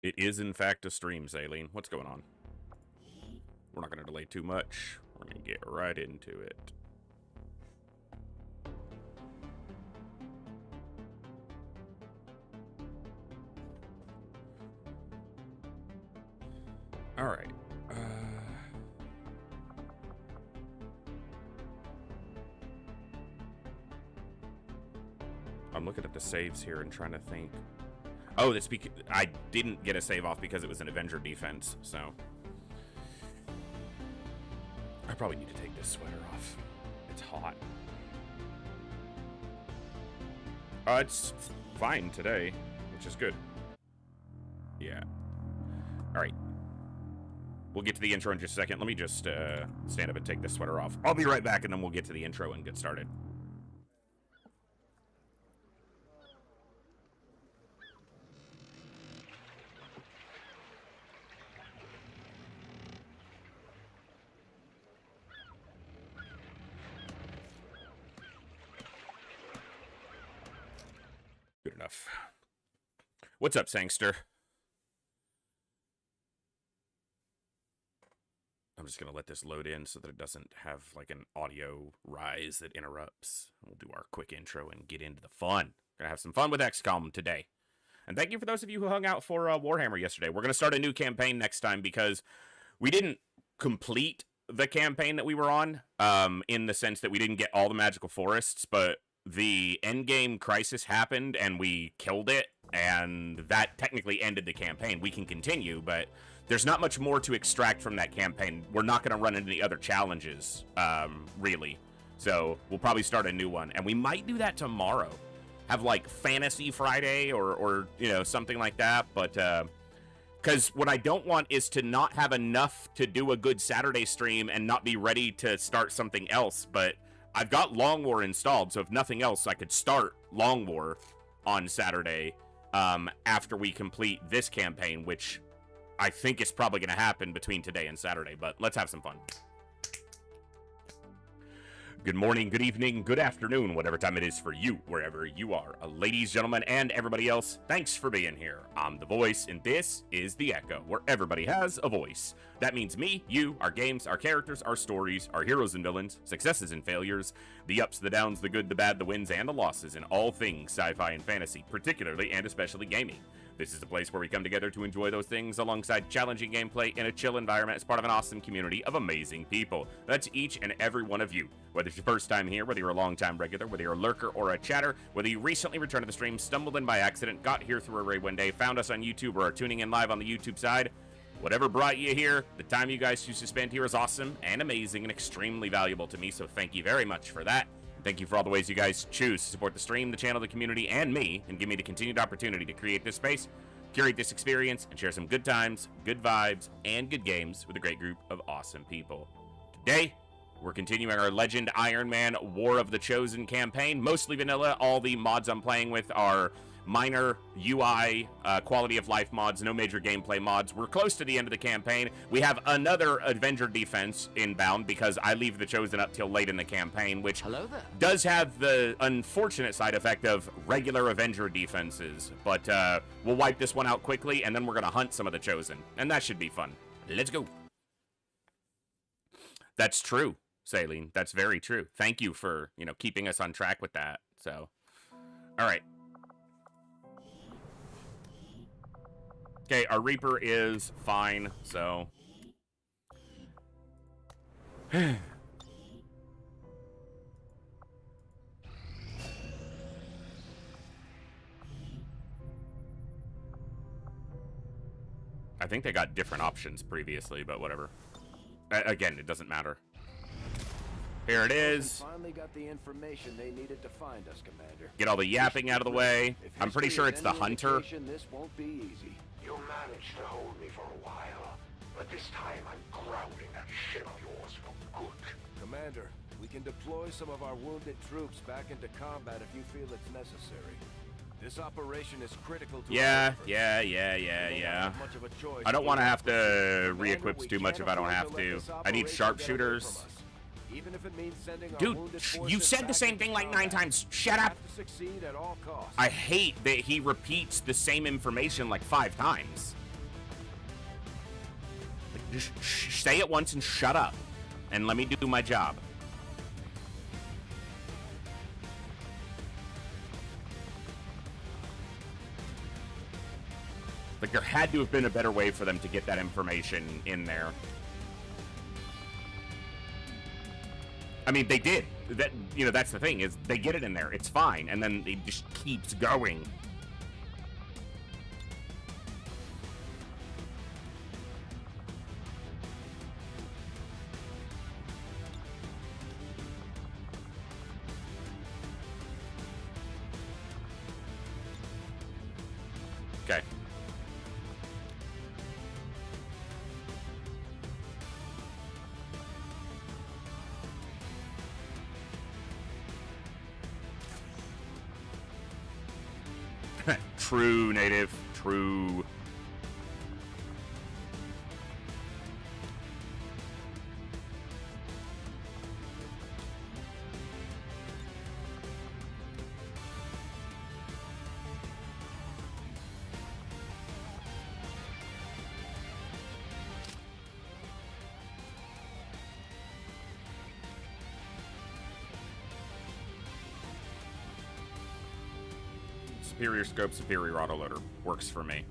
It is, in fact, a stream, Saline. What's going on? We're not going to delay too much. We're going to get right into it. All right. I'm looking at the saves here and trying to think. Oh, that's because I didn't get a save off because it was an Avenger Defense, so I probably need to take this sweater off. It's hot. It's fine today, which is good. Yeah. All right. We'll get to the intro in just a second. Let me just stand up and take this sweater off. I'll be right back, and then we'll get to the intro and get started. Good enough. What's up, Sangster? I'm just going to let this load in so that it doesn't have like an audio rise that interrupts. We'll do our quick intro and get into the fun. Gonna have some fun with XCOM today. And thank you for those of you who hung out for Warhammer yesterday. We're going to start a new campaign next time because we didn't complete the campaign that we were on, in the sense that we didn't get all the magical forests, but the endgame crisis happened and we killed it, and that technically ended the campaign. We can continue, but there's not much more to extract from that campaign. We're not going to run into any other challenges, really. So we'll probably start a new one, and we might do that tomorrow. Have like Fantasy Friday or you know, something like that. But because what I don't want is to not have enough to do a good Saturday stream and not be ready to start something else. But I've got Long War installed, so if nothing else, I could start Long War on Saturday after we complete this campaign, which I think is probably going to happen between today and Saturday, but let's have some fun. Good morning, good evening, good afternoon, whatever time it is for you, wherever you are. Ladies, gentlemen, and everybody else, thanks for being here. I'm The Voice, and this is The Echo, where everybody has a voice. That means me, you, our games, our characters, our stories, our heroes and villains, successes and failures, the ups, the downs, the good, the bad, the wins, and the losses in all things sci-fi and fantasy, particularly and especially gaming. This is a place where we come together to enjoy those things alongside challenging gameplay in a chill environment as part of an awesome community of amazing people. That's each and every one of you. Whether it's your first time here, whether you're a long-time regular, whether you're a lurker or a chatter, whether you recently returned to the stream, stumbled in by accident, got here through a raid one day, found us on YouTube, or are tuning in live on the YouTube side, whatever brought you here, the time you guys choose to spend here is awesome and amazing and extremely valuable to me, so thank you very much for that. Thank you for all the ways you guys choose to support the stream, the channel, the community, and me, and give me the continued opportunity to create this space, curate this experience, and share some good times, good vibes, and good games with a great group of awesome people. Today, we're continuing our Legend Ironman War of the Chosen campaign, mostly vanilla. All the mods I'm playing with are minor UI, quality of life mods, no major gameplay mods. We're close to the end of the campaign. We have another Avenger Defense inbound because I leave the Chosen up till late in the campaign, which does have the unfortunate side effect of regular Avenger Defenses. But we'll wipe this one out quickly, and then we're going to hunt some of the Chosen, and that should be fun. Let's go. That's true, Saline. That's very true. Thank you for, you know, keeping us on track with that. So, all right. Okay, our Reaper is fine, so... I think they got different options previously, but whatever. Again, it doesn't matter. Here it is. Finally got the information they needed to find us, Commander. Get all the yapping out of the way. I'm pretty sure it's the hunter. This won't be easy. You managed to hold me for a while, but this time I'm grounding that ship of yours for good. Commander, we can deploy some of our wounded troops back into combat if you feel it's necessary. This operation is critical to Yeah. Much of a choice. I don't want to have to re-equip too much if I don't have to. I need sharpshooters. Even if it means sending Dude, you said the same thing like 9 times. Shut up. To succeed at all costs. I hate that he repeats the same information like 5 times. Just say it once and shut up. And let me do my job. Like, there had to have been a better way for them to get that information in there. I mean, they did. That, you know, that's the thing, is they get it in there. It's fine. And then it just keeps going. Okay. True, native. True. Superior scope, superior autoloader. Works for me.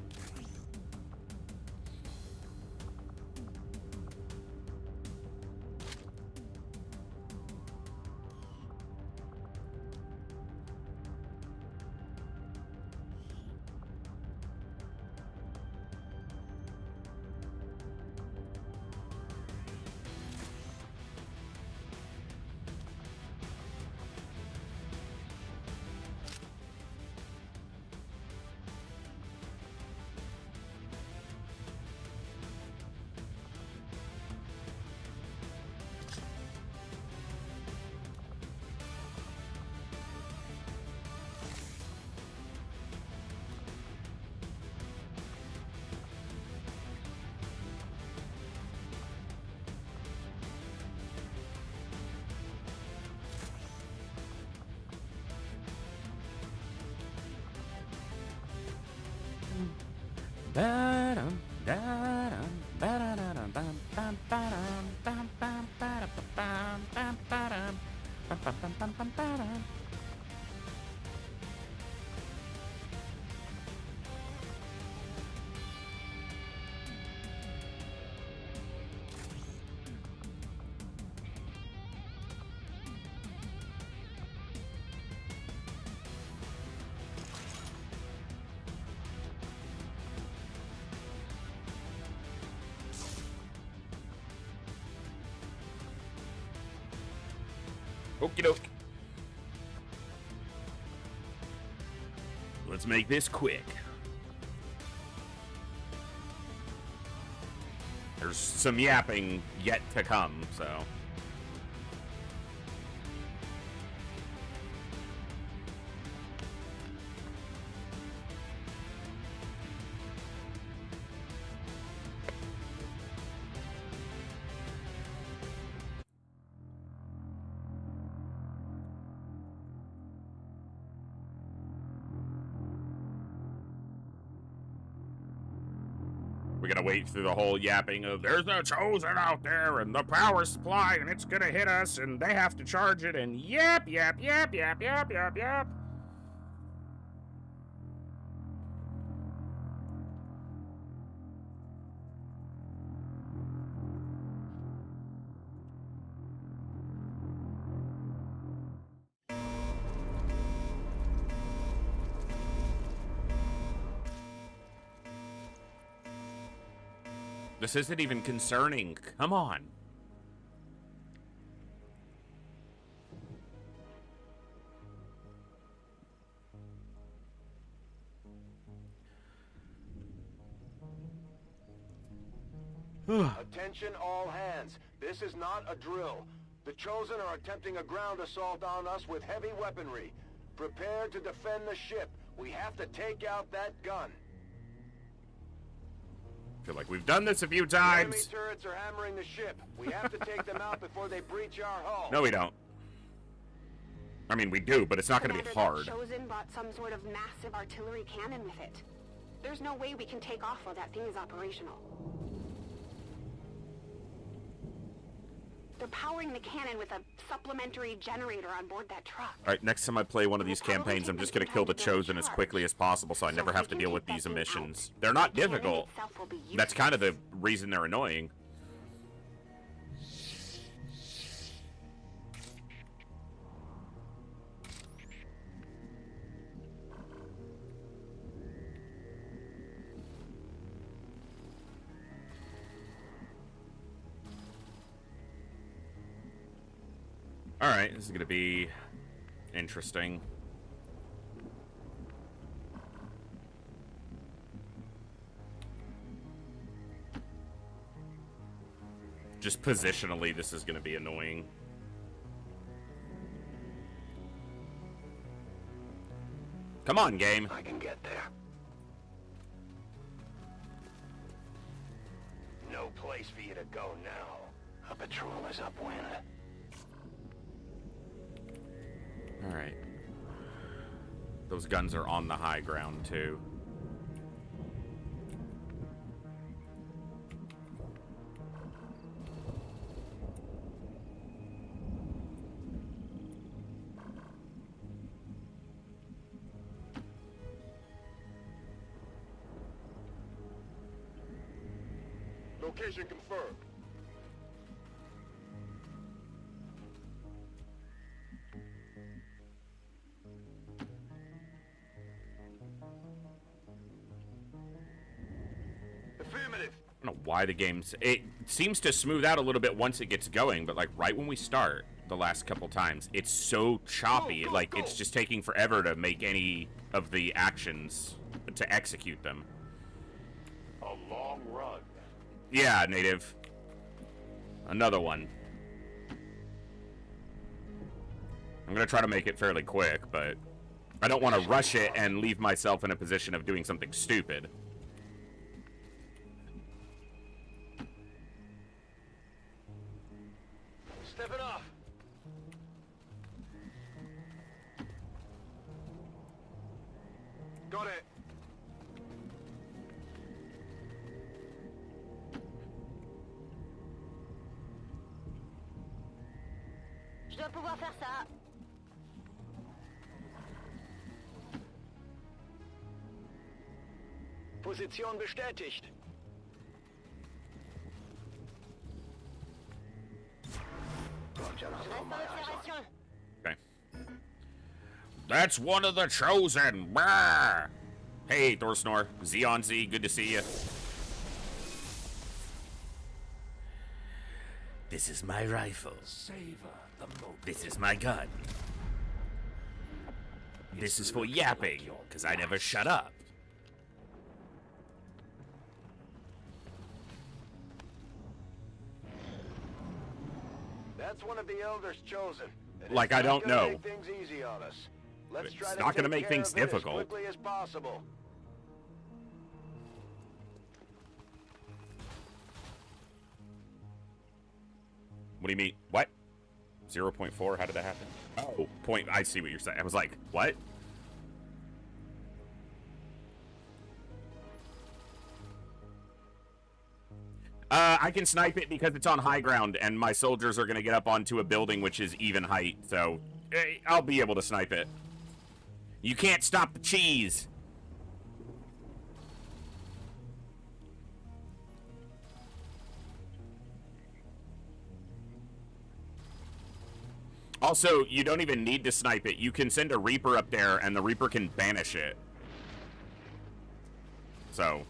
Okie doke. Let's make this quick. There's some yapping yet to come, so. We gotta wait through the whole yapping of there's a chosen out there and the power supply and it's gonna hit us and they have to charge it and yap. This isn't even concerning. Come on. Attention all hands. This is not a drill. The Chosen are attempting a ground assault on us with heavy weaponry. Prepare to defend the ship. We have to take out that gun. I feel like we've done this a few The enemy times. turrets are hammering the ship. We have to take them out before they breach our hull. No, we don't. I mean, we do, but it's not going to be hard. That Chosen bought some sort of massive artillery cannon with it. There's no way we can take off while that thing is operational. They're powering the cannon with a supplementary generator on board that truck. Alright, next time I play one of these campaigns, I'm just gonna kill the Chosen as quickly as possible so I never have to deal with these emissions. They're not difficult. That's kind of the reason they're annoying. Alright, this is gonna be interesting. Just positionally, this is gonna be annoying. Come on, game. I can get there. No place for you to go now. A patrol is upwind. Alright. Those guns are on the high ground, too. Location confirmed. Affirmative. I don't know why the game's... It seems to smooth out a little bit once it gets going, but, like, right when we start, the last couple times, it's so choppy. Like, it's just taking forever to make any of the actions, to execute them. A long run. Yeah, native. Another one. I'm gonna try to make it fairly quick, but I don't want to rush it and leave myself in a position of doing something stupid. Step it off. Got it. Je dois pouvoir faire ça. Position bestätigt. Okay. That's one of the Chosen. Brr. Hey, Thorsnor. Xeon Z, good to see you. This is my rifle. Savor the moment. This is my gun. This is for yapping, because I never shut up. That's one of the elders chosen. And Like, it's I not don't gonna know. Make things easy on us. Let's It's try to not gonna take make care things of it difficult. as quickly as possible. What do you mean? What? 0.4? How did that happen? Oh, point. I see what you're saying. I was like, what? I can snipe it because it's on high ground, and my soldiers are going to get up onto a building which is even height, so I'll be able to snipe it. You can't stop the cheese! Also, you don't even need to snipe it. You can send a Reaper up there, and the Reaper can banish it. So...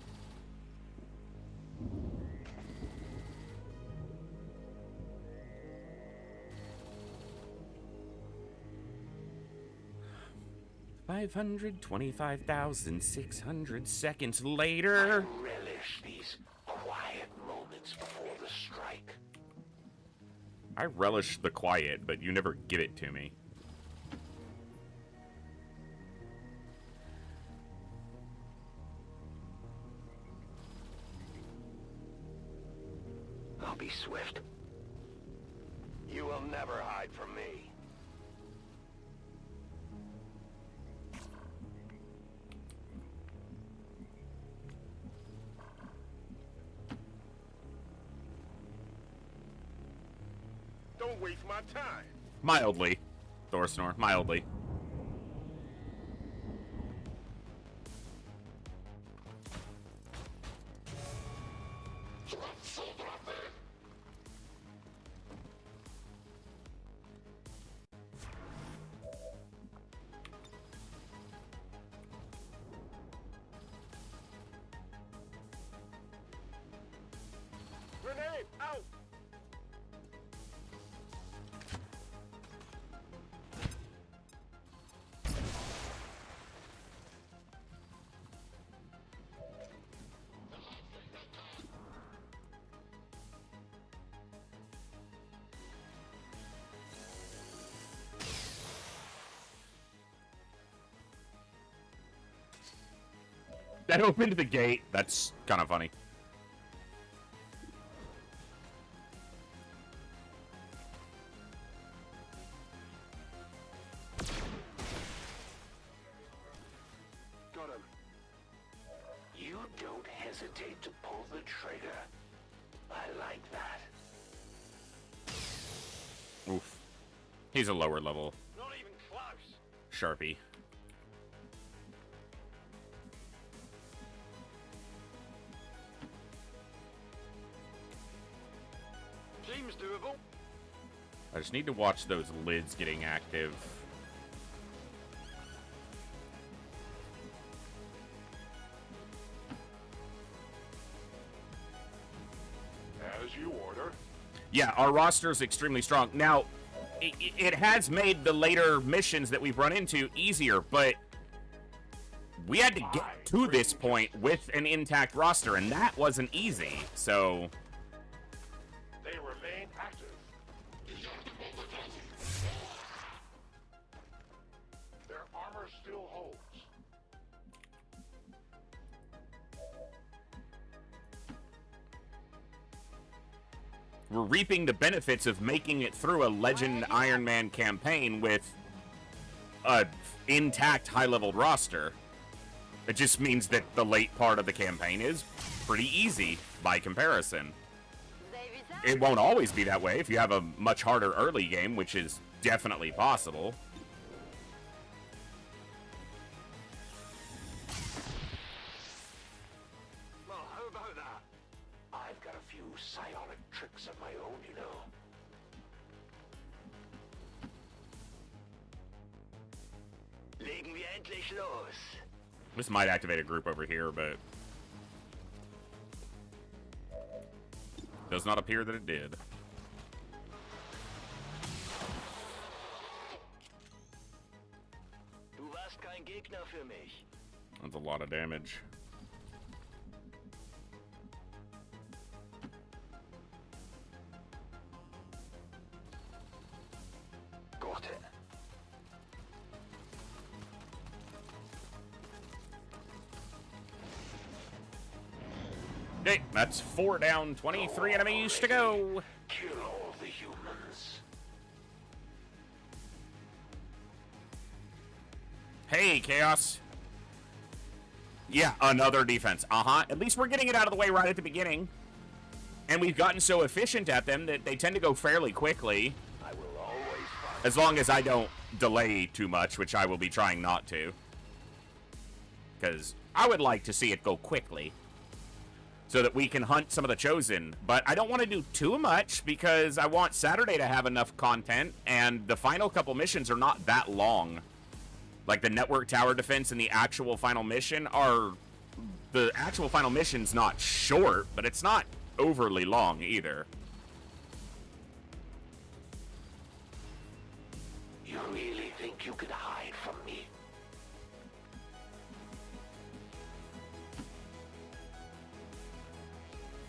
$525,600 later. Relish these quiet moments before the strike. I relish the quiet, but you never give it to me. I'll be swift. You will never hide from me. waste my time. Mildly. Thorsnor, mildly. Grenade, out! That opened the gate. That's kind of funny. Got him. You don't hesitate to pull the trigger. I like that. Oof. He's a lower level Not even close. Sharpie. Seems doable. I just need to watch those lids getting active. As you order. Yeah, our roster is extremely strong. Now, it has made the later missions that we've run into easier, but we had to get to this point with an intact roster, and that wasn't easy, so... They remain active. Their armor still holds. We're reaping the benefits of making it through a Legend Ironman campaign with a intact high-level roster. It just means that the late part of the campaign is pretty easy by comparison. It won't always be that way if you have a much harder early game, which is definitely possible. Well, how about that? I've got a few psionic tricks of my own, you know. Legen wir endlich los. This might activate a group over here, but... does not appear that it did. Du warst kein Gegner für mich. That's a lot of damage. Got it. Okay, that's 4 down, 23 enemies to go. Kill all the humans. Hey, Chaos. Yeah, another defense. At least we're getting it out of the way right at the beginning. And we've gotten so efficient at them that they tend to go fairly quickly. I will always find. As long as I don't delay too much, which I will be trying not to. Because I would like to see it go quickly. So that we can hunt some of the Chosen. But I don't want to do too much because I want Saturday to have enough content. And the final couple missions are not that long. Like the network tower defense and the actual final mission are... the actual final mission's not short, but it's not overly long either. You really think you could hide from me?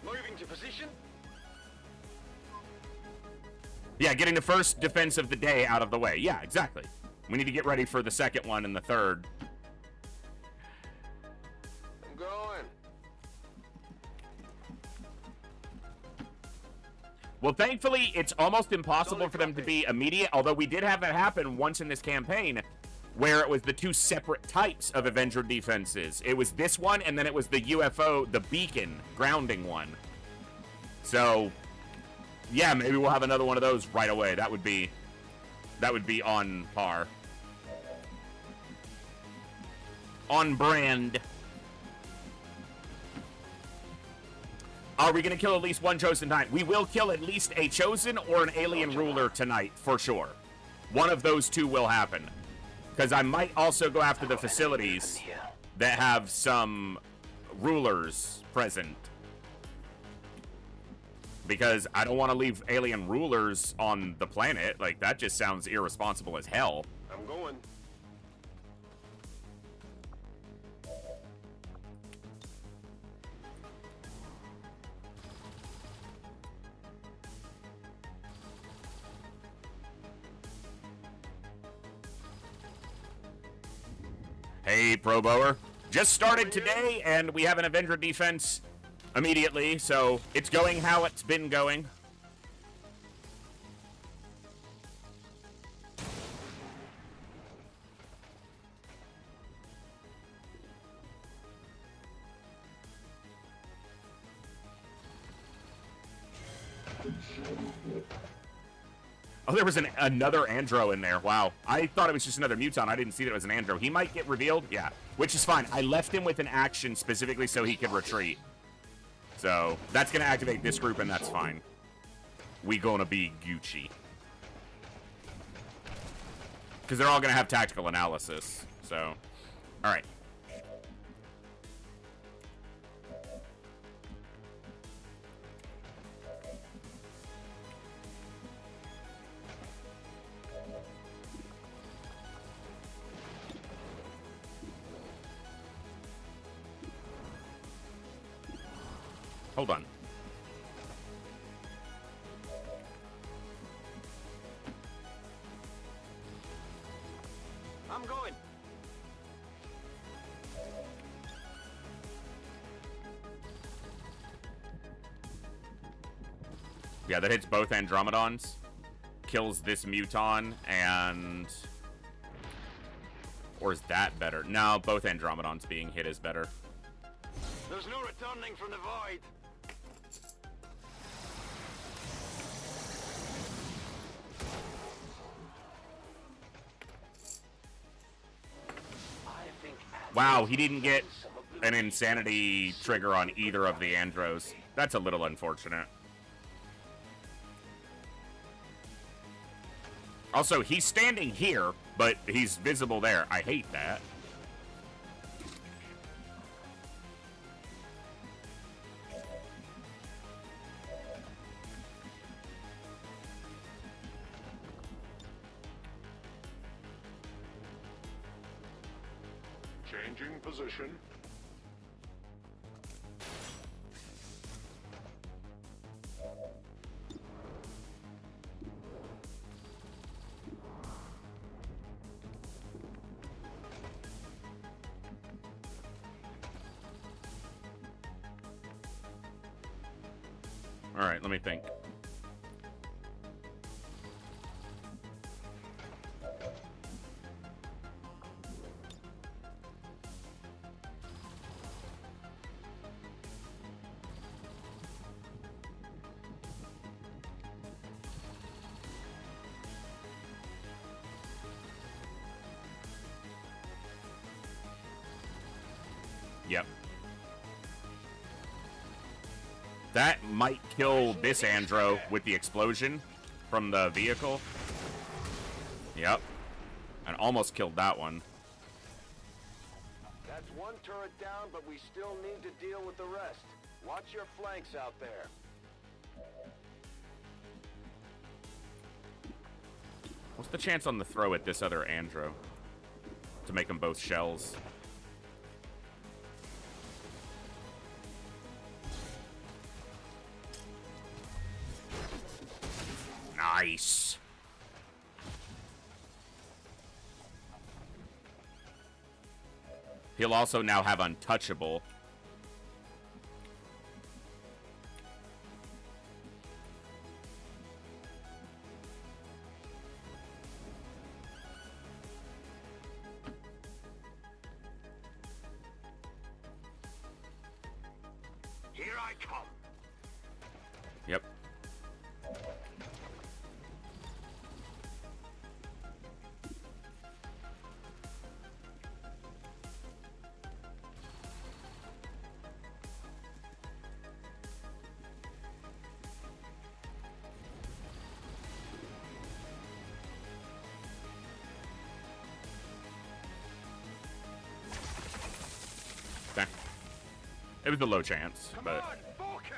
Moving to position. Yeah, getting the first defense of the day out of the way. Yeah, exactly. We need to get ready for the second one and the third. I'm going. Well, thankfully, it's almost impossible for them to be immediate, although we did have it happen once in this campaign, where it was the two separate types of Avenger defenses. It was this one, and then it was the UFO, the beacon, grounding one. So, Yeah, maybe we'll have another one of those right away. That would be on par. On brand. Are we going to kill at least one chosen tonight? We will kill at least a chosen or an alien ruler tonight, for sure. One of those two will happen. Because I might also go after the facilities that have some rulers present. Because I don't want to leave alien rulers on the planet. Like, that just sounds irresponsible as hell. I'm going. Hey, Pro Bower. Just started today, and we have an Avenger Defense immediately, so it's going how it's been going. Oh, there was another Andro in there. Wow. I thought it was just another Muton. I didn't see that it was an Andro. He might get revealed. Yeah, which is fine. I left him with an action specifically so he could retreat. So that's going to activate this group, and that's fine. We gonna be Gucci. Because they're all going to have tactical analysis. So, all right. Hold on. I'm going. Yeah, that hits both Andromedons. Kills this Muton, and... Or is that better? No, both Andromedons being hit is better. There's no returning from the void. Wow, he didn't get an insanity trigger on either of the Andros. That's a little unfortunate. Also, he's standing here, but he's visible there. I hate that. Changing position. All right, let me think. Yep. That might kill this Andro with the explosion from the vehicle. Yep. And almost killed that one. That's one turret down, but we still need to deal with the rest. Watch your flanks out there. What's the chance on the throw at this other Andro? To make them both shells. Nice. He'll also now have untouchable. Here I come. Yep. It was a low chance, Come but... on, focus!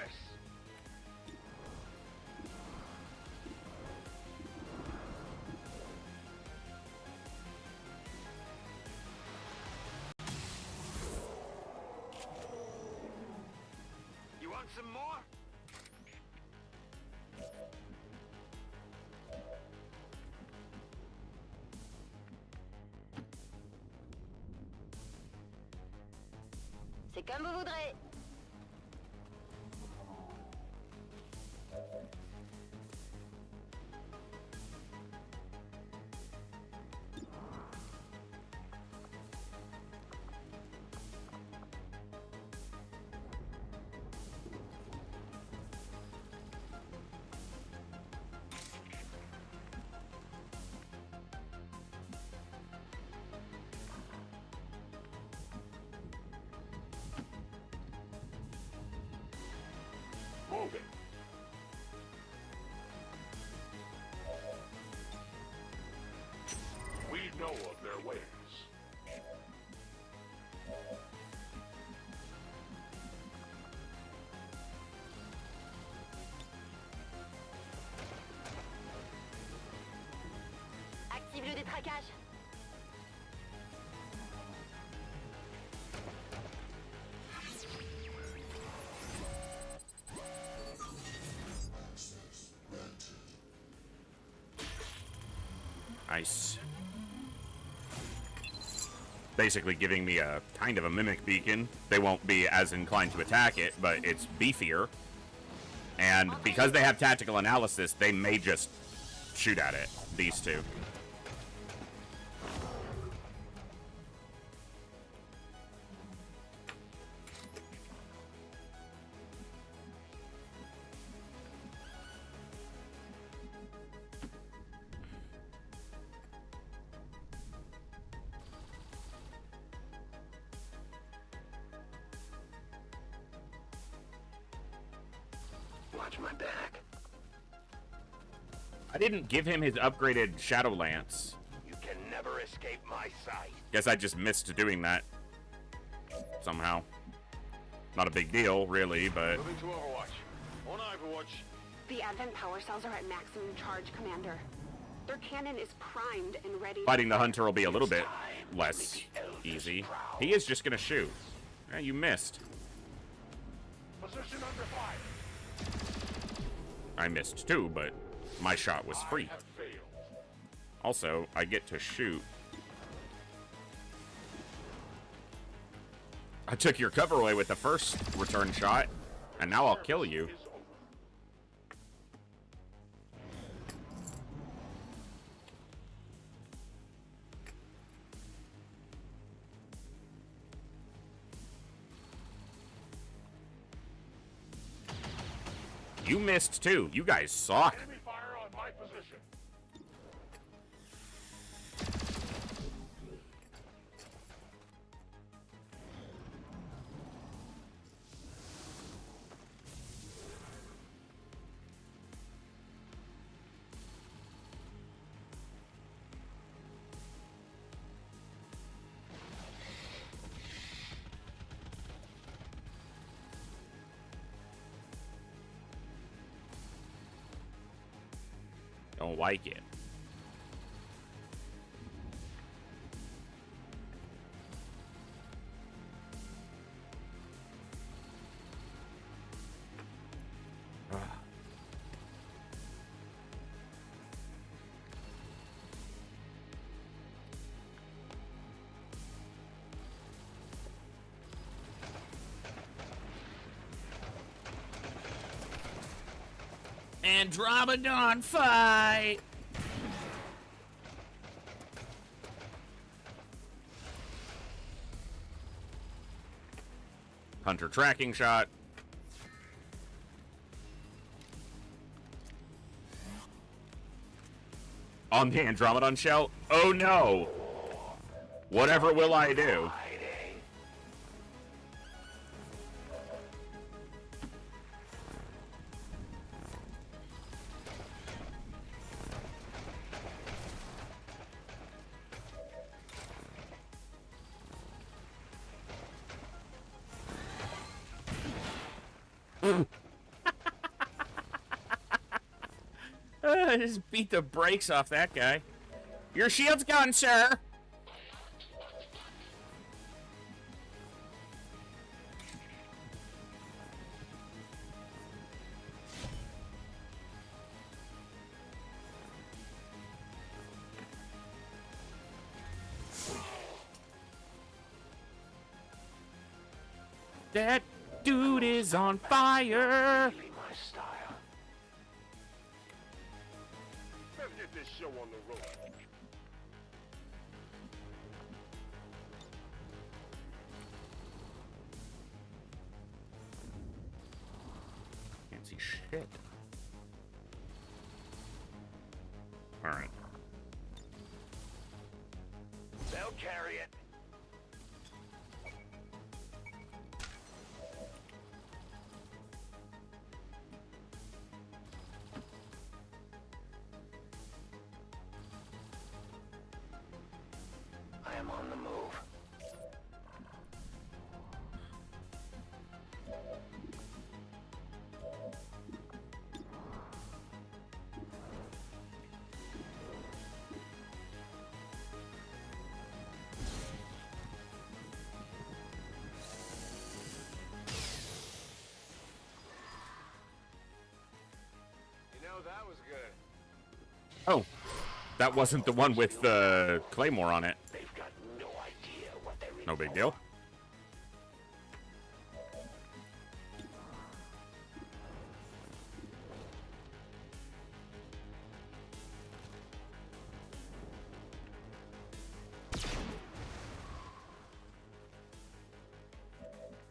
You want some more? C'est comme vous voudrez. Moving. We know of their ways. Active le détraquage. Nice. Basically giving me a kind of a mimic beacon. They won't be as inclined to attack it, but it's beefier. And because they have tactical analysis, they may just shoot at it, these two. Watch my back. I didn't give him his upgraded Shadow Lance. You can never escape my sight. Guess I just missed doing that somehow. Not a big deal, really, but... Moving to Overwatch. On Overwatch. The Advent power cells are at maximum charge, Commander. Their cannon is primed and ready. Fighting the Hunter will be a little bit less easy. He is just gonna shoot. Yeah, you missed. Position under fire. I missed too, but my shot was free. I have failed. Also, I get to shoot. I took your cover away with the first return shot, and now I'll kill you. Is over. You missed too. You guys suck. Enemy fire on my position. Don't like it. Andromedon fight! Hunter tracking shot. On the Andromedon shell? Oh no! Whatever will I do? Just beat the brakes off that guy. Your shield's gone, sir. That dude is on fire. Really my style. Let's get this show on the road. Can't see shit. All right. They'll carry it. I am on the move. You know, that was good. Oh, that wasn't the one with the Claymore on it. They've got no idea what they're in No big for. deal.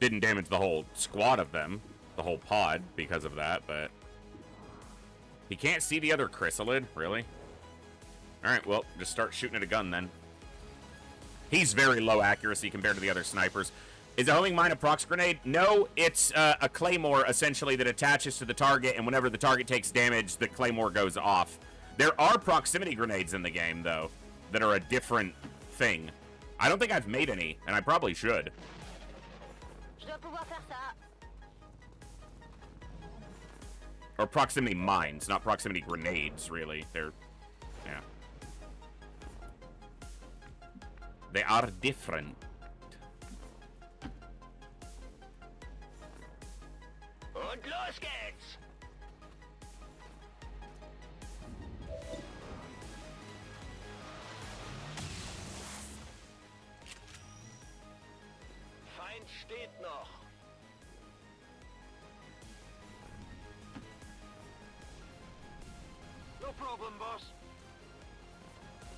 Didn't damage the whole squad of them, the whole pod, because of that, but... He can't see the other chrysalid, really? Alright, well, just start shooting at a gun then. He's very low accuracy compared to the other snipers. Is a homing mine a prox grenade? No, it's a claymore, essentially, that attaches to the target, and whenever the target takes damage, the claymore goes off. There are proximity grenades in the game, though, that are a different thing. I don't think I've made any, and I probably should. Je dois pouvoir faire ça. Or proximity mines, not proximity grenades, really. They're... yeah. They are different. Und los geht's! Feind steht noch. No problem, boss.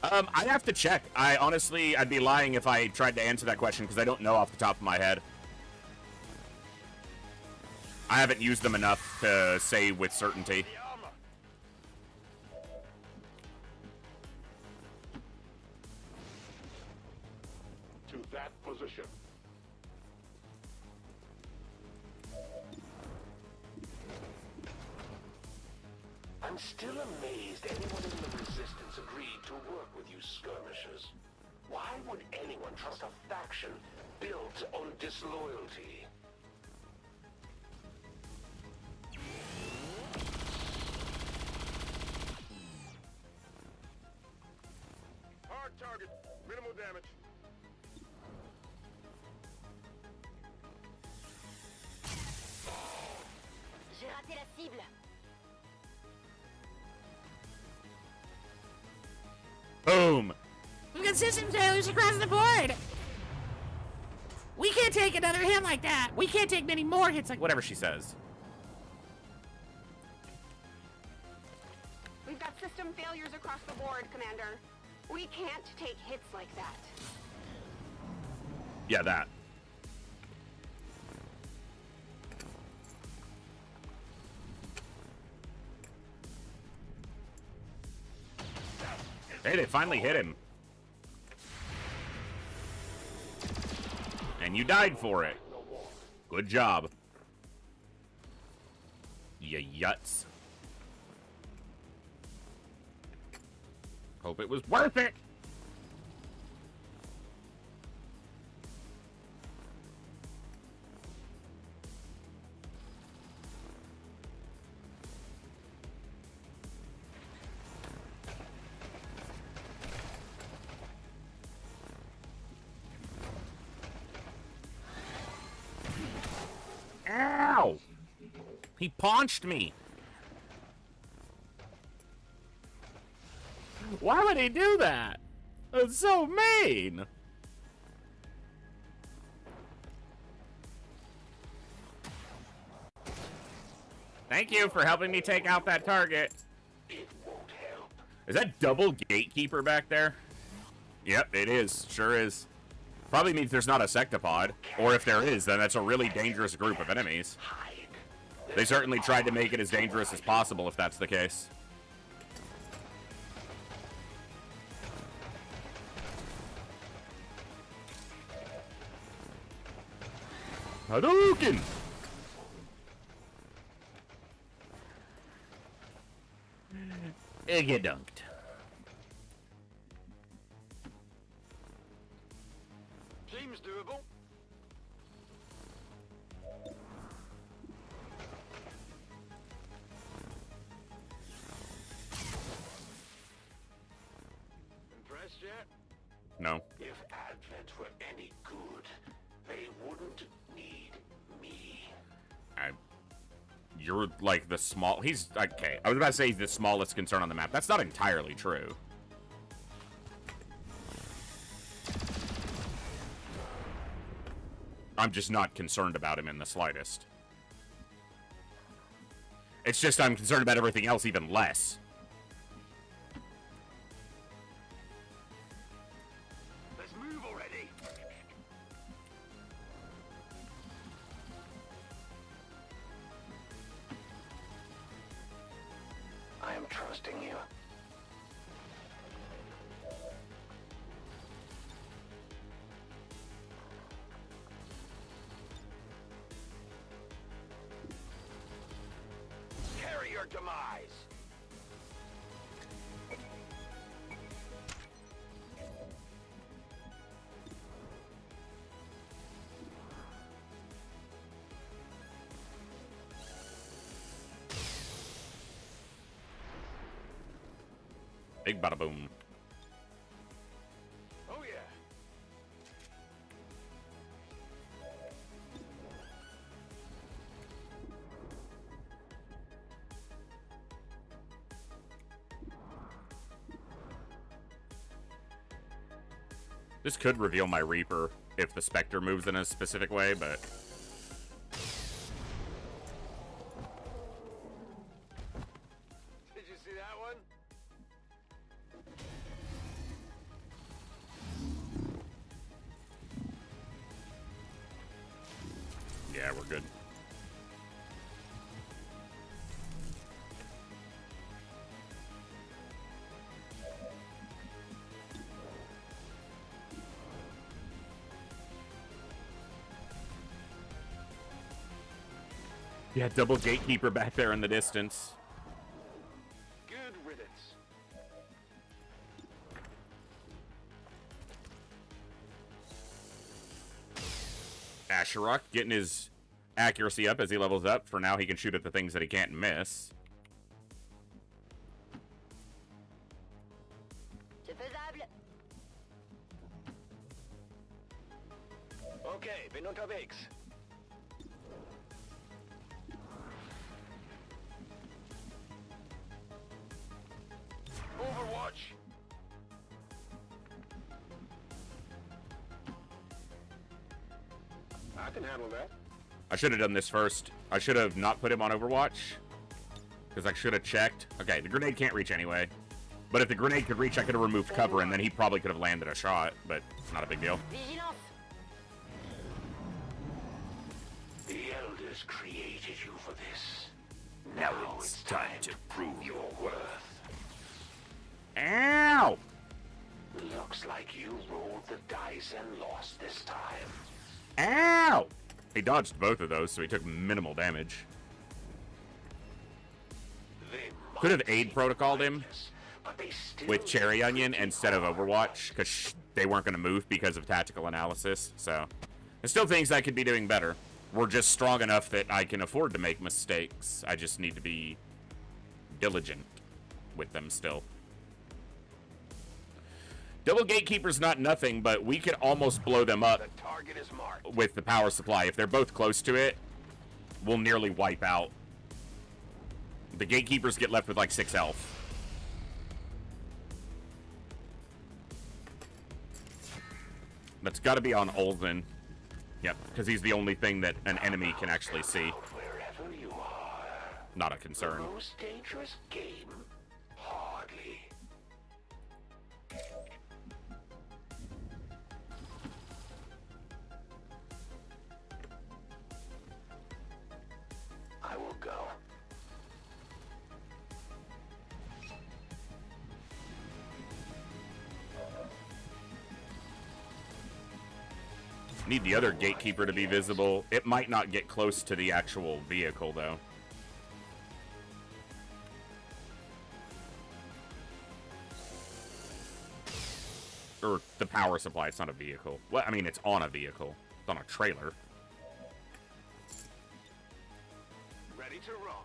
I'd have to check. I'd be lying if I tried to answer that question, because I don't know off the top of my head. I haven't used them enough to say with certainty. The armor. To that position. I'm still amazed anyone in the Resistance agreed to work with you skirmishers. Why would anyone trust a faction built on disloyalty? Hard target. Minimal damage. J'ai raté la cible. Boom! We've got system failures across the board. We can't take another hit like that. We can't take many more hits like Whatever she says. We've got system failures across the board, Commander. We can't take hits like that. Yeah, that. Hey, they finally hit him. And you died for it. Good job. Ya yuts. Hope it was worth it. He paunched me. Why would he do that? It's so mean. Thank you for helping me take out that target. It won't help. Is that double gatekeeper back there? Yep, it is. Sure is. Probably means there's not a sectopod. Or if there is, then that's a really dangerous group of enemies. They certainly tried to make it as dangerous as possible if that's the case. Hadouken! Get dunked. Seems doable. Impressed yet? No. If Advent were any good, they wouldn't need me. You're like the small... He's... Okay, I was about to say he's the smallest concern on the map. That's not entirely true. I'm just not concerned about him in the slightest. It's just I'm concerned about everything else even less. Let's move already. I am trusting you. Carry your demise. Big bada boom. Oh yeah. This could reveal my Reaper if the Spectre moves in a specific way, but... Did you see that one? Yeah, we're good. Yeah, double gatekeeper back there in the distance. Good riddance. Asherock getting his accuracy up as he levels up. For now, he can shoot at the things that he can't miss. C'est faisable. Okay, bin unterwegs. Overwatch. I can handle that. I should have done this first. I should have not put him on Overwatch. Because I should have checked. Okay, the grenade can't reach anyway. But if the grenade could reach, I could have removed cover, and then he probably could have landed a shot. But it's not a big deal. Vigilance. The Elders created you for this. Now it's time to prove your worth. Ow! Looks like you rolled the dice and lost this time. Ow! He dodged both of those, so he took minimal damage. They Could have might aid be protocoled him mindless, but they still with Cherry need Onion to instead of hard. Overwatch, because they weren't going to move because of tactical analysis, so... There's still things I could be doing better. We're just strong enough that I can afford to make mistakes. I just need to be diligent with them still. Double Gatekeeper's not nothing, but we could almost blow them up The target is marked. with the power supply. If they're both close to it, we'll nearly wipe out The gatekeepers get left with like 6 health. That's got to be on Olsen. Yep, because he's the only thing that an enemy can actually see. Wherever you are. Not a concern. The most dangerous game? Hardly. I will go. Need the other gatekeeper to be visible. It might not get close to the actual vehicle, though. Or the power supply. It's not a vehicle. Well, I mean, it's on a vehicle. It's on a trailer. Ready to rock.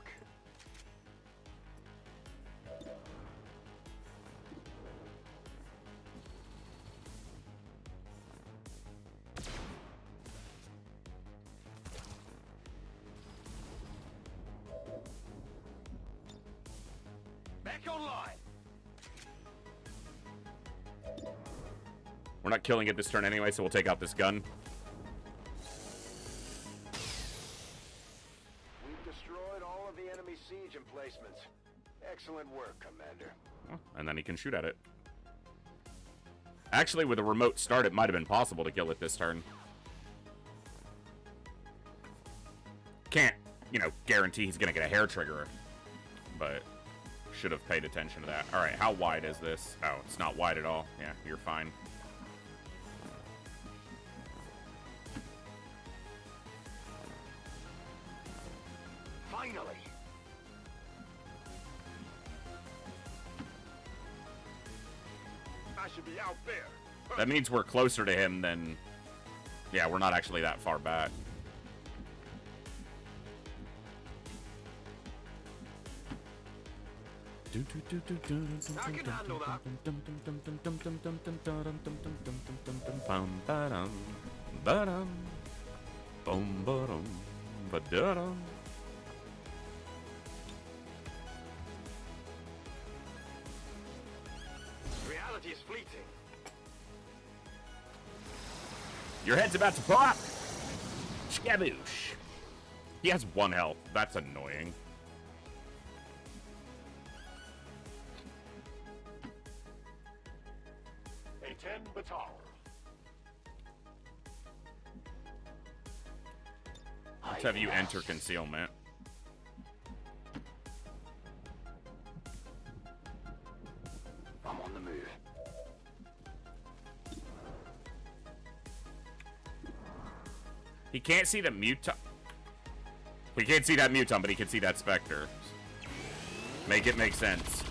Back online. We're not killing it this turn anyway, so we'll take out this gun. We've destroyed all of the enemy siege emplacements. Excellent work, Commander. And then he can shoot at it. Actually, with a remote start, it might have been possible to kill it this turn. Can't, you know, guarantee he's going to get a hair trigger. But should have paid attention to that. All right, how wide is this? Oh, it's not wide at all. Yeah, you're fine. Finally. I should be out there. That means we're closer to him than... Yeah, we're not actually that far back. I can handle that. Reality is fleeting. Your head's about to pop! Scaboosh. He has 1 health. That's annoying. A 10 batal. Let's have you enter concealment. I'm on the move. He can't see the muton. We can't see that muton, but he can see that specter. Make it make sense.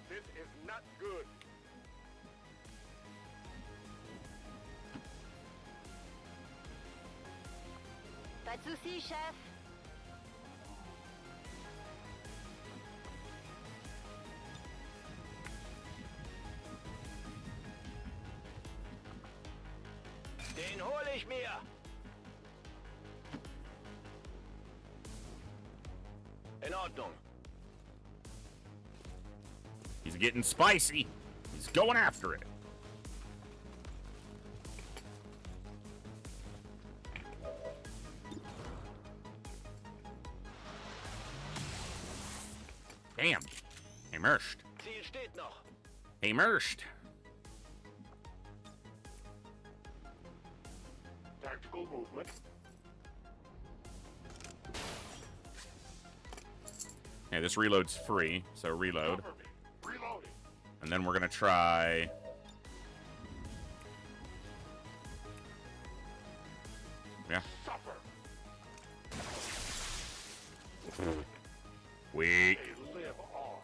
This is not good. Pas de soucis, chef. Den hole ich mir. In Ordnung. He's getting spicy. He's going after it. Damn. Immersed. Ziel steht noch. Immersed. Tactical movement. Yeah, this reload's free, so reload. Cover me. Reloading. And then we're gonna try... Yeah. Suffer. Weak. They live on.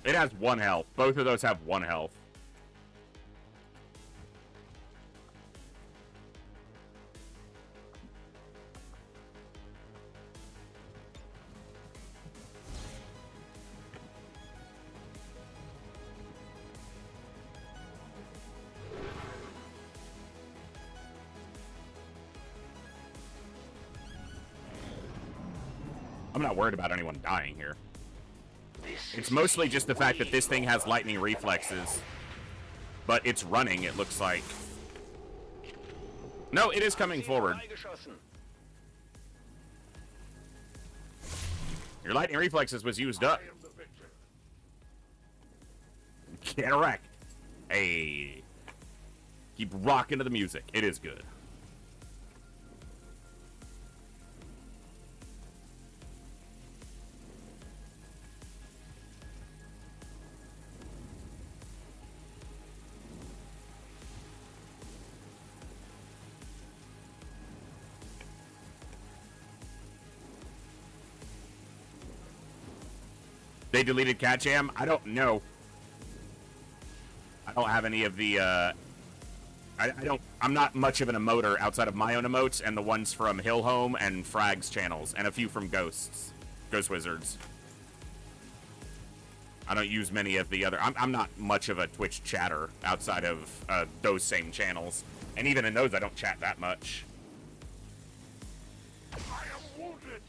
It has 1 health. Both of those have 1 health. I'm not worried about anyone dying here. It's mostly just the fact that this thing has lightning reflexes. But it's running, it looks like. No, it is coming forward. Your lightning reflexes was used up. Get wrecked. Hey. Keep rocking to the music. It is good. They deleted Cat Jam? I don't know. I don't have any of the, I'm not much of an emoter outside of my own emotes and the ones from Hill Home and Frag's channels, and a few from Ghost Wizards. I don't use many of the other, I'm not much of a Twitch chatter outside of those same channels. And even in those, I don't chat that much. I am wounded.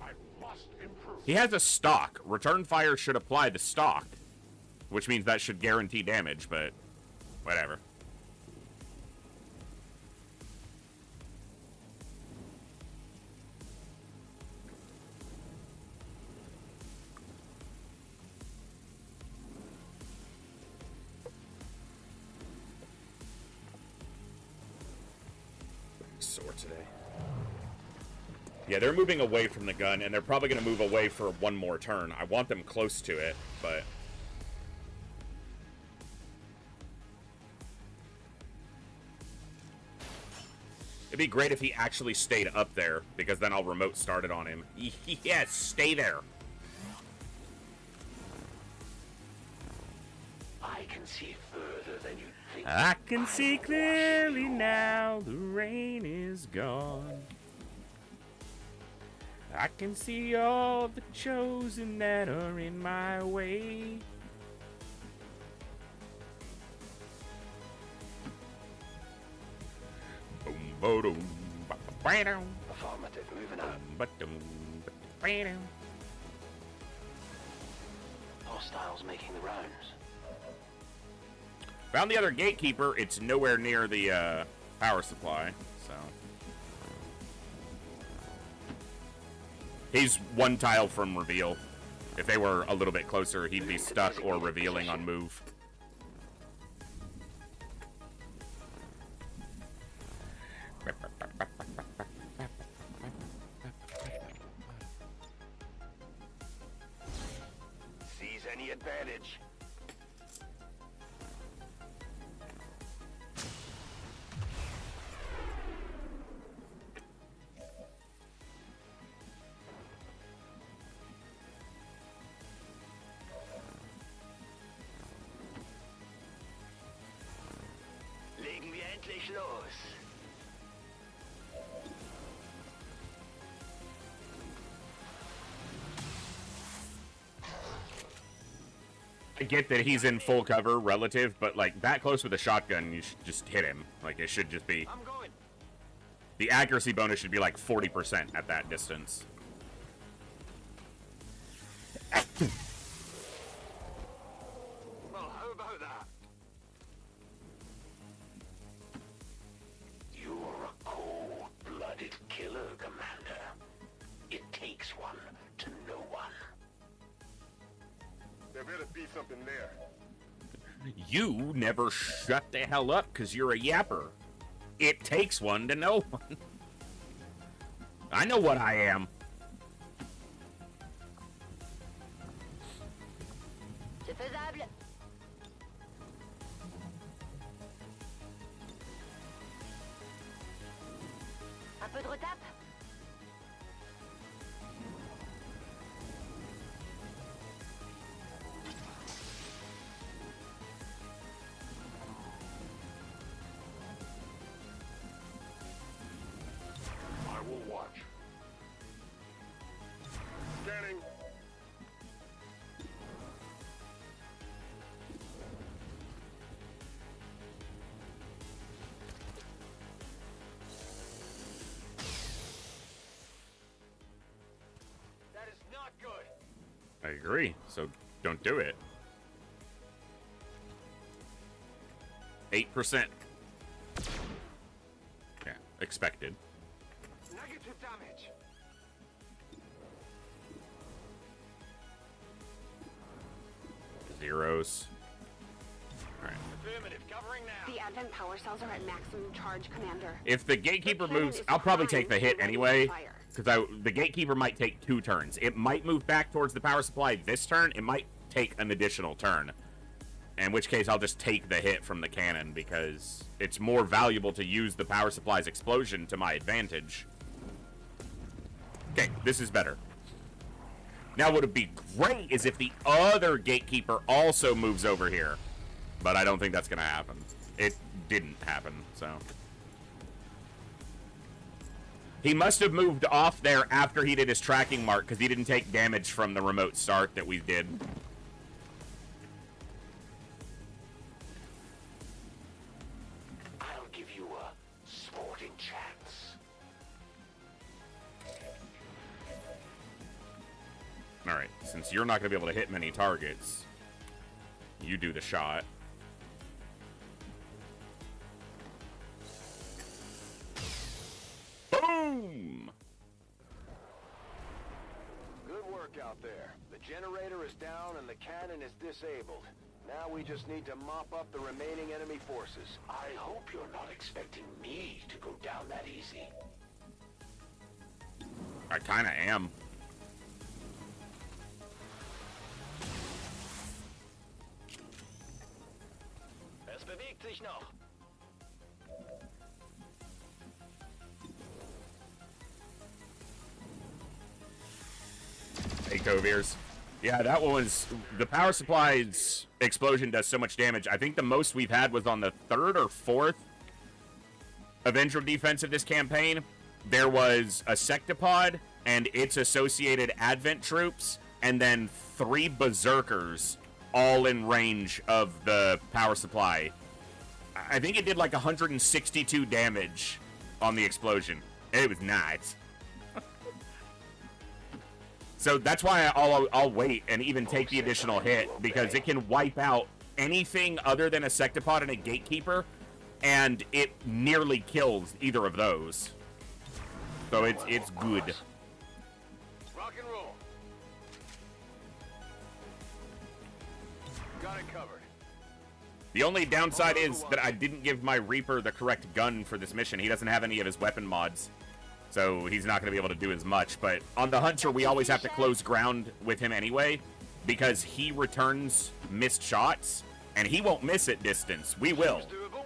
I must improve. He has a stock. Return fire should apply to stock, which means that should guarantee damage, but whatever. Sore today. Yeah, they're moving away from the gun, and they're probably going to move away for one more turn. I want them close to it, but... It'd be great if he actually stayed up there, because then I'll remote start it on him. Yes, stay there. I can see further than you think. I can see clearly now, the rain is gone. I can see all the chosen that are in my way. Boom, boom, ba-ba-ba-dum. Affirmative, moving out. Ba-dum, ba-ba-dum. Hostiles making the rounds. Found the other gatekeeper. It's nowhere near the power supply, so. He's one tile from reveal. If they were a little bit closer, he'd be stuck or revealing on move. Seize any advantage. Legen wir endlich los. I get that he's in full cover relative, but like that close with a shotgun, you should just hit him. Like it should just be. I'm going. The accuracy bonus should be like 40% at that distance. Well, how about that? You're a cold-blooded killer, Commander. It takes one to know one. There better be something there. You never shut the hell up because you're a yapper. It takes one to know one. I know what I am. C'est faisable. Un peu de retape. I will watch. Scanning. I agree. So don't do it. 8%. Yeah, expected. Negative damage. Zeros. All right. Affirmative, covering now. The advent power cells are at maximum charge, Commander. If the Gatekeeper The cannon moves, is I'll probably take primed the hit and ready to anyway. fire. Because the Gatekeeper might take 2 turns. It might move back towards the power supply this turn. It might take an additional turn. In which case, I'll just take the hit from the cannon because it's more valuable to use the power supply's explosion to my advantage. Okay, this is better. Now, what would be great is if the other Gatekeeper also moves over here. But I don't think that's going to happen. It didn't happen, so... He must have moved off there after he did his tracking mark, because he didn't take damage from the remote start that we did. I'll give you a sporting chance. Alright, since you're not going to be able to hit many targets, you do the shot. Boom! Good work out there. The generator is down and the cannon is disabled. Now we just need to mop up the remaining enemy forces. I hope you're not expecting me to go down that easy. I kind of am. Es bewegt sich noch. Hey, Coviers. Yeah, that one was... The power supply's explosion does so much damage. I think the most we've had was on the 3rd or 4th Avenger Defense of this campaign. There was a Sectopod and its associated Advent troops, and then 3 Berserkers all in range of the power supply. I think it did like 162 damage on the explosion. It was nice. So that's why I'll wait and even take the additional hit, because it can wipe out anything other than a Sectopod and a Gatekeeper, and it nearly kills either of those. So it's good. Rock and roll. Got it covered. The only downside is that I didn't give my Reaper the correct gun for this mission. He doesn't have any of his weapon mods, so he's not going to be able to do as much. But on the Hunter, we always have to close ground with him anyway, because he returns missed shots, and he won't miss at distance. We will.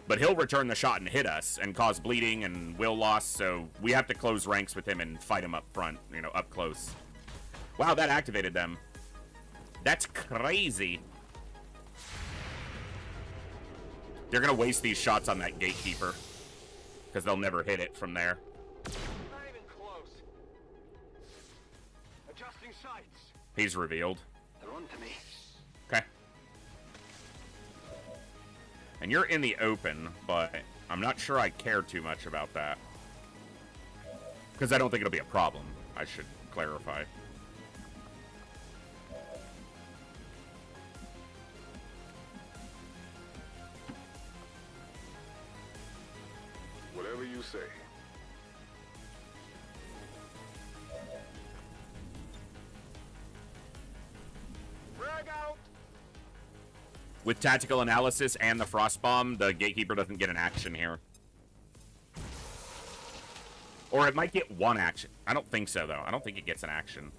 But he'll return the shot and hit us and cause bleeding and will loss, so we have to close ranks with him and fight him up front, you know, up close. Wow, that activated them. That's crazy. They're going to waste these shots on that Gatekeeper, because they'll never hit it from there. Not even close. Adjusting sights. He's revealed. They're on to me. Okay. And you're in the open, but I'm not sure I care too much about that. Because I don't think it'll be a problem, I should clarify. Whatever you say. Frag out! With tactical analysis and the frost bomb, the Gatekeeper doesn't get an action here. Or it might get one action. I don't think so, though. I don't think it gets an action.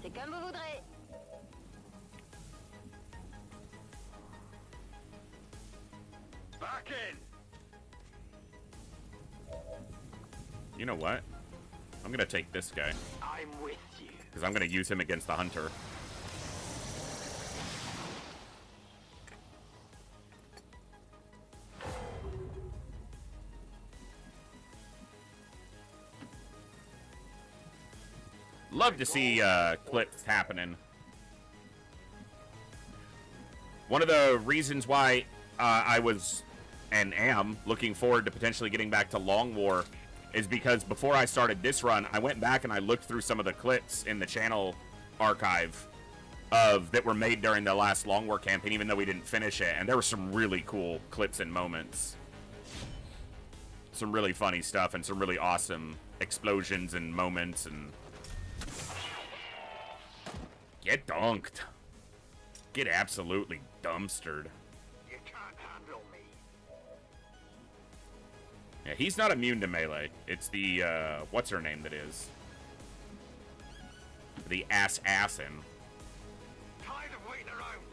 C'est comme vous voudrez. Back in! You know what? I'm gonna take this guy, I'm with you. because I'm gonna use him against the Hunter. Love to see clips happening. One of the reasons why I was and am looking forward to potentially getting back to Long War is because before I started this run, I went back and I looked through some of the clips in the channel archive that were made during the last Long War campaign, even though we didn't finish it, and there were some really cool clips and moments. Some really funny stuff and some really awesome explosions and moments and... Get dunked. Get absolutely dumpstered. You can't handle me. Yeah, he's not immune to melee. It's the, what's her name that is? The assassin. Tired of waiting around.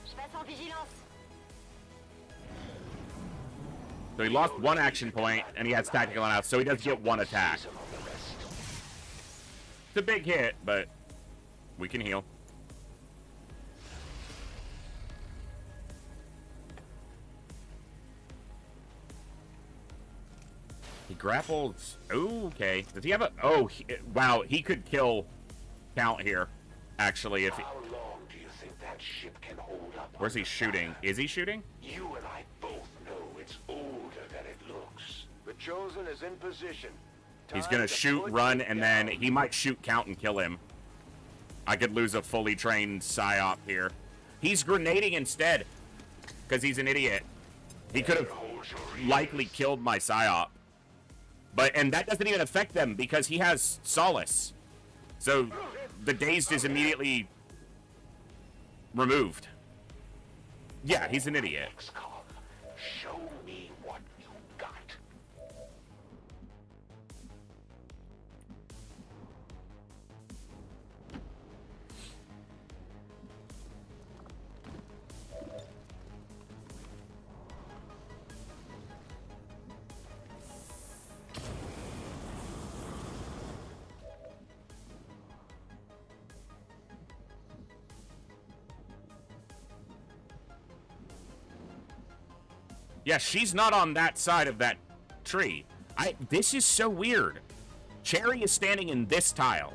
Je passe en vigilance. So he lost one action point, and he has tactical out, so he does get one attack. It's a big hit, but we can heal. He grapples. Oh, okay. Does he have a... Oh, wow. He could kill Count here, actually. If he... How long do you think that ship can hold up? Where's he shooting? Is he shooting? You and I both know it's older than it looks. The Chosen is in position. He's Time gonna to shoot, put run, you and down. then he might shoot Count and kill him. I could lose a fully trained PSYOP here. He's grenading instead, because he's an idiot. He could have likely killed my PSYOP. And that doesn't even affect them, because he has Solace. So, the dazed is immediately removed. Yeah, he's an idiot. XCOM, show me what you got. Yeah, she's not on that side of that tree. This is so weird. Cherry is standing in this tile.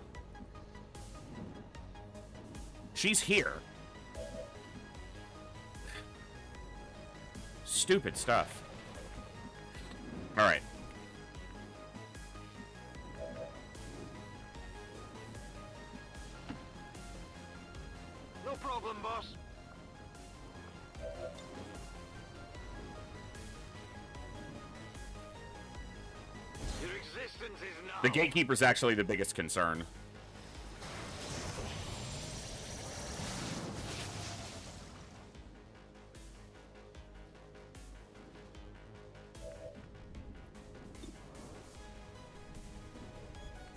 She's here. Stupid stuff. All right. No problem, boss. Your existence is now. The Gatekeeper's actually the biggest concern.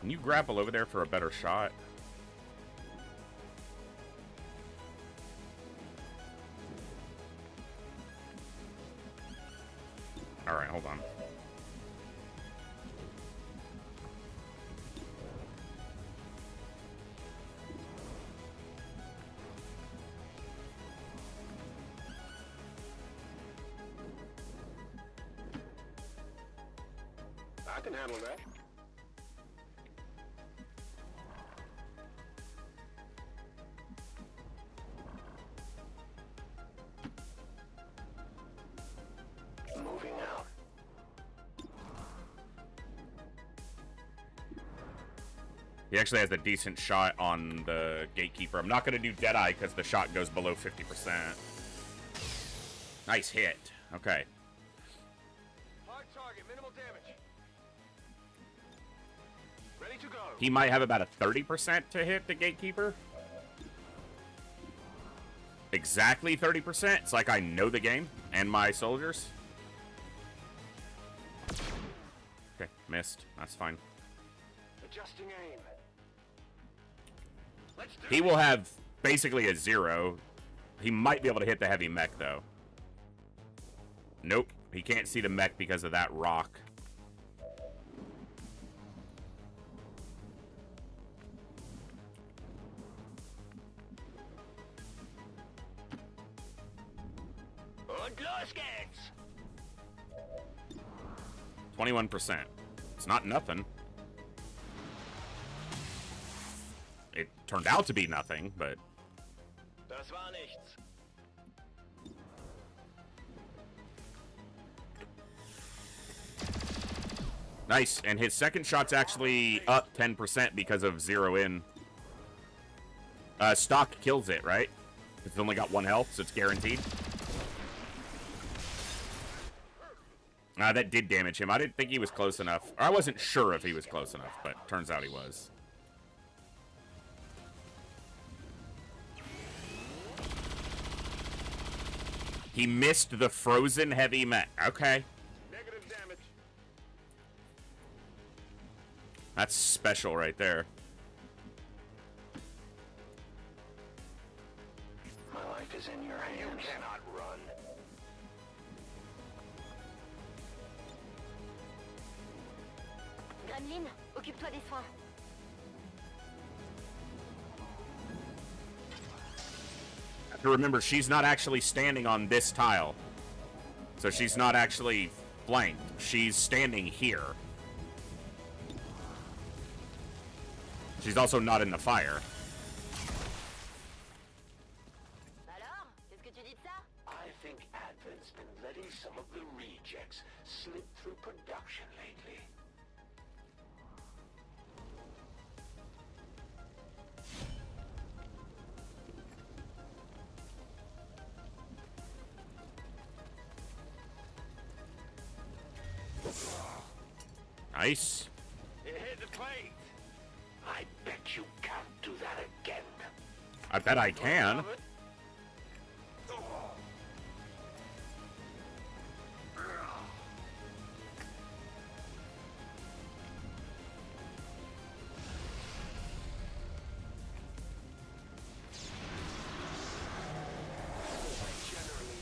Can you grapple over there for a better shot? All right, hold on. I can handle that. Moving out. He actually has a decent shot on the Gatekeeper. I'm not going to do Deadeye because the shot goes below 50%. Nice hit. Okay. Hard target, minimal damage. Ready to go. He might have about a 30% to hit the Gatekeeper. Exactly 30%. It's like I know the game and my soldiers. Okay, missed. That's fine. Adjusting aim. Let's do He will have basically a 0. He might be able to hit the heavy mech, though. Nope. He can't see the mech because of that rock. Und los geht's. 21%. It's not nothing. It turned out to be nothing, but... Das war nichts. Nice, and his second shot's actually up 10% because of zero in. Stock kills it, right? It's only got 1 health, so it's guaranteed. That did damage him. I didn't think he was close enough. Or I wasn't sure if he was close enough, but turns out he was. He missed the frozen heavy mech. Okay. Negative damage. That's special right there. My life is in your hands. You cannot run. Gremlin, occupe-toi des soins. Have to remember, she's not actually standing on this tile. So she's not actually flanked. She's standing here. She's also not in the fire. Alors, qu'est-ce que tu dis de ça? I think Advent's been letting some of the rejects slip through production lately. Nice. It hit the plate. I bet you can't do that again. I bet I can. Generally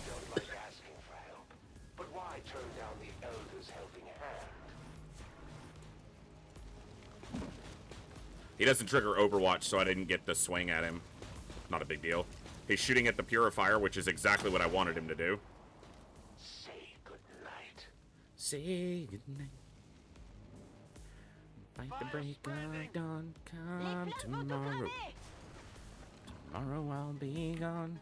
don't like asking for help, but why turn down the Elder's helping hand? He doesn't trigger Overwatch, so I didn't get the swing at him. Not a big deal. He's shooting at the Purifier, which is exactly what I wanted him to do. Say goodnight. Say goodnight. Fight the break of dawn. Come tomorrow. Tomorrow I'll be gone.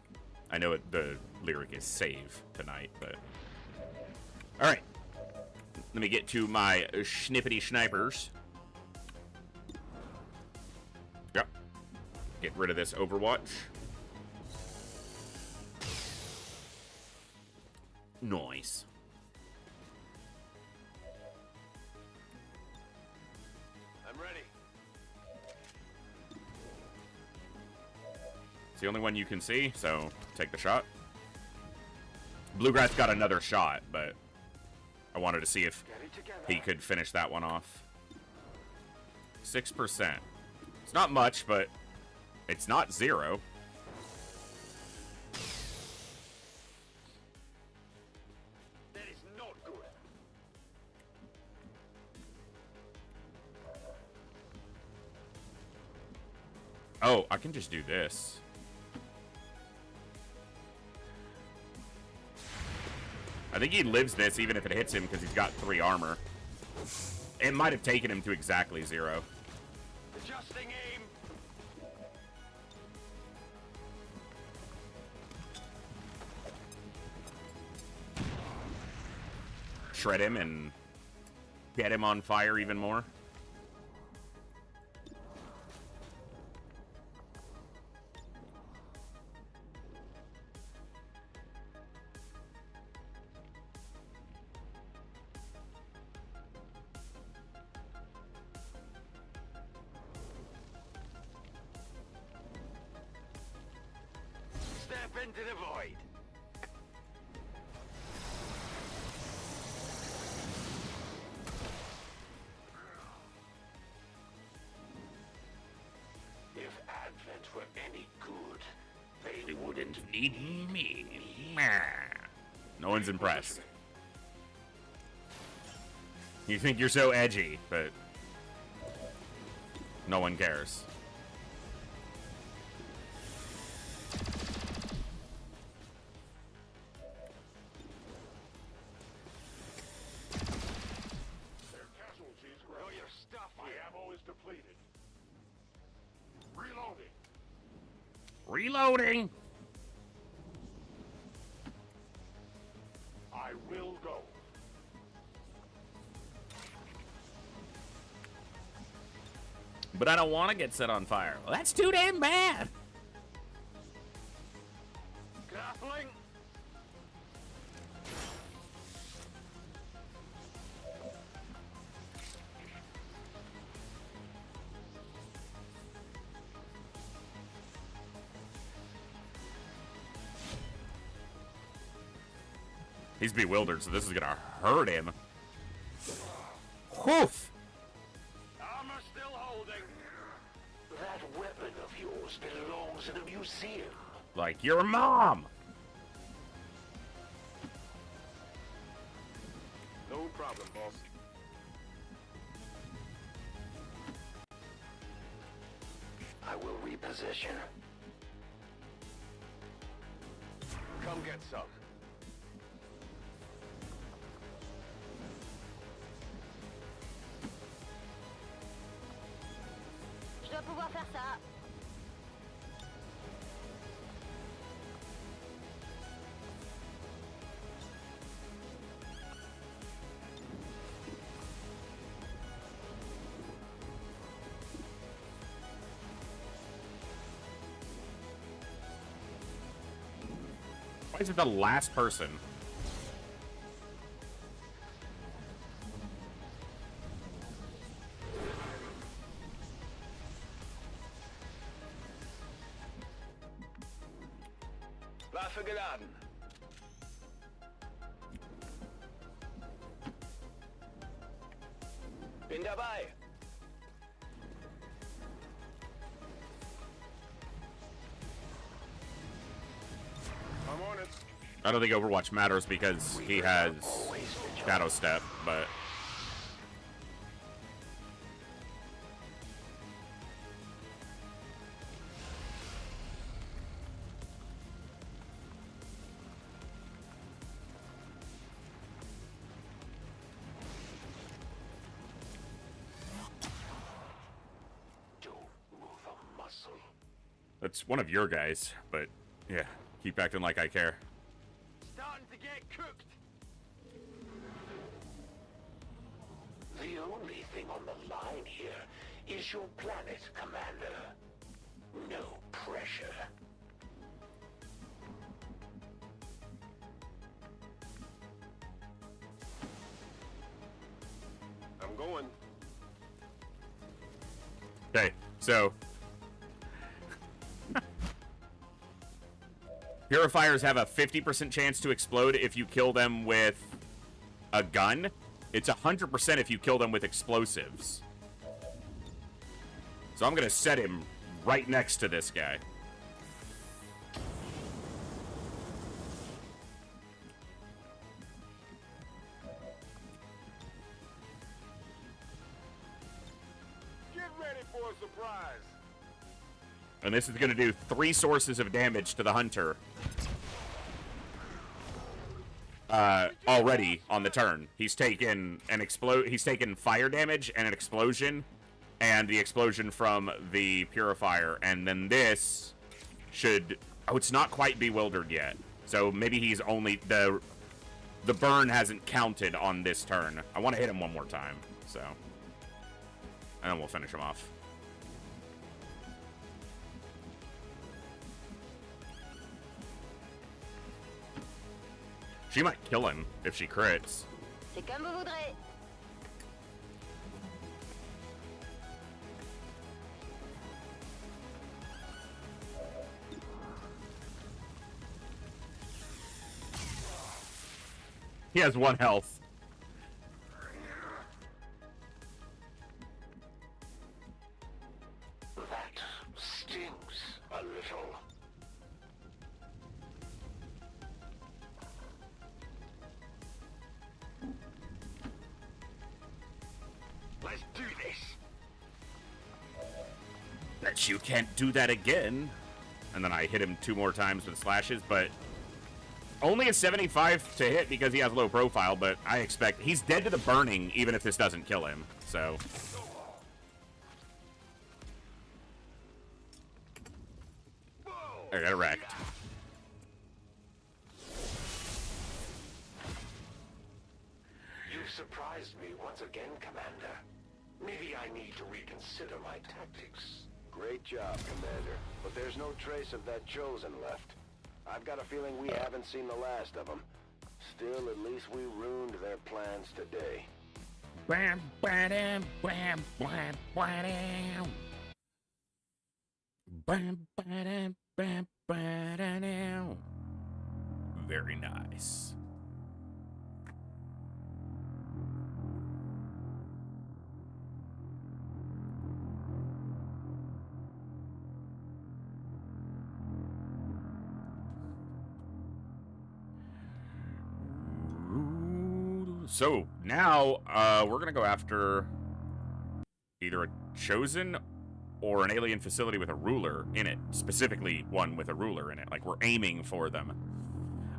I know the lyric is save tonight, but... Alright. Let me get to my schnippity snipers. Yep. Get rid of this Overwatch. Nice. I'm ready. It's the only one you can see, so take the shot. Bluegrass got another shot, but I wanted to see if Get it together. he could finish that one off. 6%. It's not much, but it's not zero. That is not good. Oh, I can just do this. I think he lives this even if it hits him because he's got 3 armor. It might have taken him to exactly 0. Adjusting aim. Shred him and get him on fire even more. Step into the void. If Advent were any good, they They wouldn't wouldn't need me. No one's impressed. You think you're so edgy, but no one cares. Their casualties grow. Know your stuff My here. ammo is depleted. Reloading. Reloading! I will go. but I don't want to get set on fire. Well, that's too damn bad. Grappling. He's bewildered, so this is gonna hurt him. Whoof! Armor still holding. That weapon of yours belongs in a museum. Like your mom! No problem, boss. I will reposition. Come get some. Je dois pouvoir faire ça. Why is it the last person? Waffe geladen. Bin dabei. I'm on it. I don't think Overwatch matters because he has Shadow Step, but... Don't move a muscle. That's one of your guys, but yeah, keep acting like I care. Starting to get cooked. The only thing on the line here is your planet, Commander. No pressure. I'm going. Okay, so... Purifiers have a 50% chance to explode if you kill them with a gun. It's 100% if you kill them with explosives. So I'm gonna set him right next to this guy. Get ready for a surprise. And this is gonna do 3 sources of damage to the hunter. Already on the turn. He's taken fire damage and an explosion, and the explosion from the purifier, and then this should... Oh, it's not quite bewildered yet. So maybe he's only... The burn hasn't counted on this turn. I want to hit him one more time, so... And then we'll finish him off. She might kill him if she crits. C'est comme vous voudrez. He has 1 health. That stings a little. Let's do this. Bet you can't do that again. And then I hit him 2 more times with slashes, but only a 75 to hit because he has low profile, but I expect he's dead to the burning even if this doesn't kill him. So I got wrecked. You've surprised me once again, Commander. Maybe I need to reconsider my tactics. Great job, Commander. But there's no trace of that Chosen left. I've got a feeling we haven't seen the last of them. Still, at least we ruined their plans today. Bam, ba-dam, bam, bam, ba-dam. Bam, ba-dam, bam, ba-da-dam. Very nice. So now we're gonna go after either a Chosen or an alien facility with a ruler in it, specifically one with a ruler in it. Like, we're aiming for them.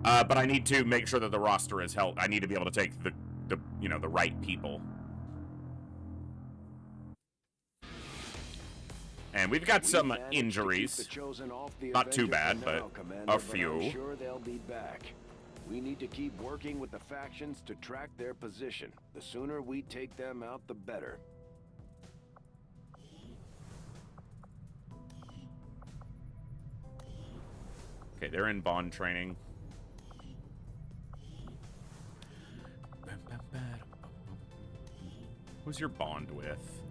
But I need to make sure that the roster is held. I need to be able to take the right people. And we've got some injuries. Not too bad, but a few. I'm sure they'll be back. We need to keep working with the factions to track their position. The sooner we take them out, the better. Okay, they're in bond training. Who's your bond with?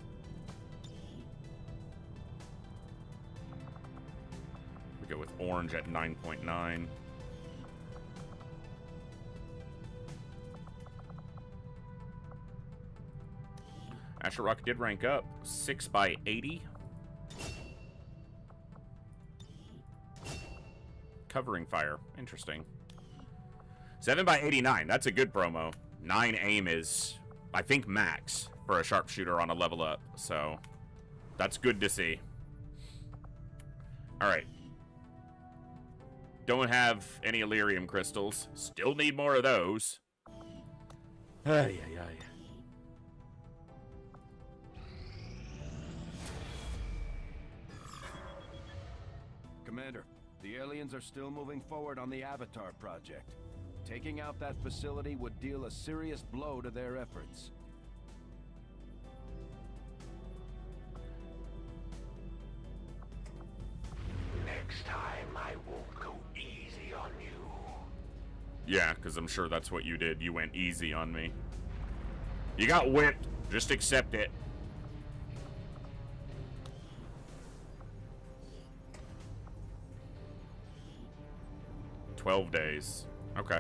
We go with Orange at 9.9. Asher Rock did rank up 6 by 80. Covering fire. Interesting. 7 by 89. That's a good promo. 9 aim is, I think, max for a sharpshooter on a level up. So, that's good to see. Alright. Don't have any Elerium crystals. Still need more of those. Ay, ay, ay. Commander, the aliens are still moving forward on the Avatar project. Taking out that facility would deal a serious blow to their efforts. Next time, I won't go easy on you. Yeah, because I'm sure that's what you did. You went easy on me. You got whipped. Just accept it. $12 days. Okay.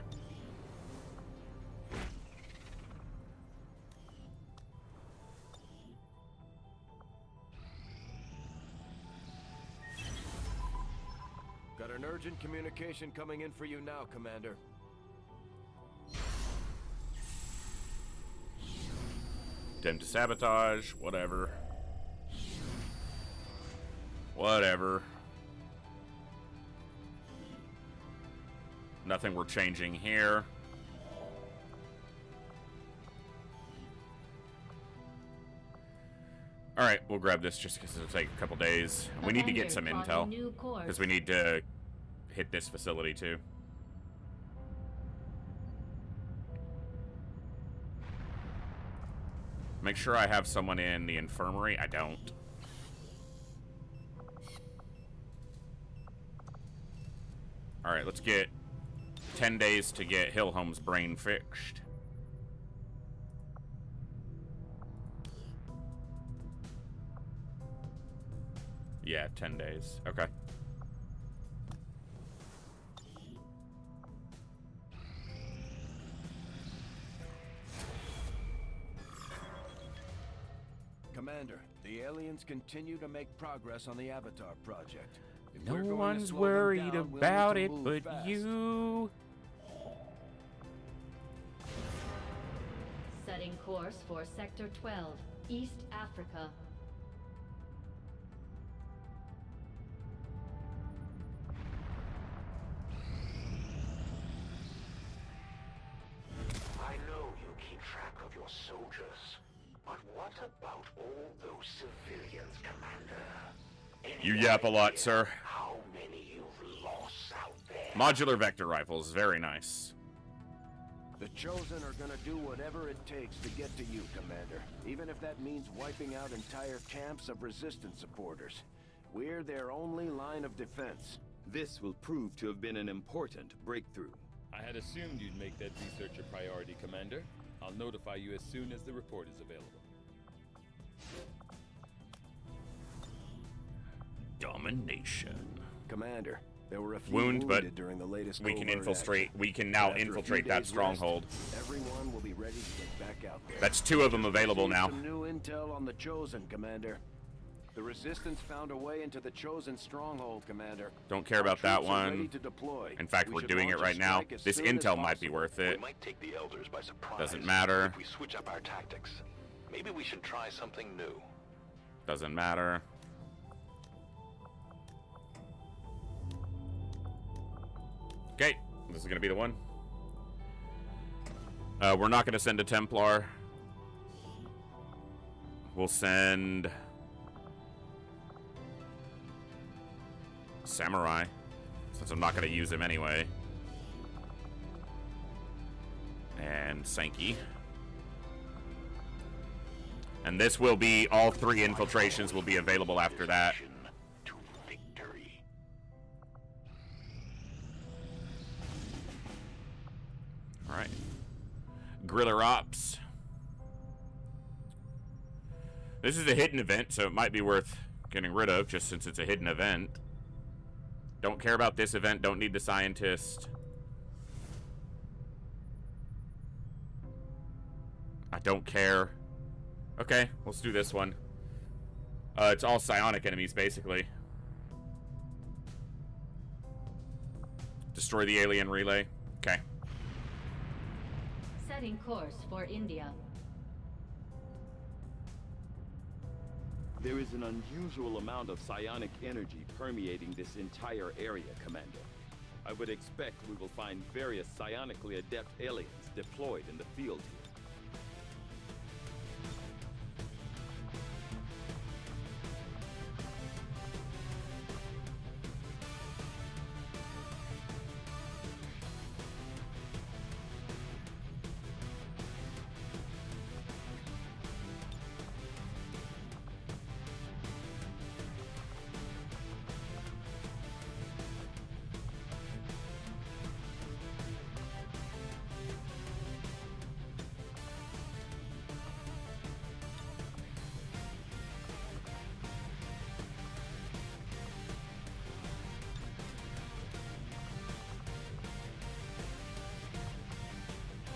Got an urgent communication coming in for you now, Commander. Attempt to sabotage. Whatever. Whatever. Nothing we're changing here. Alright, we'll grab this just because it'll take a couple days. We need to get some intel. Because we need to hit this facility too. Make sure I have someone in the infirmary. I don't. Alright, let's get 10 days to get Hillholm's brain fixed. Yeah, 10 days. Okay. Commander, the aliens continue to make progress on the Avatar project. If No we're going to one's slow them worried down, we'll about need to it move but fast. you. Setting course for Sector 12, East Africa. I know you keep track of your soldiers, but what about all those civilians, Commander? You yap a lot, sir. How many you've lost out there? Modular vector rifles, very nice. The Chosen are gonna do whatever it takes to get to you, Commander. Even if that means wiping out entire camps of Resistance supporters. We're their only line of defense. This will prove to have been an important breakthrough. I had assumed you'd make that research a priority, Commander. I'll notify you as soon as the report is available. Domination. Commander, there were a few Wound, but wounded during the latest we can covert infiltrate. action. We can now After a few infiltrate that days' stronghold. rest, everyone will be ready to get back out there. That's 2 of them available now. Some new intel on the Chosen, Commander. The Resistance found a way into the Chosen stronghold, Commander. Don't care about that Troops are ready one. to deploy. In fact, We we're should doing it launch a right now. strike as This soon as intel might be possible. worth We it. might take the Elders by surprise. Doesn't matter. If we switch up our tactics. Maybe we should try something new. Doesn't matter. Okay, this is gonna be the one. We're not gonna send a Templar. We'll send Samurai, since I'm not gonna use him anyway. And Sankey. And this will be, all 3 infiltrations will be available after that. To victory. Alright. Guerrilla Ops. This is a hidden event, so it might be worth getting rid of, just since it's a hidden event. Don't care about this event, don't need the scientist. I don't care. Okay, let's do this one. It's all psionic enemies, basically. Destroy the alien relay. Okay. Setting course for India. There is an unusual amount of psionic energy permeating this entire area, Commander. I would expect we will find various psionically adept aliens deployed in the field here.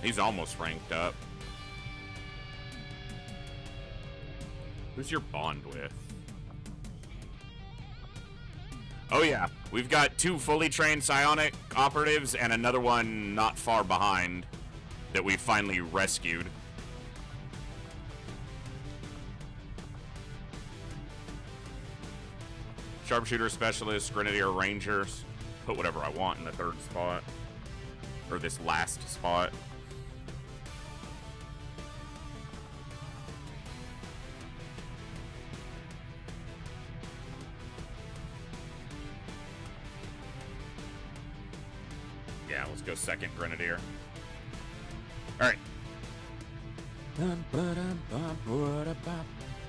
He's almost ranked up. Who's your bond with? Oh yeah, we've got 2 fully trained psionic operatives and another one not far behind that we finally rescued. Sharpshooter specialist, grenadier rangers. Put whatever I want in the 3rd spot. Or this last spot. Yeah, let's go 2nd grenadier. Alright.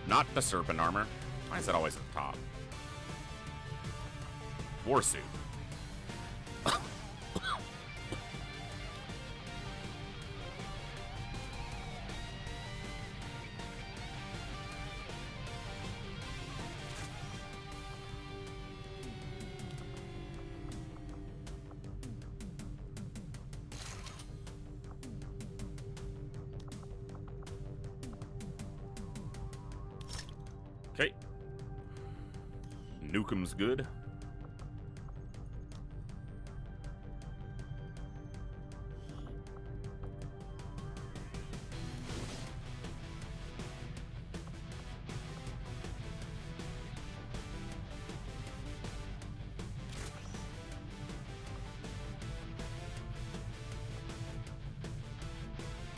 Not the serpent armor. Why is that always at the top? War suit. Okay. Nukem's good.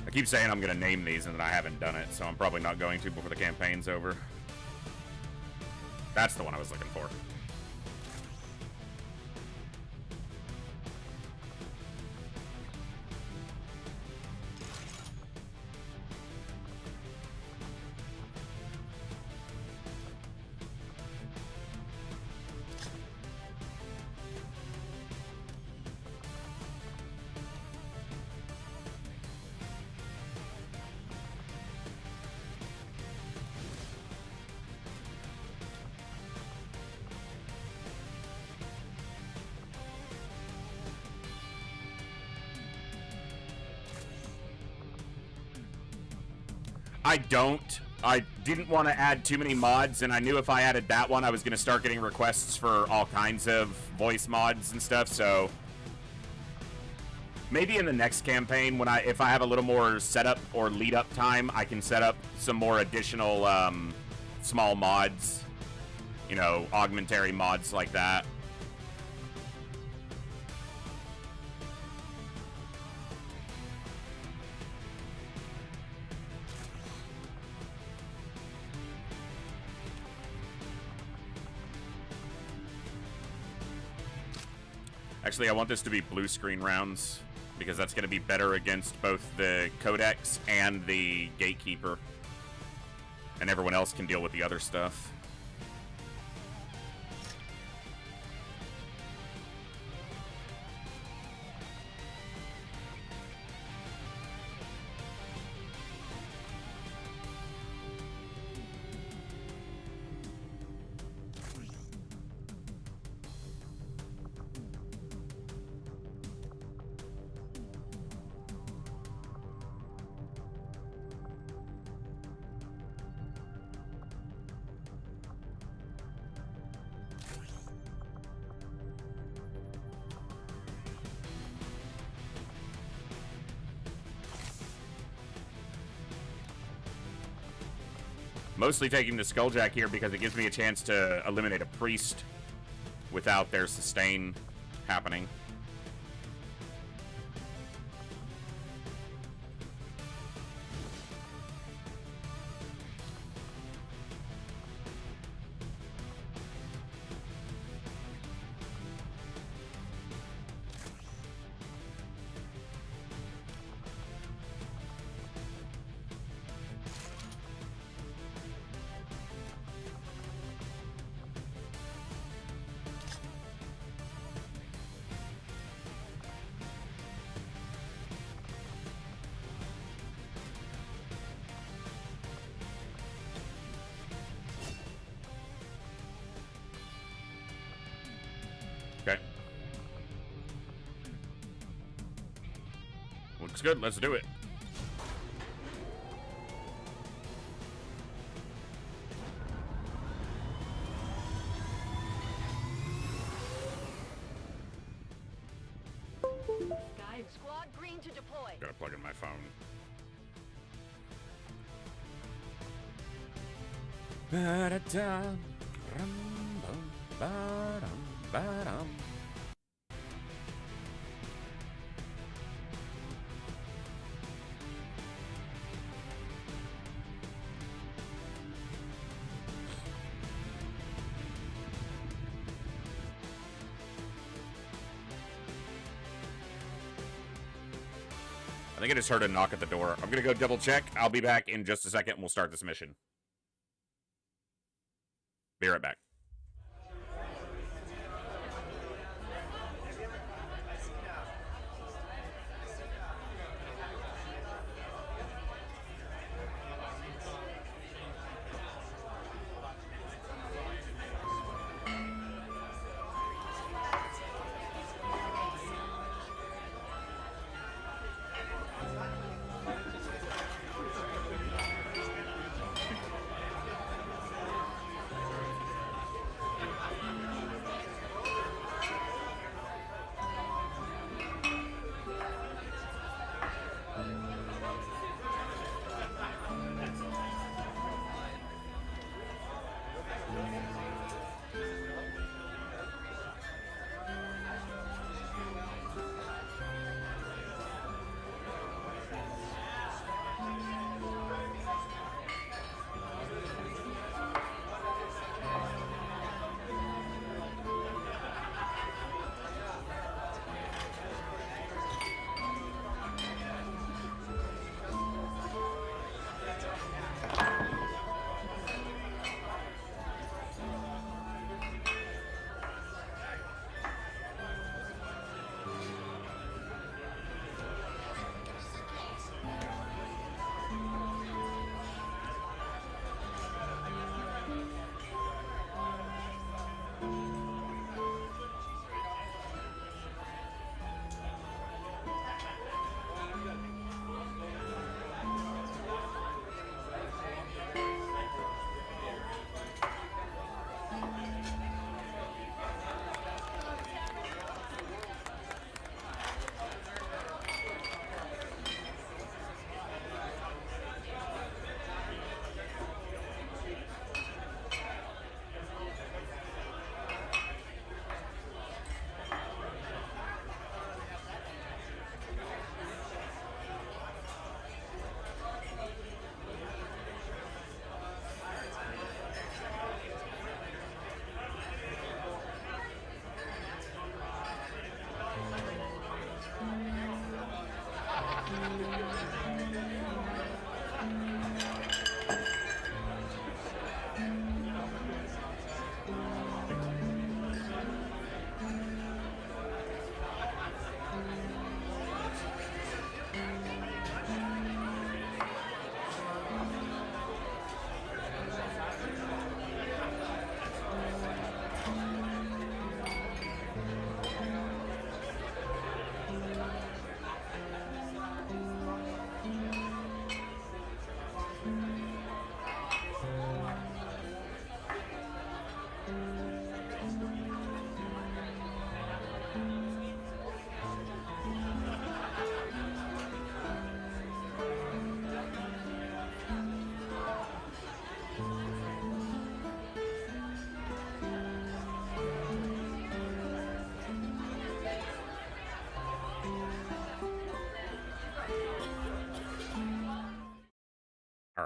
I keep saying I'm going to name these, and then I haven't done it, so I'm probably not going to before the campaign's over. That's the one I was looking for. I don't. I didn't want to add too many mods, and I knew if I added that one, I was going to start getting requests for all kinds of voice mods and stuff, so... Maybe in the next campaign, if I have a little more setup or lead-up time, I can set up some more additional small mods. You know, augmentary mods like that. Actually, I want this to be blue screen rounds, because that's going to be better against both the Codex and the Gatekeeper. And everyone else can deal with the other stuff. Mostly taking the Skulljack here because it gives me a chance to eliminate a priest without their sustain happening. Okay. Looks good. Let's do it. Squad green to deploy. Gotta plug in my phone. Ba-da-dum, rum-bum, ba-dum, ba-dum. I think I just heard a knock at the door. I'm gonna go double check. I'll be back in just a second and we'll start this mission. Be right back.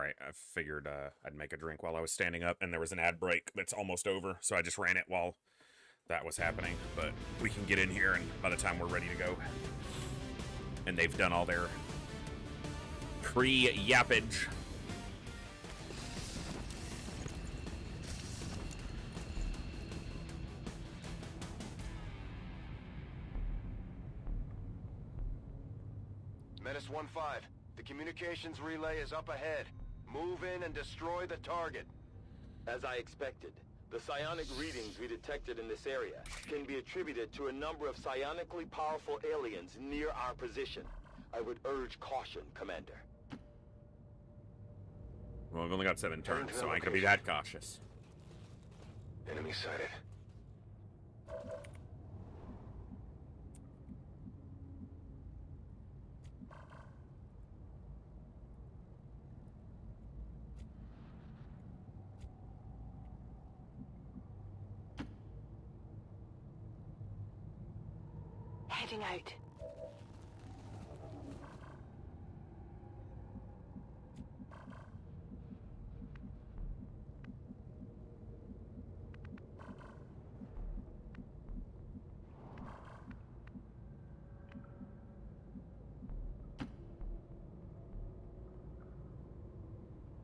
Alright, I figured I'd make a drink while I was standing up, and there was an ad break that's almost over, so I just ran it while that was happening. But we can get in here, and by the time we're ready to go, and they've done all their pre-yappage. Menace 1-5, the communications relay is up ahead. Move in and destroy the target. As I expected, the psionic readings we detected in this area can be attributed to a number of psionically powerful aliens near our position. I would urge caution, Commander. Well, I've only got 7 turns, so I ain't gonna be that cautious. Enemy sighted. Heading out.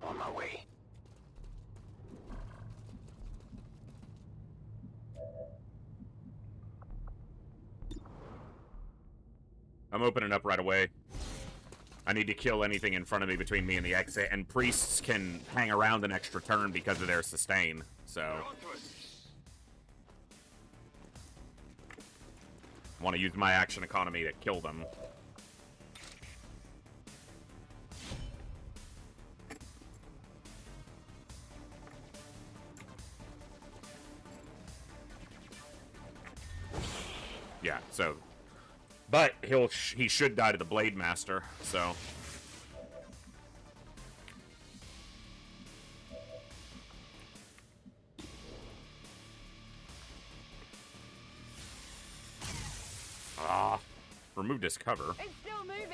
On my way. I'm opening up right away. I need to kill anything in front of me between me and the exit, and priests can hang around an extra turn because of their sustain, so... want to use my action economy to kill them. Yeah, so... But he should die to the Blade Master, so... Remove this cover. It's still moving.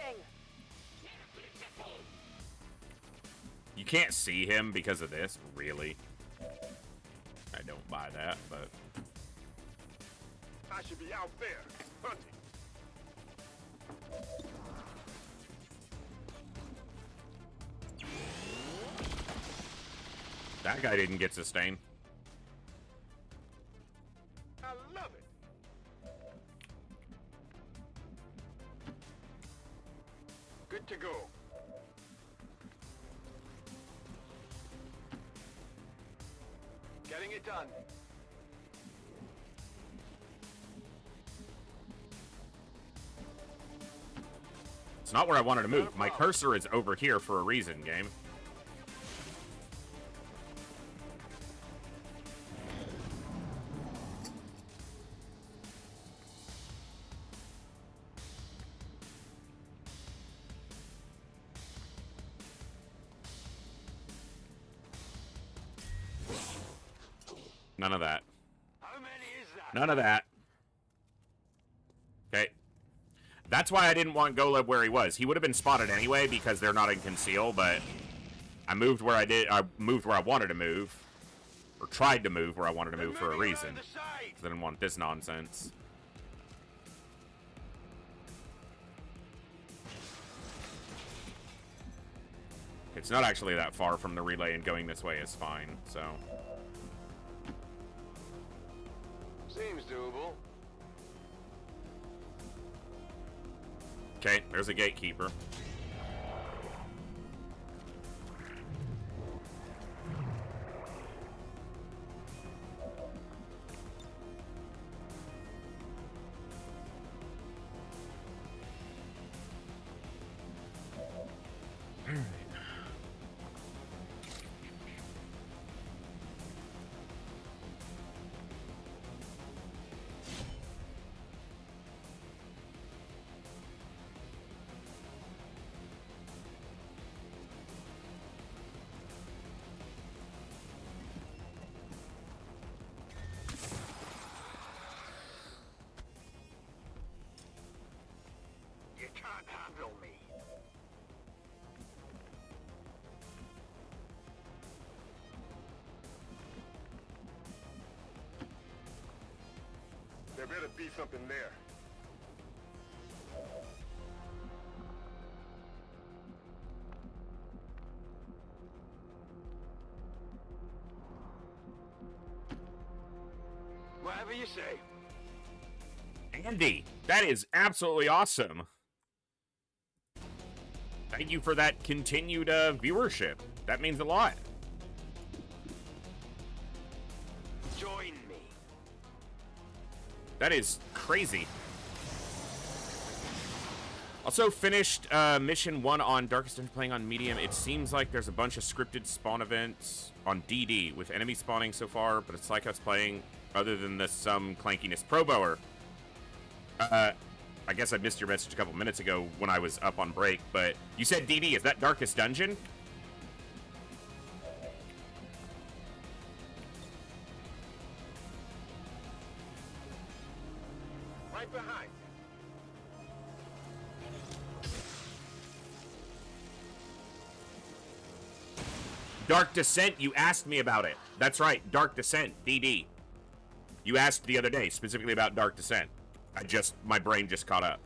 You can't see him because of this, really. I don't buy that, but... I should be out there, hunting. That guy didn't get sustained. I love it. Good to go. Getting it done. It's not where I wanted to move. My cursor is over here for a reason, game. None of that. How many is that? None of that. Okay. That's why I didn't want Golub where he was. He would have been spotted anyway because they're not in conceal, but I moved where I did. I moved where I wanted to move. Or tried to move where I wanted to move for a reason. I didn't want this nonsense. It's not actually that far from the relay, and going this way is fine, so... Seems doable. Okay, there's a gatekeeper. better be something there. Whatever you say. Andy, that is absolutely awesome. Thank you for that continued viewership. That means a lot. Join me. That is crazy. Also finished mission 1 on Darkest Dungeon playing on medium. It seems like there's a bunch of scripted spawn events on DD with enemy spawning so far, but it's like us playing other than the some clankiness. Pro Bower. I guess I missed your message a couple minutes ago when I was up on break, but you said DD. Is that Darkest Dungeon? Right behind. Dark Descent, you asked me about it. That's right, Dark Descent, DD. You asked the other day specifically about Dark Descent. My brain just caught up.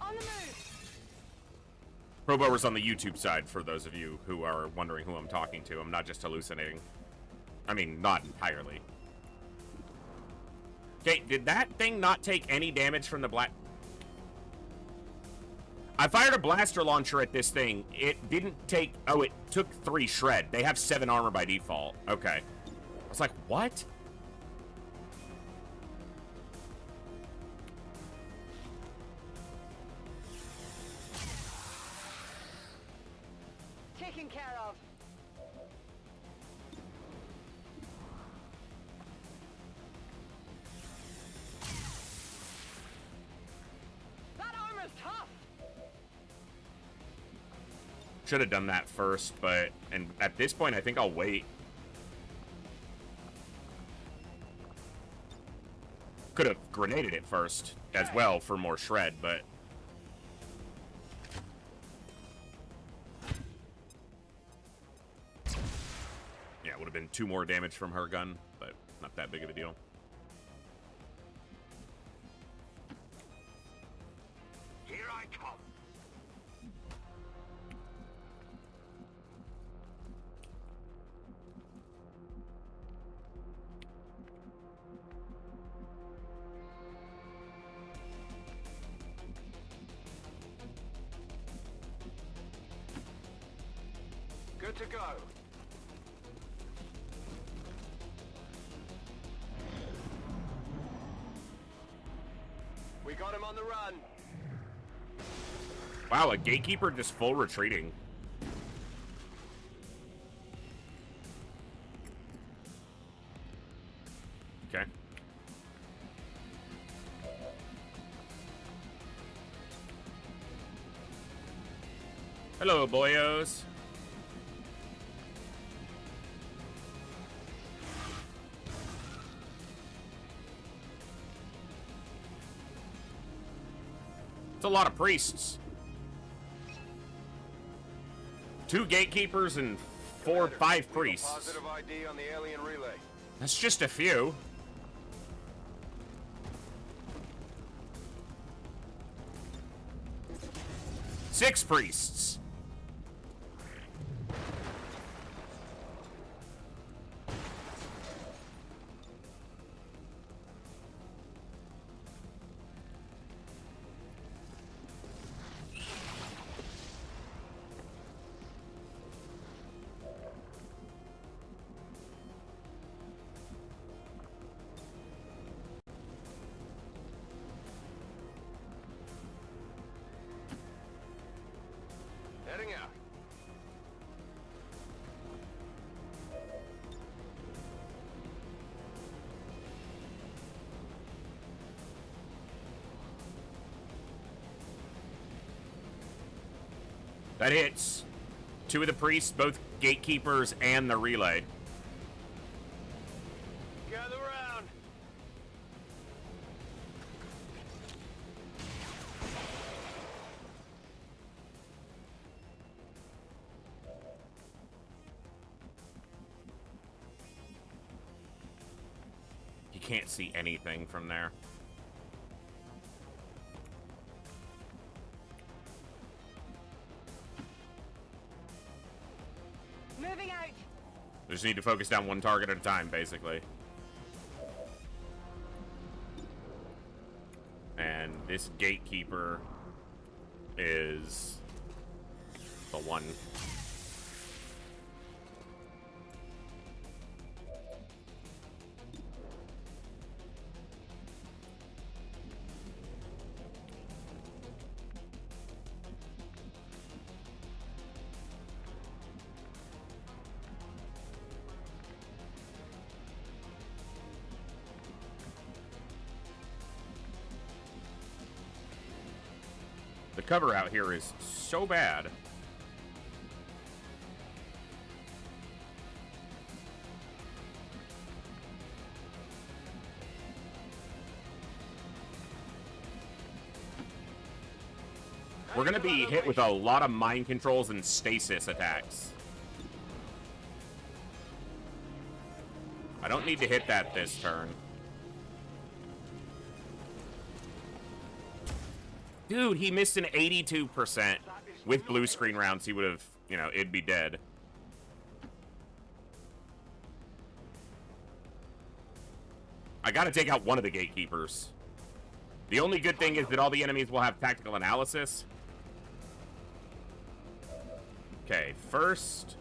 On the move. ProBower's on the YouTube side, for those of you who are wondering who I'm talking to. I'm not just hallucinating. I mean, not entirely. Okay, did that thing not take any damage from the black... I fired a blaster launcher at this thing. It didn't take... Oh, it took 3 shred. They have 7 armor by default. Okay. I was like, what? Taken care of. That armor's tough. Should have done that first, but... And at this point, I think I'll wait. Could have grenaded it first as well for more shred, but... Yeah, it would have been 2 more damage from her gun, but not that big of a deal. Here I come. Good to go. We got him on the run. Wow, a gatekeeper just full retreating. Okay. Hello, boyos. It's a lot of priests. 2 gatekeepers and 5 priests. Positive ID on the alien relay. That's just a few. Six priests. Heading out. That hits 2 of the priests, both gatekeepers and the relay. Gather round. can't see anything from there. Moving out. We just need to focus down one target at a time, basically. And this gatekeeper is the one. The cover out here is so bad. We're gonna be hit with a lot of mind controls and stasis attacks. I don't need to hit that this turn. Dude, he missed an 82%. With blue screen rounds, he would have, you know, it'd be dead. I gotta take out one of the gatekeepers. The only good thing is that all the enemies will have tactical analysis. Okay, first...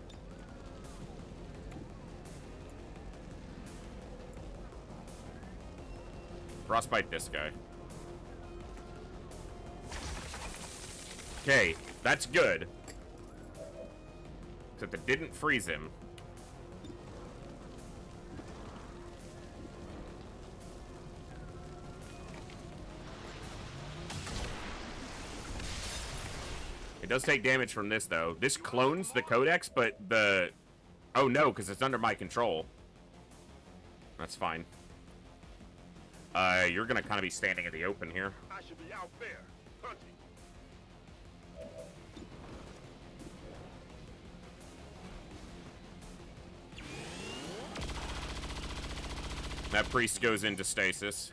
frostbite this guy. Okay, that's good. Except it didn't freeze him. It does take damage from this, though. This clones the codex, but the... oh, no, because it's under my control. That's fine. You're gonna kind of be standing in the open here. I should be out there, hunting. That priest goes into stasis.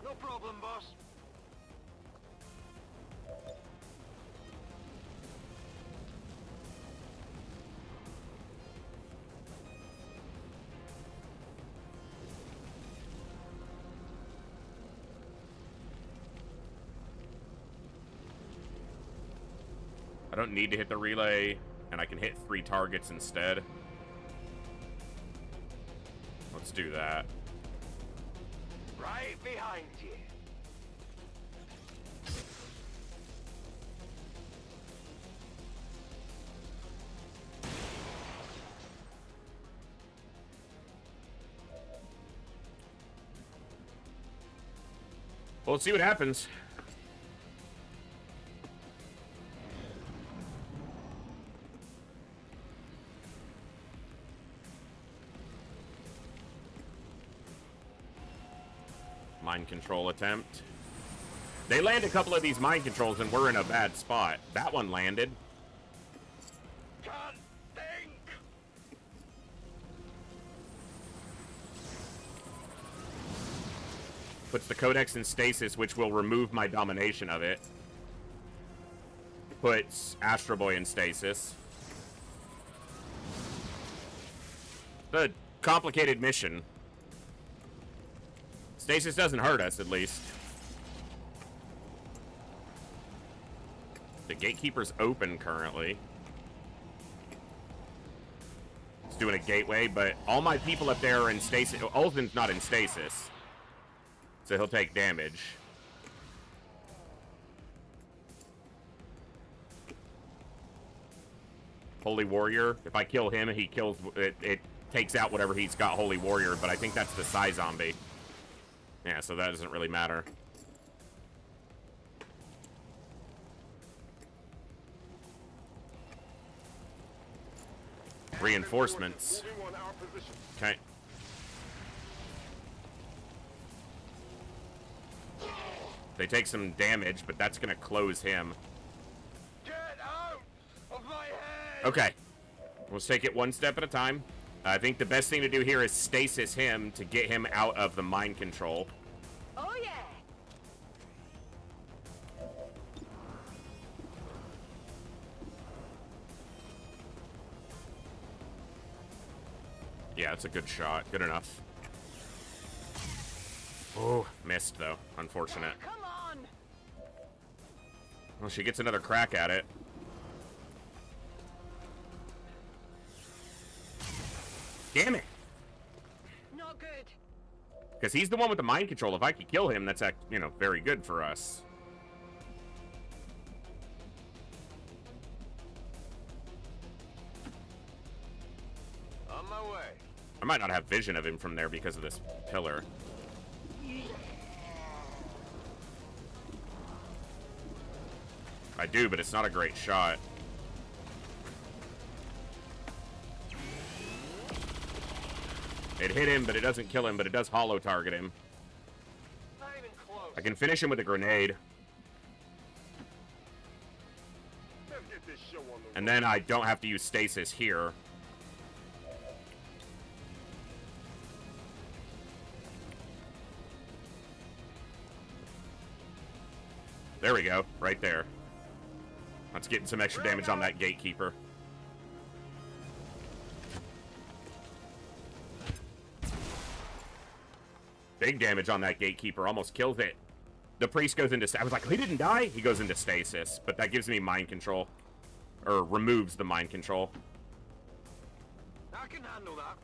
No problem, boss. I don't need to hit the relay, and I can hit 3 targets instead. Let's do that. Right behind you. Well, let's see what happens. Mind control attempt. They land a couple of these mind controls and we're in a bad spot. That one landed. Can't think. Puts the codex in stasis, which will remove my domination of it. Puts Astro Boy in stasis. The complicated mission. Stasis doesn't hurt us, at least. The gatekeeper's open currently. It's doing a gateway, but all my people up there are in stasis. Olsen's not in stasis, so he'll take damage. Holy Warrior. If I kill him, he kills... It takes out whatever he's got Holy Warrior, but I think that's the Psy Zombie. Yeah, so that doesn't really matter. Reinforcements. Okay. They take some damage, but that's gonna close him. Get Okay. Let's take it one step at a time. I think the best thing to do here is stasis him to get him out of the mind control. Oh yeah. Yeah, it's a good shot. Good enough. Oh, missed though. Unfortunate. Come on. Well, she gets another crack at it. Damn it. Not good. Because he's the one with the mind control. If I could kill him, that's, you know, very good for us. On my way. I might not have vision of him from there because of this pillar. I do, but it's not a great shot. It hit him, but it doesn't kill him, but it does hollow target him. Not even close. I can finish him with a grenade. Let's get this show on the And then I don't have to use stasis here. There we go, right there. Let's get some extra damage on that gatekeeper. Big damage on that gatekeeper, almost kills it. The priest goes into... I was like, he didn't die? He goes into stasis, but that gives me mind control. Or removes the mind control. I can handle that.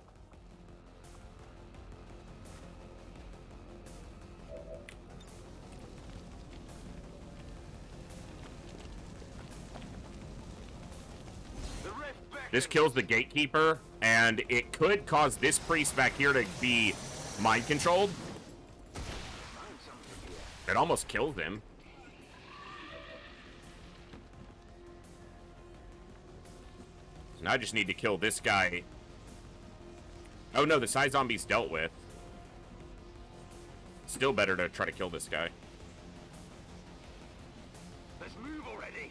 This kills the gatekeeper, and it could cause this priest back here to be mind controlled. It almost kills him. Now I just need to kill this guy. Oh no, the Psy zombie's dealt with. Still better to try to kill this guy. Let's move already.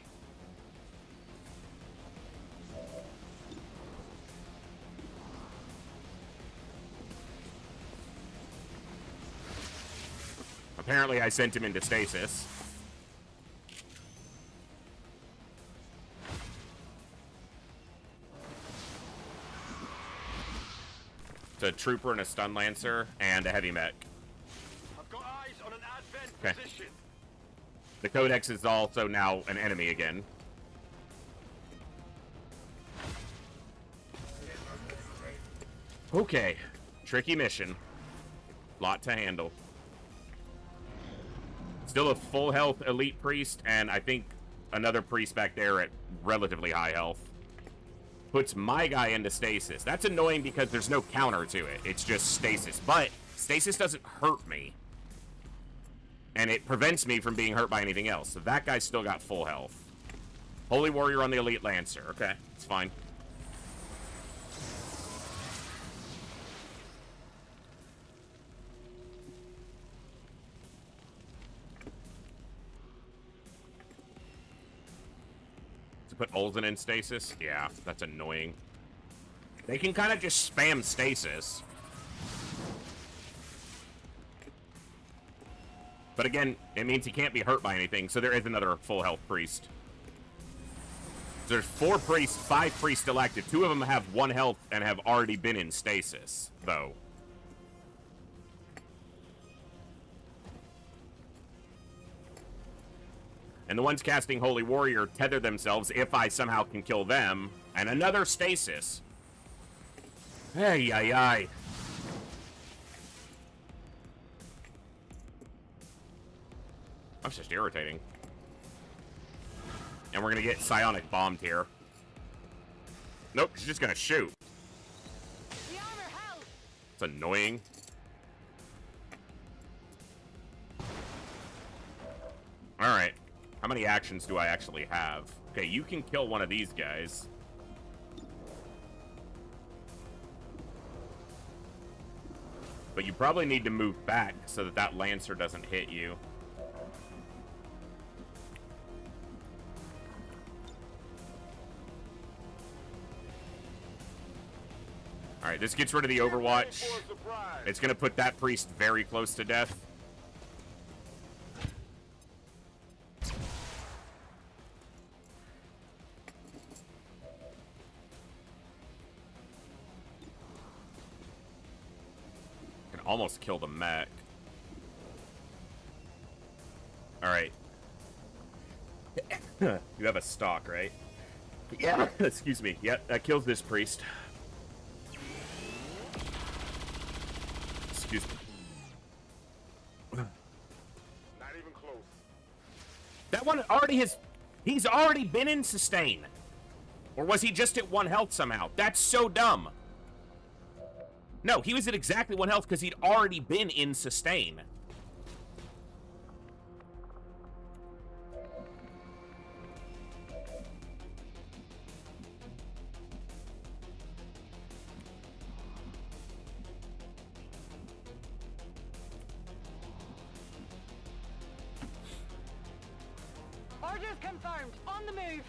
Apparently I sent him into stasis. It's a trooper and a stun lancer and a heavy mech. I've got eyes on an advent Okay. position. The Codex is also now an enemy again. Okay. Tricky mission. Lot to handle. Still a full health elite priest, and I think another priest back there at relatively high health. Puts my guy into stasis. That's annoying because there's no counter to it. It's just stasis. But stasis doesn't hurt me. And it prevents me from being hurt by anything else. So that guy's still got full health. Holy Warrior on the Elite Lancer. Okay, it's fine. To put Olsen in stasis? Yeah, that's annoying. They can kind of just spam stasis. But again, it means he can't be hurt by anything, so there is another full health priest. So there's 4 priests, 5 priests still active. 2 of them have 1 health and have already been in stasis, though. And the ones casting Holy Warrior tether themselves if I somehow can kill them. And another stasis. Ay, ay, ay. That's just irritating. And we're gonna get psionic bombed here. Nope, she's just gonna shoot. The armor held. It's annoying. Alright. How many actions do I actually have? Okay, you can kill one of these guys. But you probably need to move back so that that Lancer doesn't hit you. Alright, this gets rid of the Overwatch. It's gonna put that priest very close to death. Can almost kill the mech. Alright. You have a stock, right? Yeah. Excuse me. Yeah, that kills this priest. Excuse me. Not even close. That one already has... He's already been in sustain. Or was he just at 1 health somehow? That's so dumb. No, he was at exactly 1 health because he'd already been in sustain. Orders confirmed. On the move.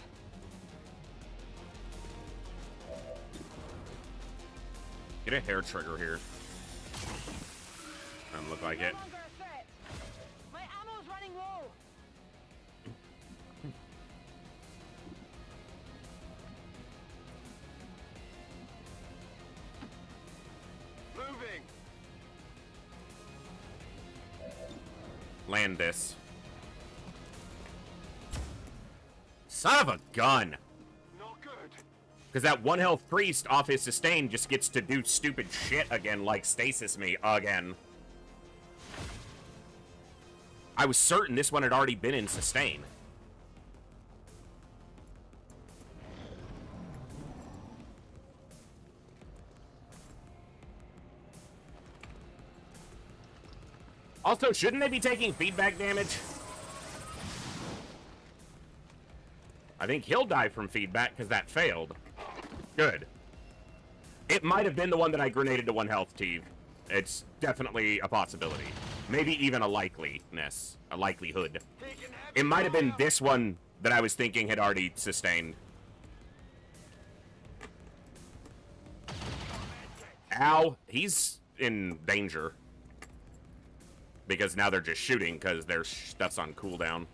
Get a hair trigger here. Doesn't look like it. No longer a threat. My ammo's running low. Moving. Land this. Son of a gun. Not good. Because that 1 health priest off his sustain just gets to do stupid shit again, like stasis me again. I was certain this one had already been in sustain. Also, shouldn't they be taking feedback damage? I think he'll die from feedback because that failed. Good. It might have been the one that I grenaded to 1 health, Teve. It's definitely a possibility. Maybe even a likeliness. A likelihood. It might have been this one that I was thinking had already sustained. Ow. He's in danger. Because now they're just shooting because their stuff's on cooldown.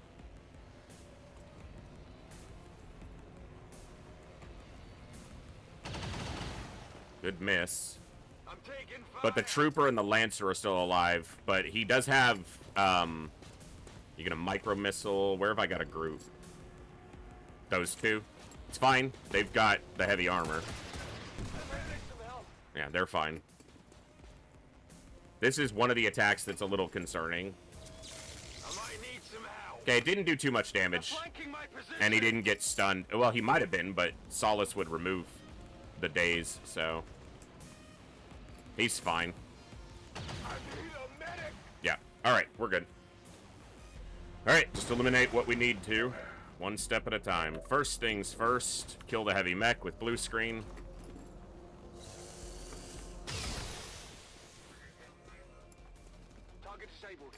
Good miss. But the trooper and the lancer are still alive. But he does have, you get a micro missile. Where have I got a group? Those two. It's fine. They've got the heavy armor. Yeah, they're fine. This is one of the attacks that's a little concerning. Okay, it didn't do too much damage. And he didn't get stunned. Well, he might have been, but Solace would remove the daze, so... He's fine. Yeah, alright, we're good. Alright, just eliminate what we need to. 1 step at a time. First things first, kill the heavy mech with blue screen. Target disabled.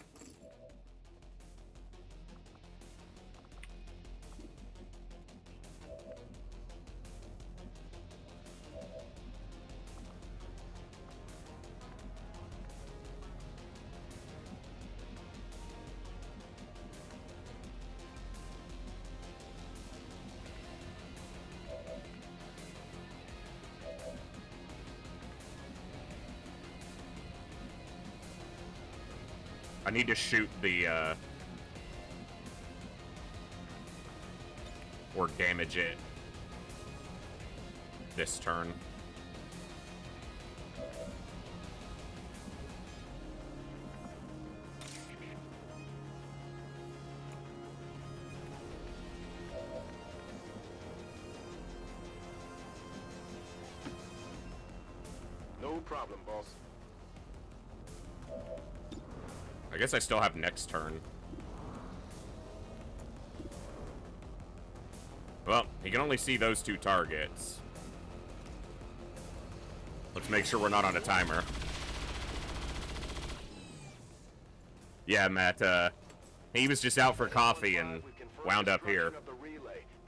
I need to shoot the, or damage it this turn. No problem, boss. I guess I still have next turn. Well, he can only see those 2 targets. Let's make sure we're not on a timer. Yeah, Matt, he was just out for coffee and wound up here.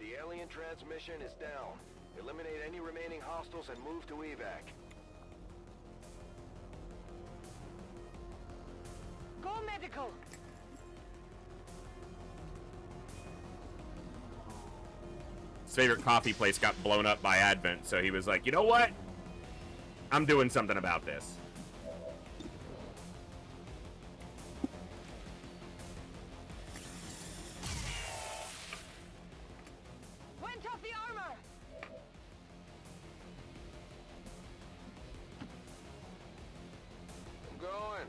The alien transmission is down. Eliminate any remaining hostiles and move to evac. Go medical. His favorite coffee place got blown up by Advent, so he was like, you know what? I'm doing something about this. Went off the armor. I'm going.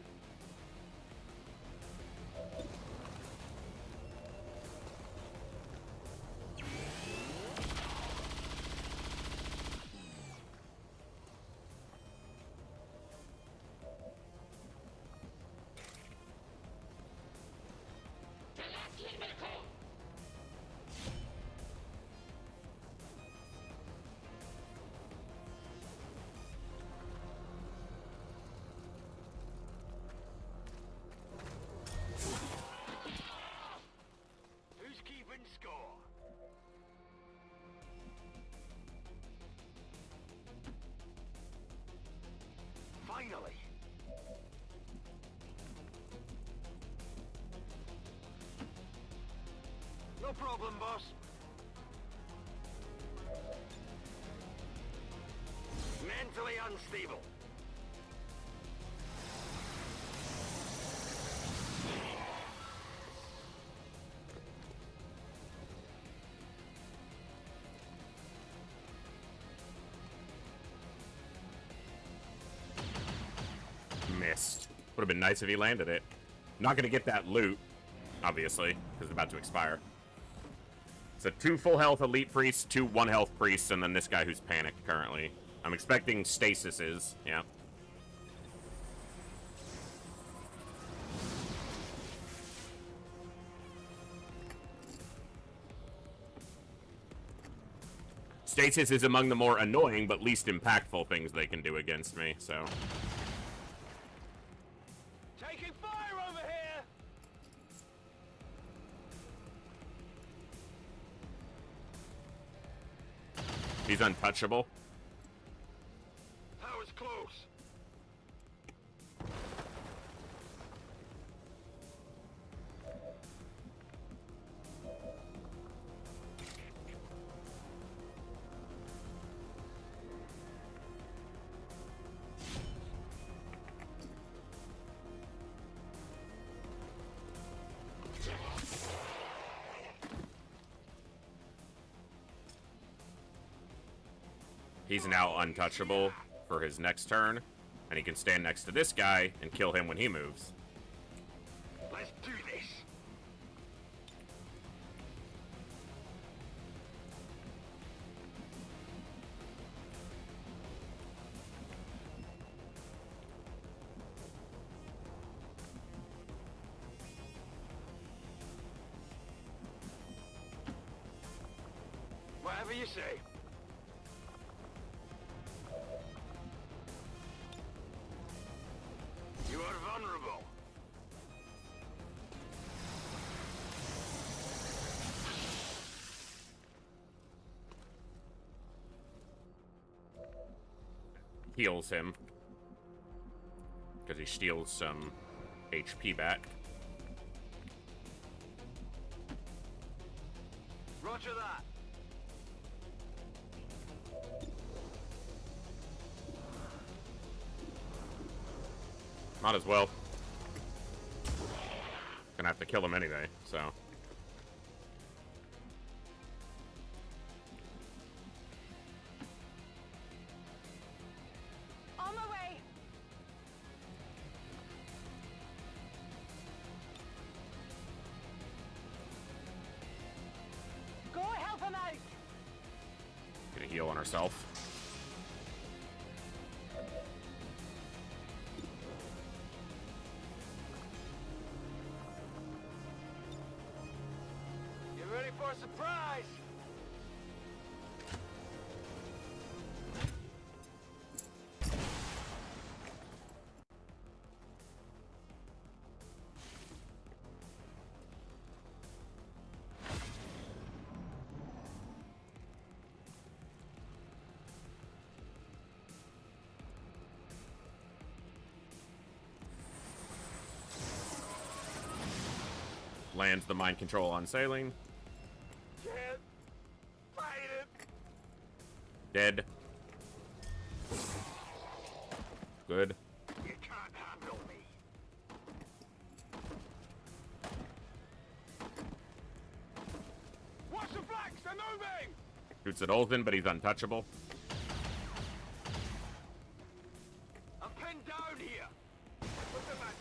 Who's keeping score? Finally. No problem, boss. Mentally unstable. Missed. Would have been nice if he landed it. Not going to get that loot, obviously, because it's about to expire. So 2 full health elite priests, 2 1 health priests, and then this guy who's panicked currently. I'm expecting stasises, yeah. Stasis is among the more annoying but least impactful things they can do against me, so... Taking fire over here! He's untouchable. That was close. He's now untouchable for his next turn, and he can stand next to this guy and kill him when he moves. Let's do this. Whatever you say. You are vulnerable. Heals him. Because he steals some HP back. Roger that. Might as well. Gonna have to kill him anyway, so. On my way. Go help him out. Gonna heal on herself. You ready for a surprise? Lands the mind control on sailing. Can't fight it. Dead. Good. You can't handle me. Watch the flags, they're moving! Shoots at Olsen, but he's untouchable. I'm pinned down here. What's the matter?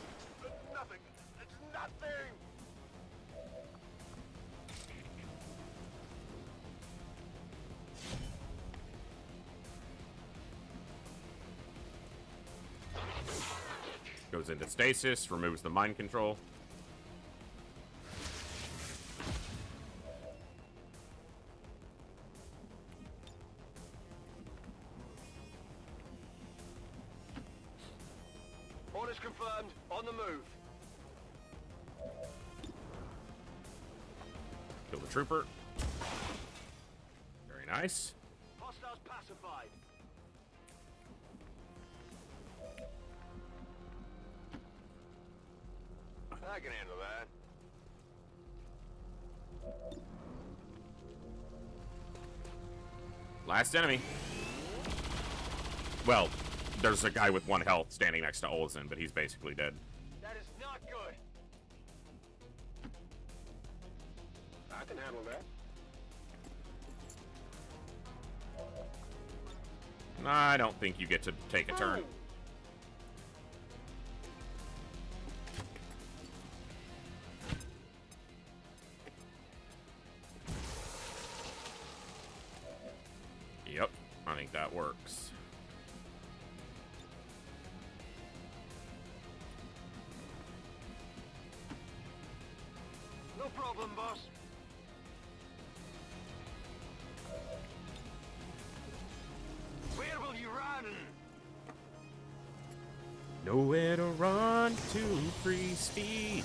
It's nothing. It's nothing. Goes into stasis, removes the mind control. Orders confirmed. On the move. Kill the trooper. Very nice. Hostiles pacified. I can handle that. Last enemy. Well, there's a guy with 1 health standing next to Olsen, but he's basically dead. That is not good. I can handle that. I don't think you get to take a turn. Yep, I think that works. No problem, boss. Where will you run? Nowhere to run to, free speed.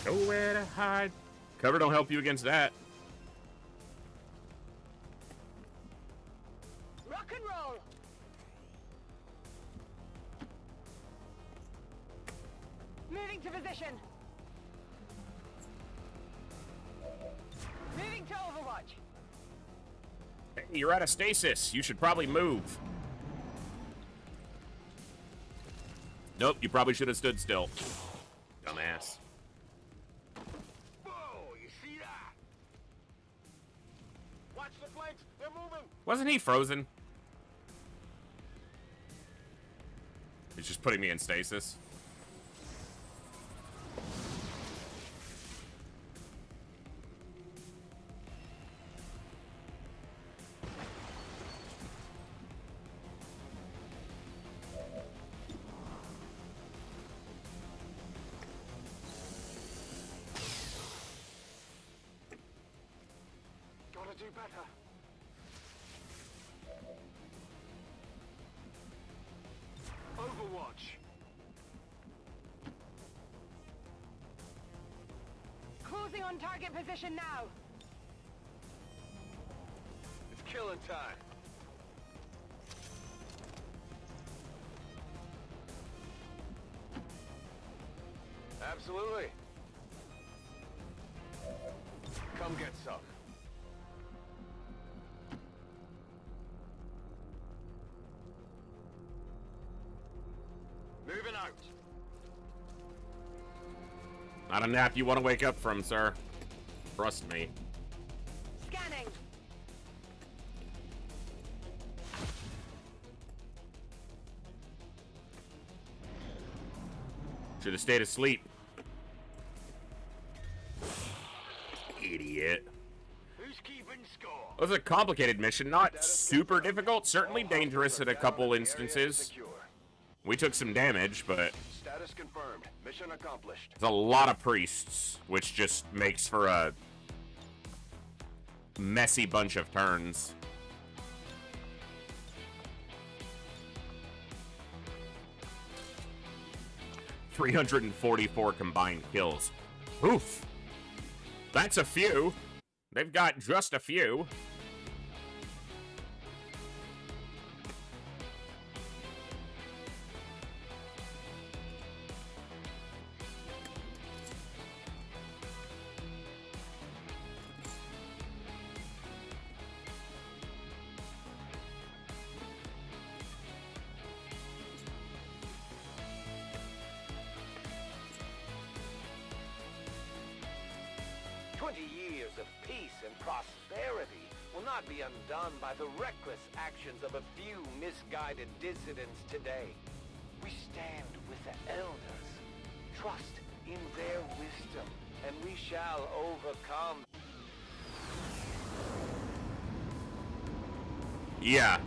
Nowhere to hide. Cover don't help you against that. Rock and roll. Moving to position. Moving to Overwatch. Hey, you're out of stasis. You should probably move. Nope, you probably should have stood still. Dumbass. Whoa, you see that? Watch the flanks, they're moving. Wasn't he frozen? He's just putting me in stasis. Gotta do better. Overwatch. Closing on target position now. It's killing time. Absolutely. Come get some. Moving out. Not a nap you want to wake up from, sir. Trust me. Scanning. Should have stayed asleep. Idiot. Who's keeping score? It was a complicated mission, not super difficult, certainly dangerous in a couple instances. Secure. We took some damage, but Status confirmed. Mission accomplished. there's a lot of priests, which just makes for a messy bunch of turns. $344 combined kills. Oof. That's a few. They've got just a few. 20 years of peace and prosperity will not be undone by the reckless actions of a few misguided dissidents today. We stand with the elders. Trust in their wisdom, and we shall overcome. Yeah.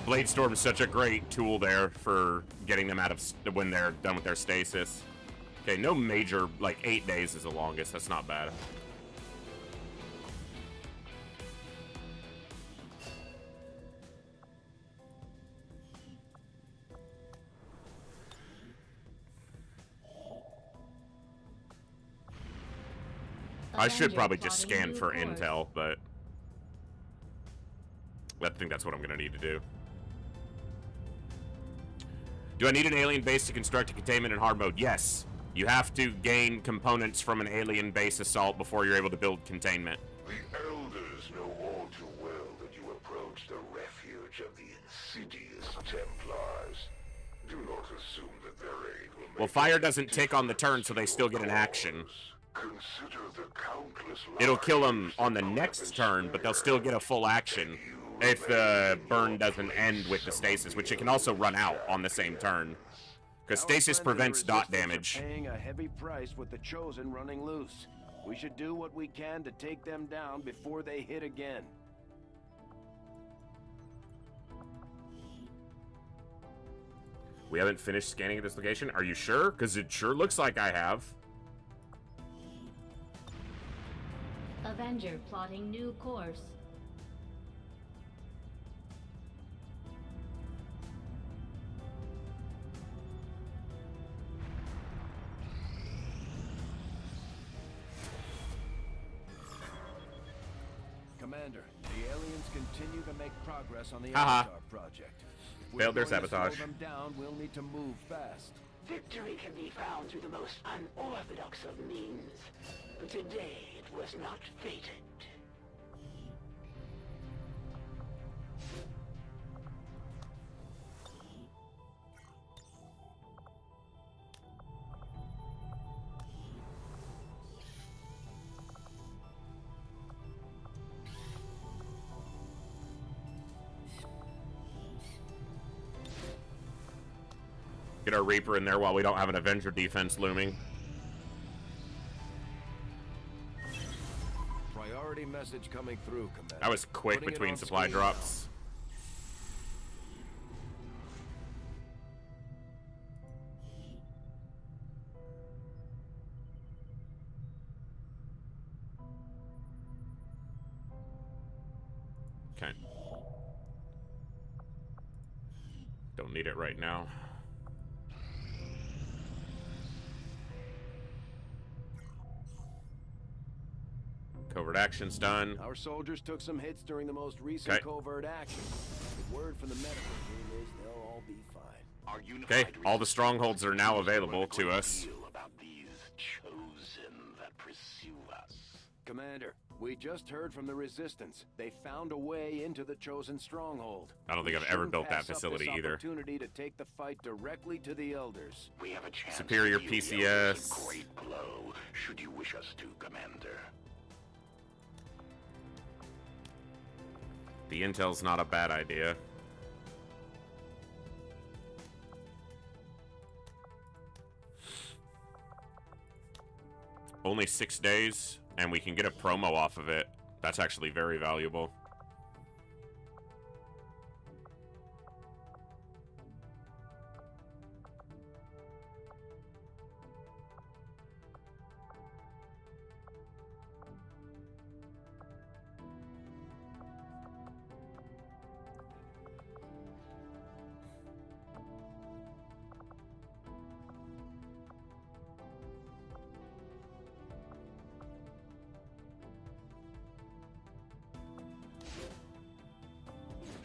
Bladestorm is such a great tool there for getting them out of when they're done with their stasis. Okay, no major, like 8 days is the longest. That's not bad. I should probably just scan for intel, but I think that's what I'm gonna need to do. Do I need an alien base to construct a containment in hard mode? Yes. You have to gain components from an alien base assault before you're able to build containment. The elders know all too well that you approach the refuge of the insidious Templars. Do not assume that their aid will make... Well, fire doesn't tick on the turn, so they still get an action. Consider the countless... It'll kill them on the next turn, but they'll still get a full action if the burn doesn't end with the stasis, which it can also run out on the same turn. Because stasis prevents dot damage. Paying a heavy price with the Chosen running loose. We should do what we can to take them down before they hit again. We haven't finished scanning at this location? Are you sure? Because it sure looks like I have. Avenger plotting new course. Commander, the aliens continue to make progress on the Haha. Avatar project. If we're Failed their going to slow sabotage. them down, we'll need to move fast. Victory can be found through the most unorthodox of means. But today it was not fated. Get our Reaper in there while we don't have an Avenger defense looming. Priority message coming through, Commander. That was quick Putting it between on supply screen drops. Okay. Don't need it right now. Covert action's done. Our soldiers took some hits during the most recent Okay. covert action. The word from the medical team is they'll all be fine. Our Okay, all the strongholds are now available to us. About these chosen that pursue us. Commander, we just heard from the Resistance. They found a way into the Chosen stronghold. I don't think We I've ever shouldn't built that pass up facility this either. Opportunity to take the fight directly to the Elders. We have a chance Superior to deal the PCS. Elders a great blow, should you wish us to, Commander. The intel's not a bad idea. Only 6 days, and we can get a promo off of it. That's actually very valuable.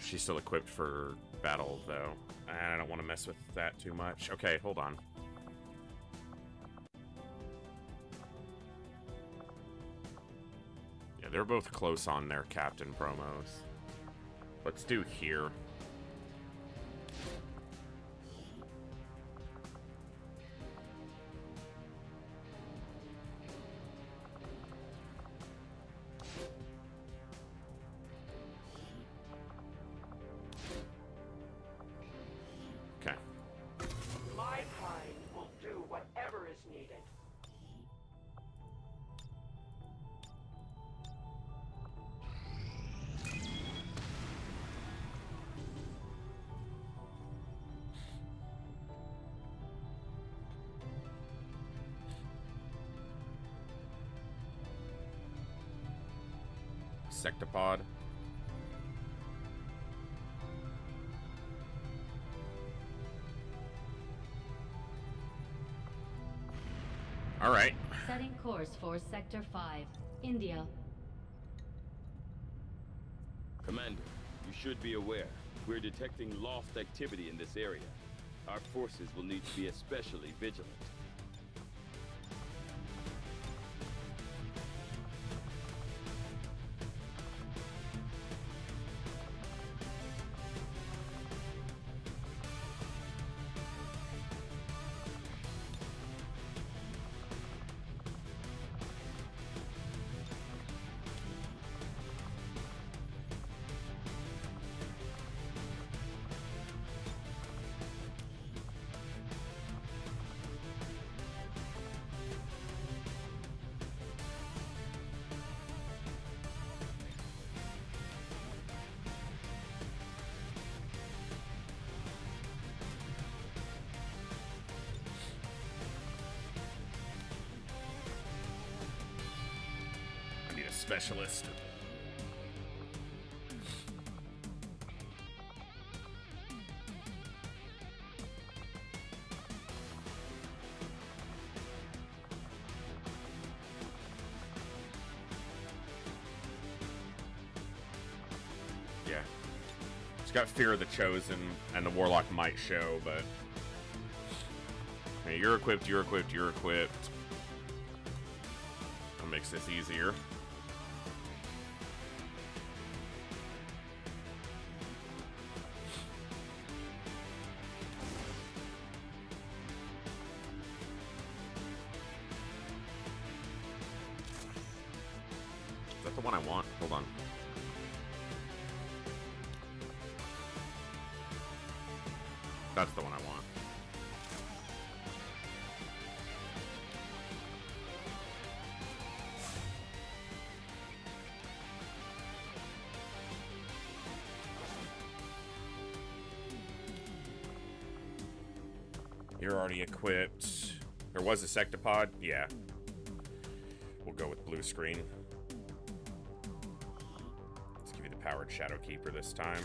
She's still equipped for battle, though. I don't want to mess with that too much. Okay, hold on. Yeah, they're both close on their captain promos. Let's do here. Sectopod. All right. Setting course for Sector 5, India. Commander, you should be aware. We're detecting lost activity in this area. Our forces will need to be especially vigilant. Specialist. Yeah. Just got Fear of the Chosen, and the Warlock might show, but... Hey, you're equipped, you're equipped, you're equipped. That makes this easier. Is that the one I want? Hold on. That's the one I want. You're already equipped. There was a Sectopod? Yeah. We'll go with blue screen. Let's give you the powered Shadow Keeper this time.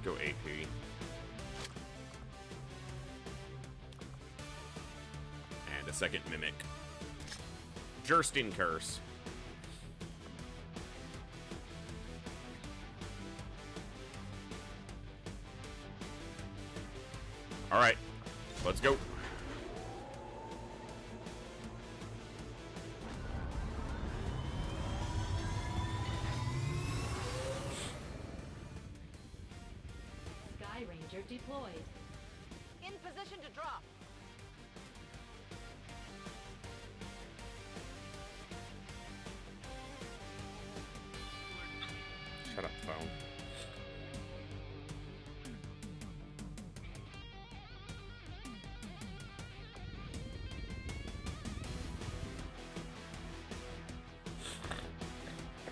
Go AP. And a second Mimic. Jurstin Curse. Alright, let's go. Ranger deployed. In position to drop. Shut up, phone.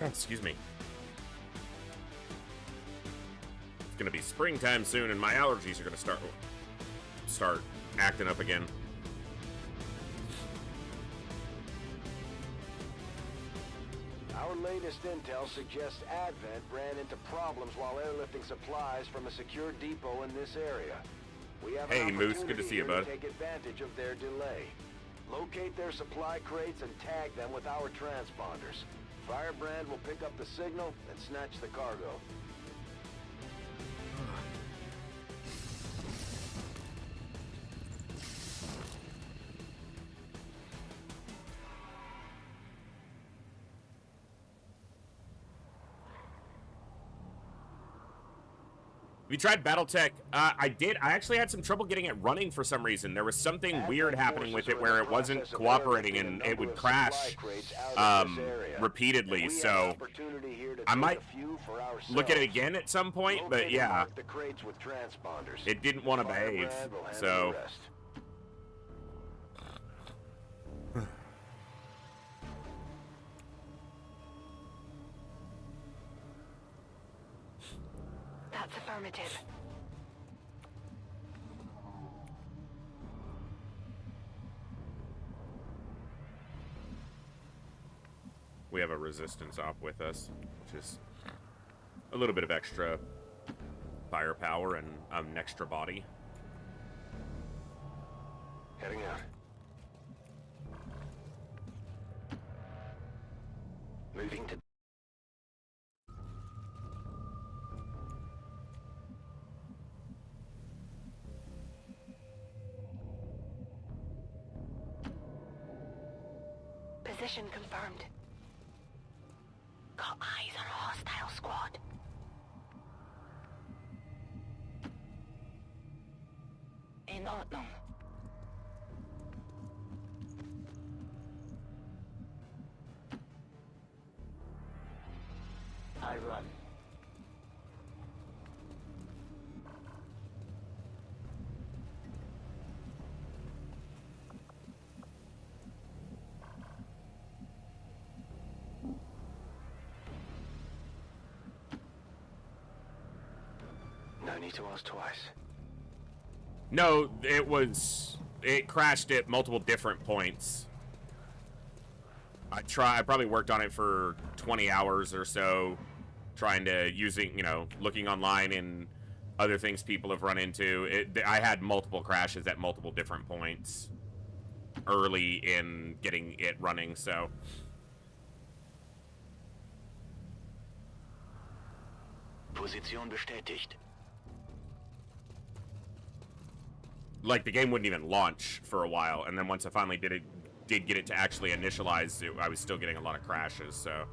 Oh, excuse me. It's gonna be springtime soon, and my allergies are gonna start acting up again. Our latest intel suggests Advent ran into problems while airlifting supplies from a secure depot in this area. We have Hey, an Moose, good to see you, opportunity bud. to take advantage of their delay. Locate their supply crates and tag them with our transponders. Firebrand will pick up the signal and snatch the cargo. We tried BattleTech. I did. I actually had some trouble getting it running for some reason. There was something weird happening with it where it wasn't cooperating and it would crash repeatedly. So I might look at it again at some point, but yeah, it didn't want to behave. So That's affirmative. we have a resistance op with us, which is a little bit of extra firepower and an extra body. Heading out. Moving to... Position confirmed. Got eyes on a hostile squad. In Ordnung. I run. No need to ask twice. No, it crashed at multiple different points. I probably worked on it for 20 hours or so, trying to looking online and other things people have run into. I had multiple crashes at multiple different points early in getting it running, so. Position bestätigt. Like, the game wouldn't even launch for a while, and then once I finally did get it to actually initialize, I was still getting a lot of crashes, so.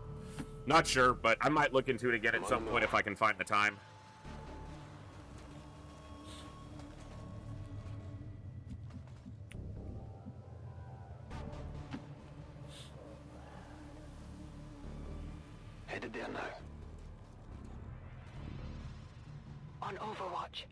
Not sure, but I might look into it again at some point if I can find the time. Headed there now. On Overwatch.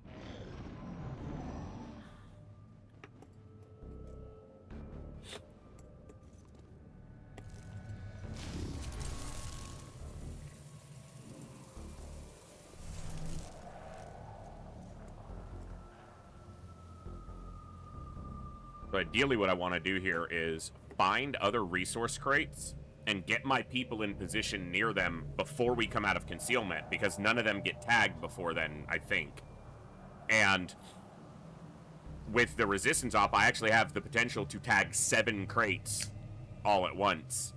So ideally what I want to do here is find other resource crates and get my people in position near them before we come out of concealment, because none of them get tagged before then, I think. And with the resistance op, I actually have the potential to tag 7 crates all at once.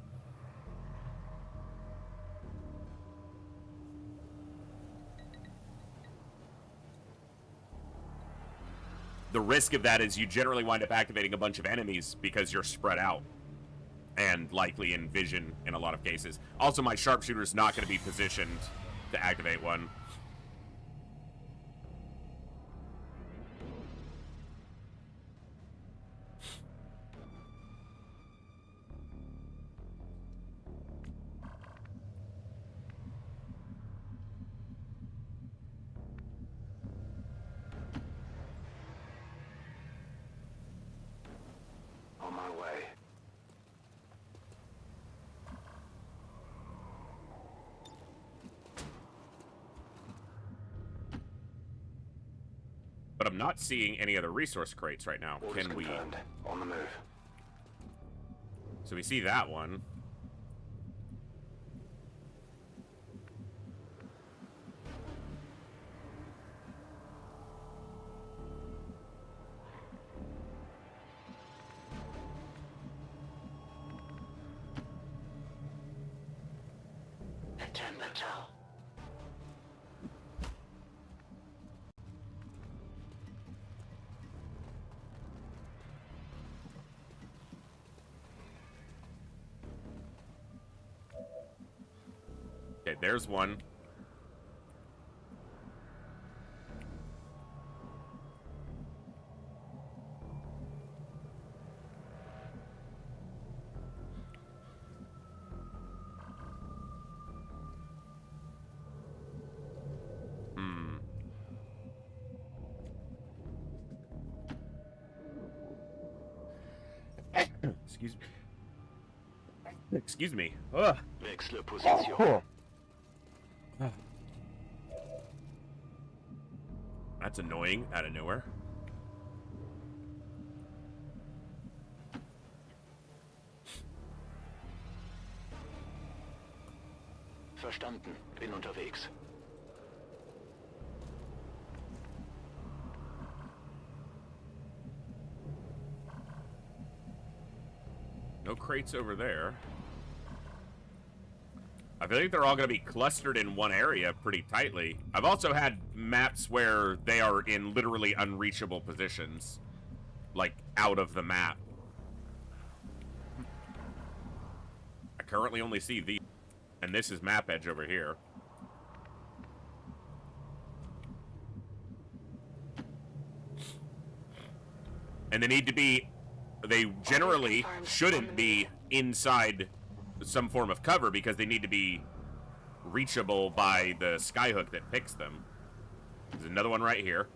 The risk of that is you generally wind up activating a bunch of enemies because you're spread out and likely in vision in a lot of cases. Also, my sharpshooter's not going to be positioned to activate one. On my way. But I'm not seeing any other resource crates right now. Orders Can we? confirmed. On the move. So we see that one. Okay, there's one. Excuse me. Excuse me. Ugh. Wechsle Position. That's annoying out of nowhere. Verstanden. Bin unterwegs. No crates over there. I feel like they're all going to be clustered in one area pretty tightly. I've also had maps where they are in literally unreachable positions. Like, out of the map. I currently only see these. And this is map edge over here. And they need to be... They generally shouldn't be inside some form of cover because they need to be reachable by the skyhook that picks them. There's another one right here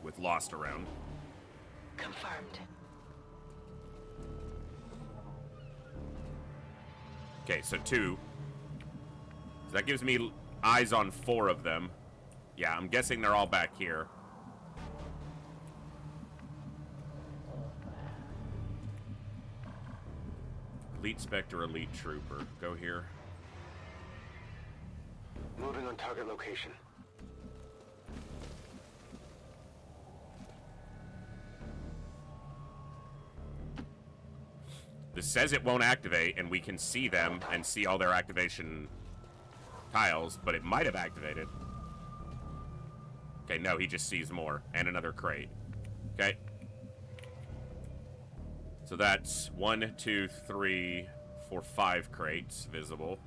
with Lost around. Confirmed. Okay, so 2. So that gives me eyes on 4 of them. Yeah, I'm guessing they're all back here. Elite Spectre, Elite Trooper. Go here. Moving on target location. This says it won't activate, and we can see them and see all their activation tiles, but it might have activated. Okay, no, he just sees more. And another crate. Okay. So that's 1, 2, 3, 4, 5 crates visible.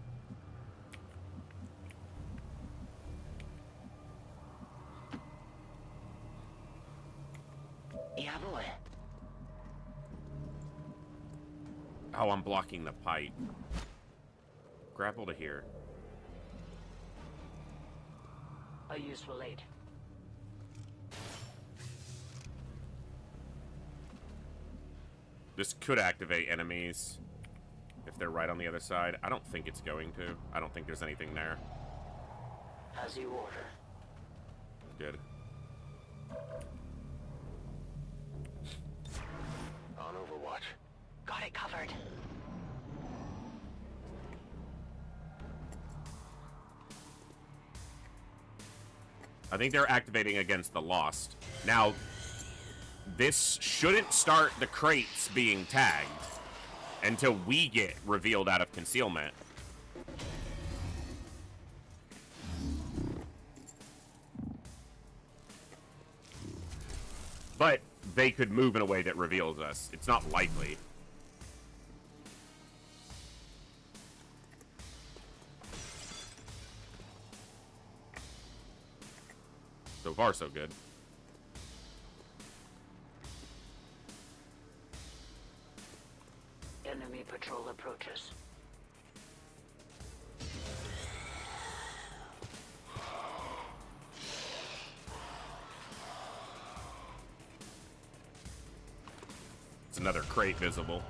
Jawohl. Oh, I'm blocking the pipe. Grapple to here. A useful aid. This could activate enemies if they're right on the other side. I don't think it's going to. I don't think there's anything there. As you order. Good. On Overwatch. Got it covered. I think they're activating against the Lost. Now, this shouldn't start the crates being tagged until we get revealed out of concealment. But they could move in a way that reveals us. It's not likely. So far, so good. Enemy patrol approaches. It's another crate visible.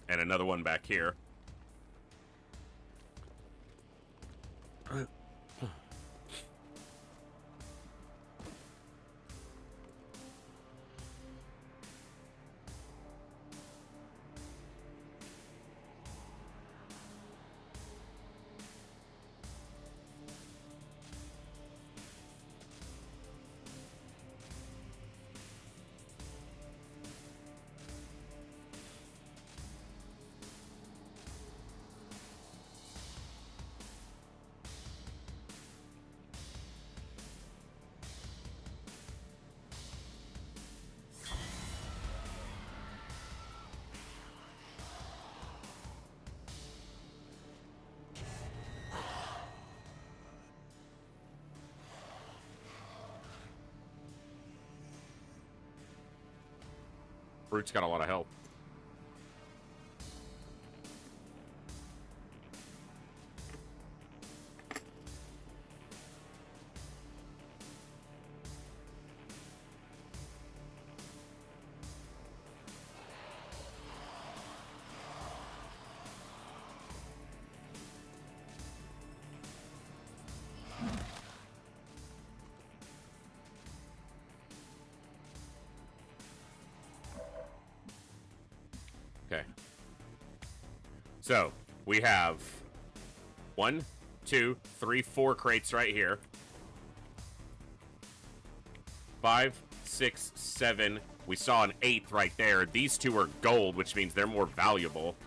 And another one back here. Fruit's got a lot of help. So, we have 1, 2, 3, 4 crates right here. 5, 6, 7. We saw an 8th right there. These 2 are gold, which means they're more valuable.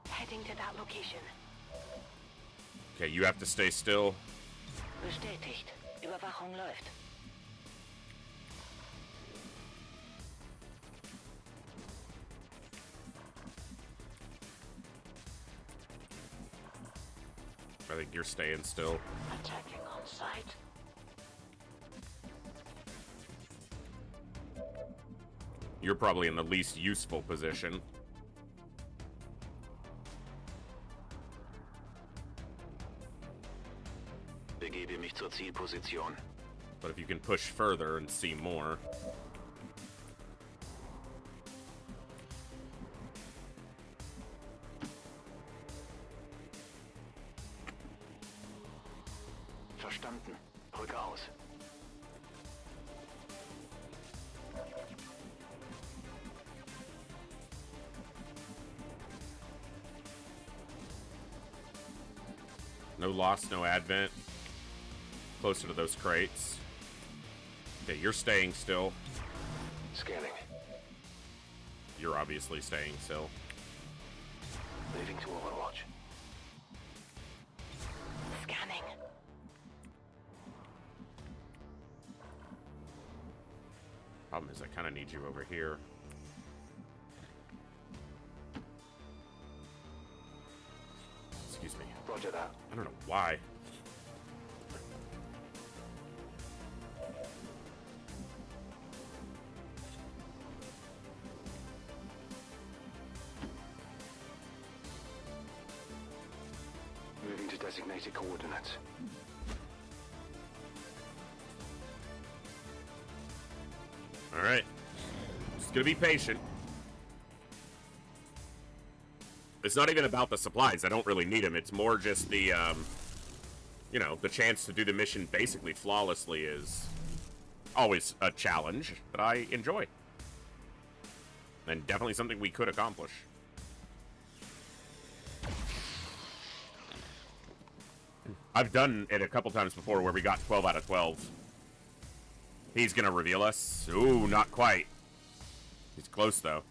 Heading to that location. Okay, you have to stay still. Bestätigt. Überwachung läuft. I think you're staying still. Attacking on sight. You're probably in the least useful position. Begebe mich zur Zielposition. But if you can push further and see more. Verstanden. Rück aus. No loss, no advent. Closer to those crates. Okay, you're staying still. Scanning. You're obviously staying still. Leaving to Overwatch. Scanning. Problem is, I kind of need you over here. Excuse me. Roger that. I don't know why. Moving to designated coordinates. All right. Just gonna be patient. It's not even about the supplies. I don't really need them. It's more just the, you know, the chance to do the mission basically flawlessly is always a challenge that I enjoy. And definitely something we could accomplish. I've done it a couple times before where we got 12 out of 12. He's gonna reveal us. Ooh, not quite. He's close, though.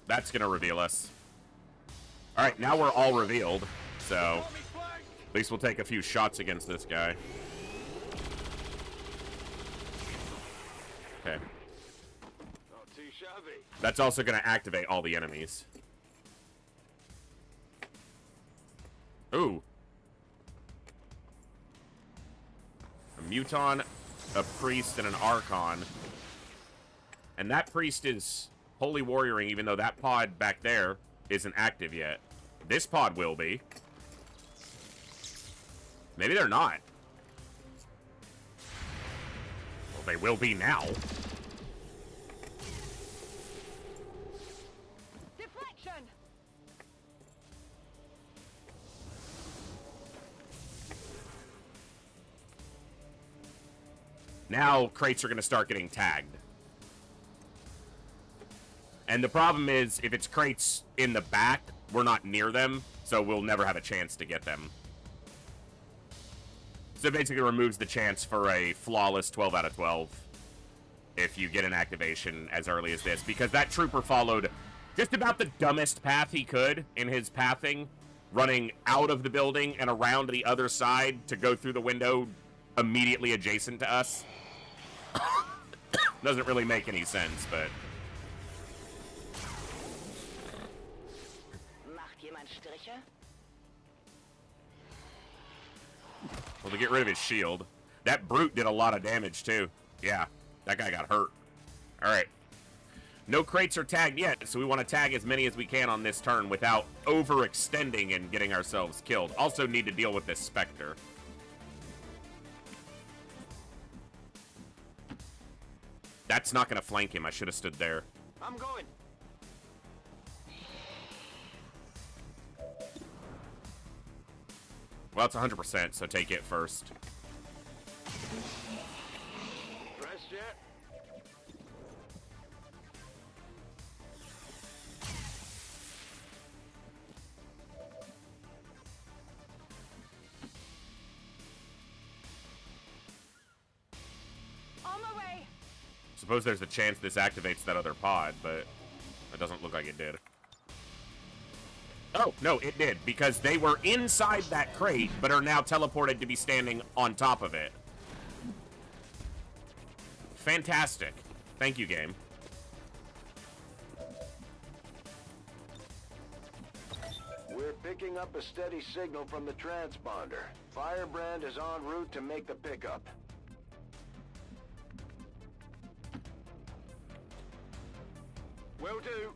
That's gonna reveal us. Alright, now we're all revealed, so at least we'll take a few shots against this guy. Okay. Not too shabby. That's also gonna activate all the enemies. Ooh. A Muton, a Priest, and an Archon. And that Priest is Holy Warrioring, even though that pod back there isn't active yet. This pod will be. Maybe they're not. Well, they will be now. Deflection! Now crates are going to start getting tagged. And the problem is, if it's crates in the back, we're not near them, so we'll never have a chance to get them. So it basically removes the chance for a flawless 12 out of 12 if you get an activation as early as this, because that trooper followed just about the dumbest path he could in his pathing, running out of the building and around to the other side to go through the window immediately adjacent to us. Doesn't really make any sense, but... Macht jemand Striche? Well, to get rid of his shield. That brute did a lot of damage, too. Yeah, that guy got hurt. Alright. No crates are tagged yet, so we want to tag as many as we can on this turn without overextending and getting ourselves killed. Also need to deal with this Spectre. That's not going to flank him. I should have stood there. I'm going. Well, it's 100%, so take it first. Dressed yet? On my way. Suppose there's a chance this activates that other pod, but it doesn't look like it did. Oh, no, it did, because they were inside that crate, but are now teleported to be standing on top of it. Fantastic. Thank you, game. We're picking up a steady signal from the transponder. Firebrand is en route to make the pickup. Will do.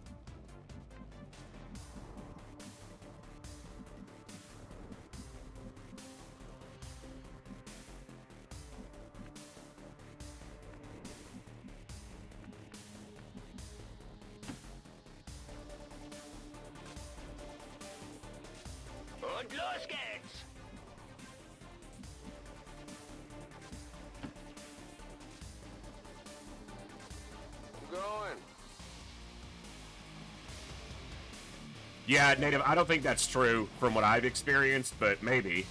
Und los geht's! Going. Yeah, Native, I don't think that's true from what I've experienced, but maybe.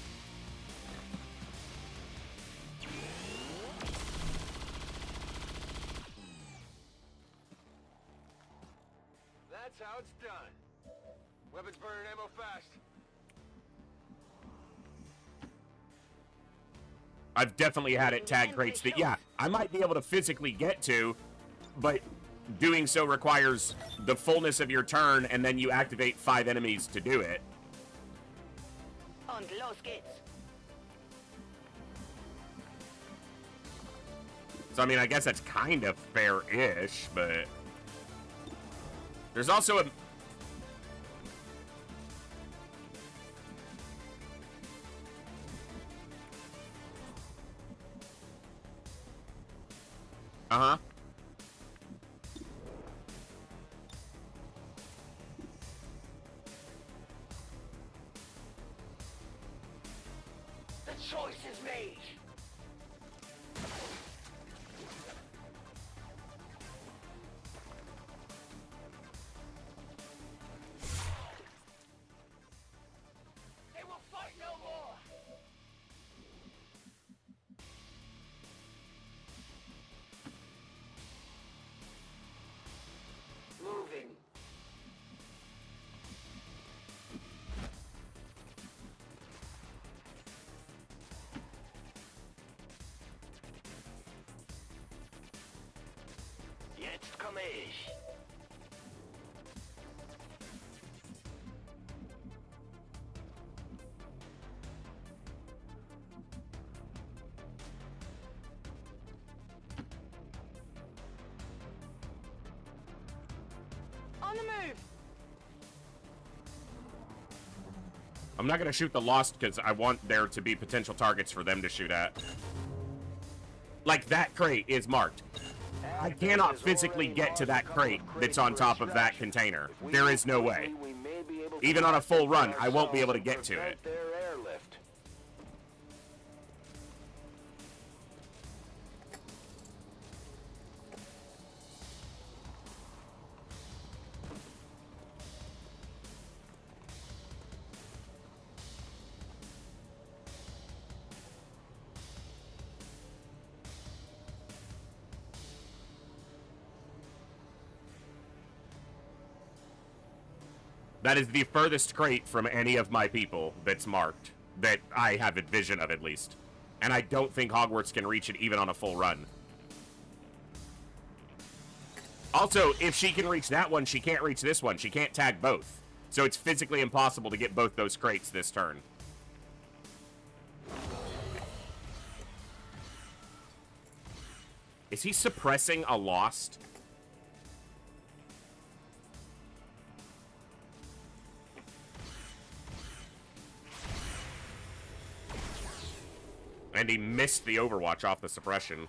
That's how it's done. Weapons burning ammo fast. I've definitely had it tag crates that, yeah, I might be able to physically get to, but doing so requires the fullness of your turn, and then you activate 5 enemies to do it. Und los geht's. So, I mean, I guess that's kind of fair-ish, but... There's also a... Uh-huh. The choice is made! They will fight no more! Moving. Jetzt komme ich. On the move. I'm not going to shoot the Lost because I want there to be potential targets for them to shoot at. Like, that crate is marked. I cannot physically get to that crate that's on top of that container. There is no way. Even on a full run, I won't be able to get to it. Their airlift. That is the furthest crate from any of my people that's marked, that I have a vision of at least. And I don't think Hogwarts can reach it even on a full run. Also, if she can reach that one, she can't reach this one. She can't tag both. So it's physically impossible to get both those crates this turn. Is he suppressing a Lost? And he missed the Overwatch off the suppression.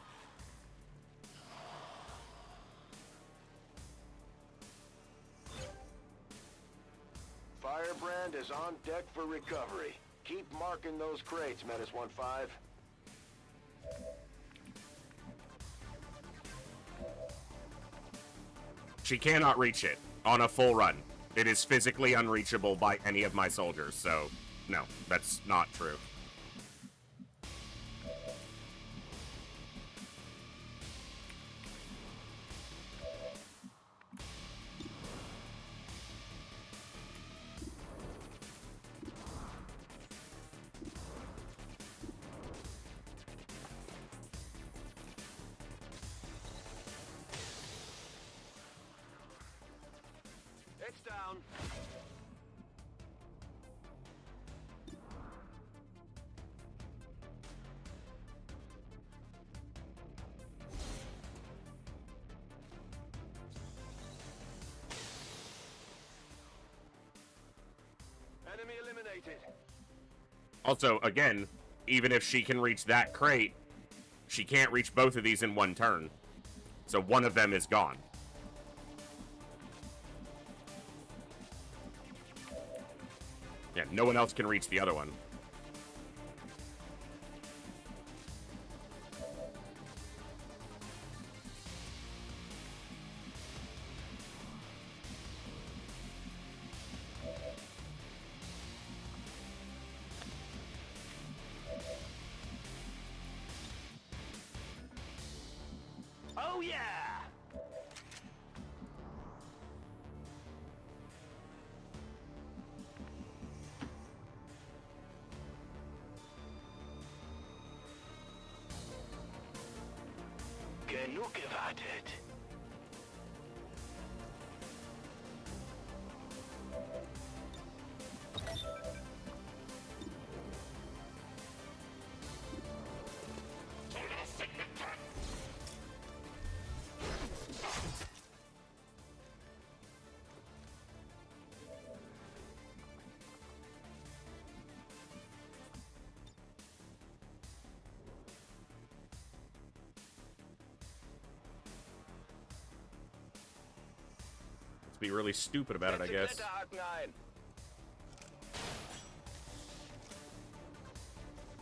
Firebrand is on deck for recovery. Keep marking those crates, Menace 1-5. She cannot reach it on a full run. It is physically unreachable by any of my soldiers, so no, that's not true. It's down. Enemy eliminated. Also, again, even if she can reach that crate, she can't reach both of these in one turn. So one of them is gone. Yeah, no one else can reach the other one. Oh yeah! Genug gewartet. Let's be really stupid about it, I guess.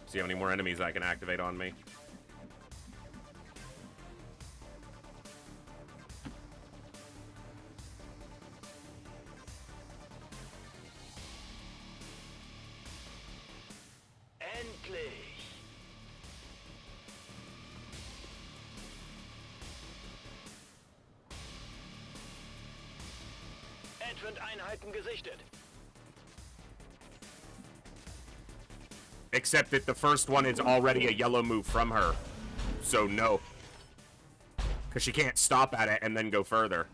See how many more enemies I can activate on me. Endlich! Advent-Einheiten gesichtet. Except that the first one is already a yellow move from her. So no. Because she can't stop at it and then go further.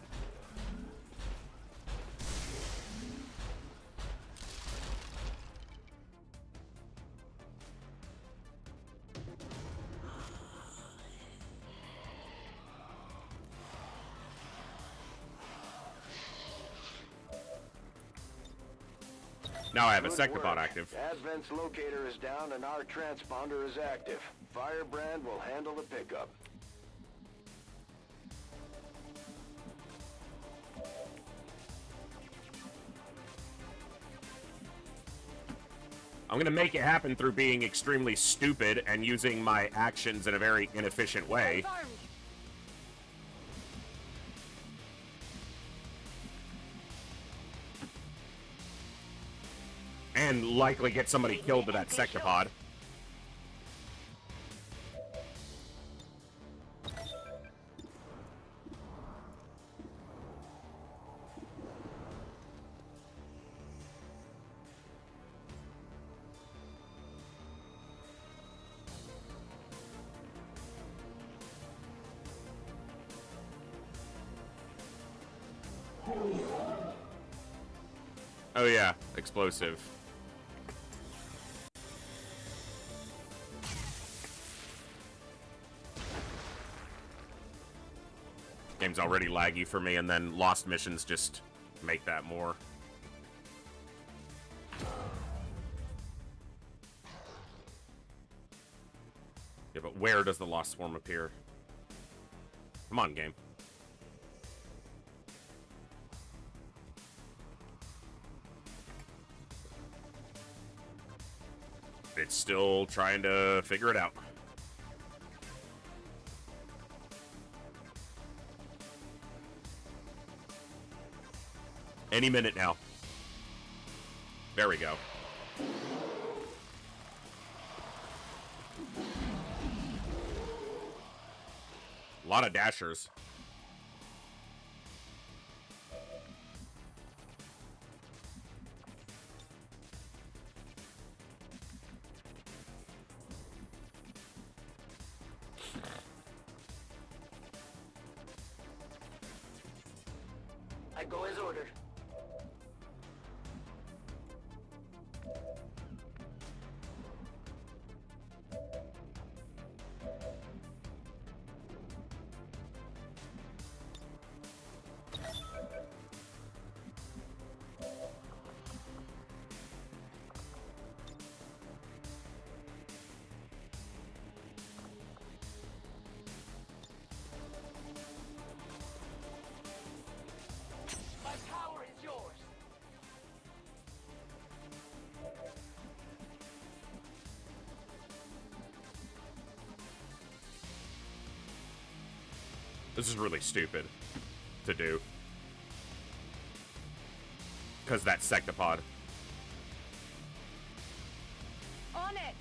Now I have a Good sectobot work. active. Advent's locator is down and our transponder is active. Firebrand will handle the pickup. I'm going to make it happen through being extremely stupid and using my actions in a very inefficient way. And likely get somebody killed to that sectopod. Oh yeah, explosive. Game's already laggy for me, and then lost missions just make that more. Yeah, but where does the lost swarm appear? Come on, game. It's still trying to figure it out. Any minute now. There we go. A lot of dashers. I go as ordered. My power is yours. This is really stupid to do. Because that sectopod. On it!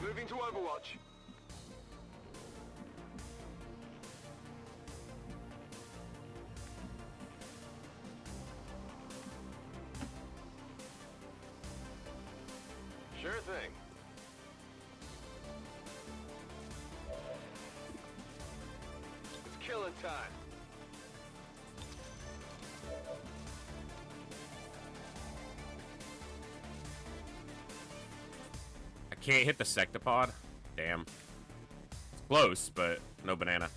Moving to Overwatch. Sure thing. It's killing time. I can't hit the sectopod. Damn. It's close, but no banana.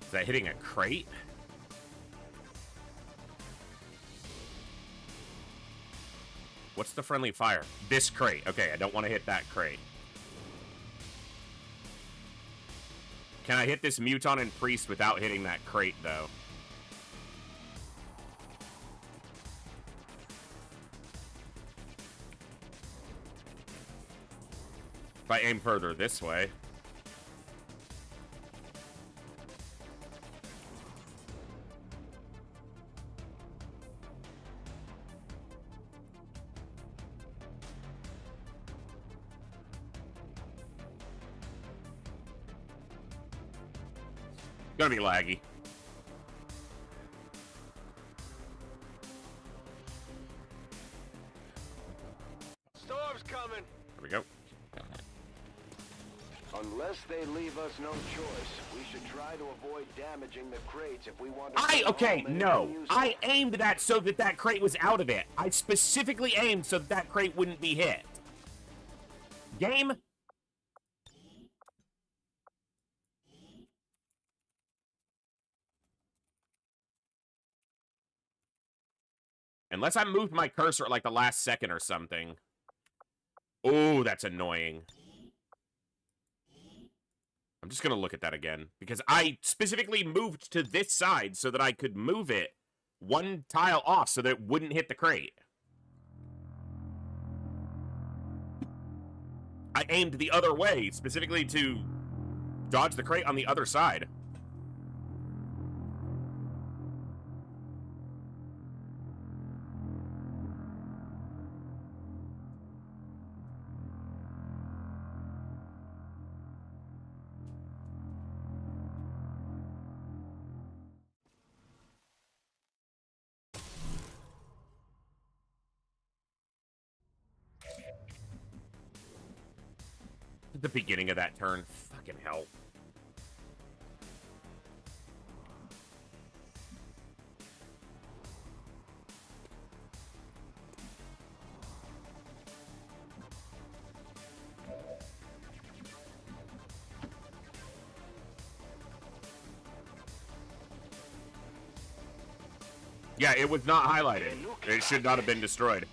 Is that hitting a crate? What's the friendly fire? This crate. Okay, I don't want to hit that crate. Can I hit this Muton and Priest without hitting that crate, though? If I aim further this way. Gonna be laggy. Storm's coming. There we go. Unless they leave us no choice, we should try to avoid damaging the crates if we want to... Okay, no. I aimed that so that that crate was out of it. I specifically aimed so that that crate wouldn't be hit. Game? Unless I moved my cursor at like the last second or something. Oh, that's annoying. I'm just gonna look at that again. Because I specifically moved to this side so that I could move it one tile off so that it wouldn't hit the crate. I aimed the other way, specifically to dodge the crate on the other side. At the beginning of that turn. Fucking hell. Yeah, it was not highlighted. It should not have been destroyed.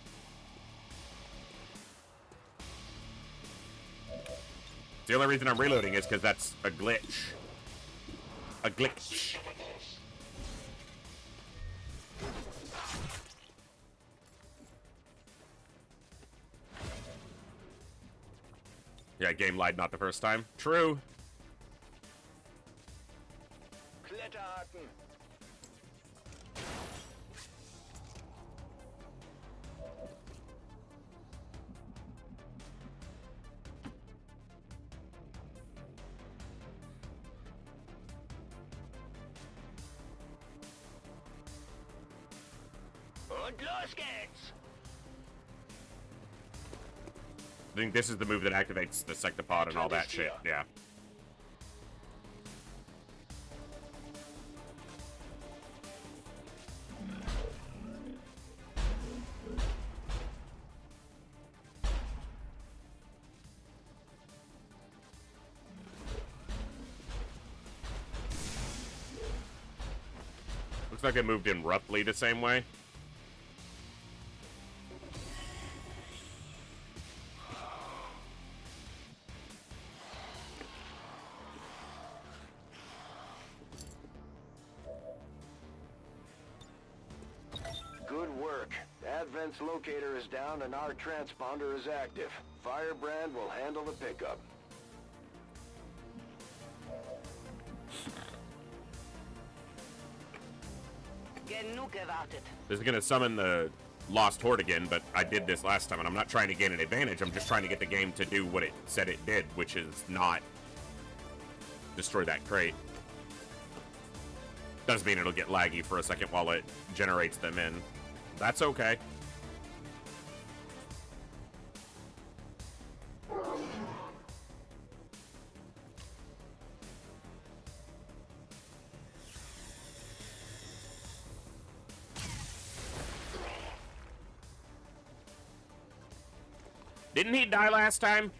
The only reason I'm reloading is because that's a glitch. A glitch. Yeah, game lied not the first time. True. Kletterhaken. Und los geht's! I think this is the move that activates the sectopod and all that shit. Yeah. Looks like it moved in roughly the same way. Good work. Advent's locator is down and our transponder is active. Firebrand will handle the pickup. Genug gewartet. This is going to summon the Lost Horde again, but I did this last time, and I'm not trying to gain an advantage. I'm just trying to get the game to do what it said it did, which is not destroy that crate. Does mean it'll get laggy for a second while it generates them in. That's okay. Didn't he die last time?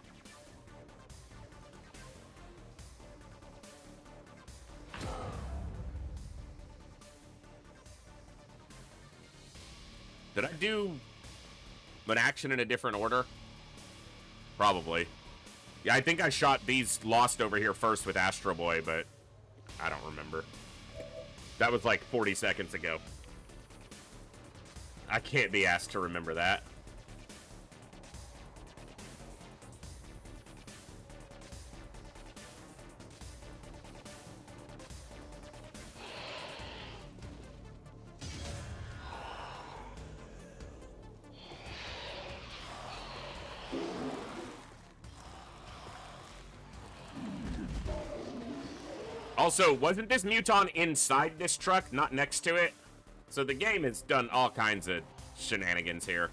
Did I do an action in a different order? Probably. Yeah, I think I shot these Lost over here first with Astro Boy, but I don't remember. That was like 40 seconds ago. I can't be asked to remember that. Also, wasn't this Muton inside this truck, not next to it? So the game has done all kinds of shenanigans here.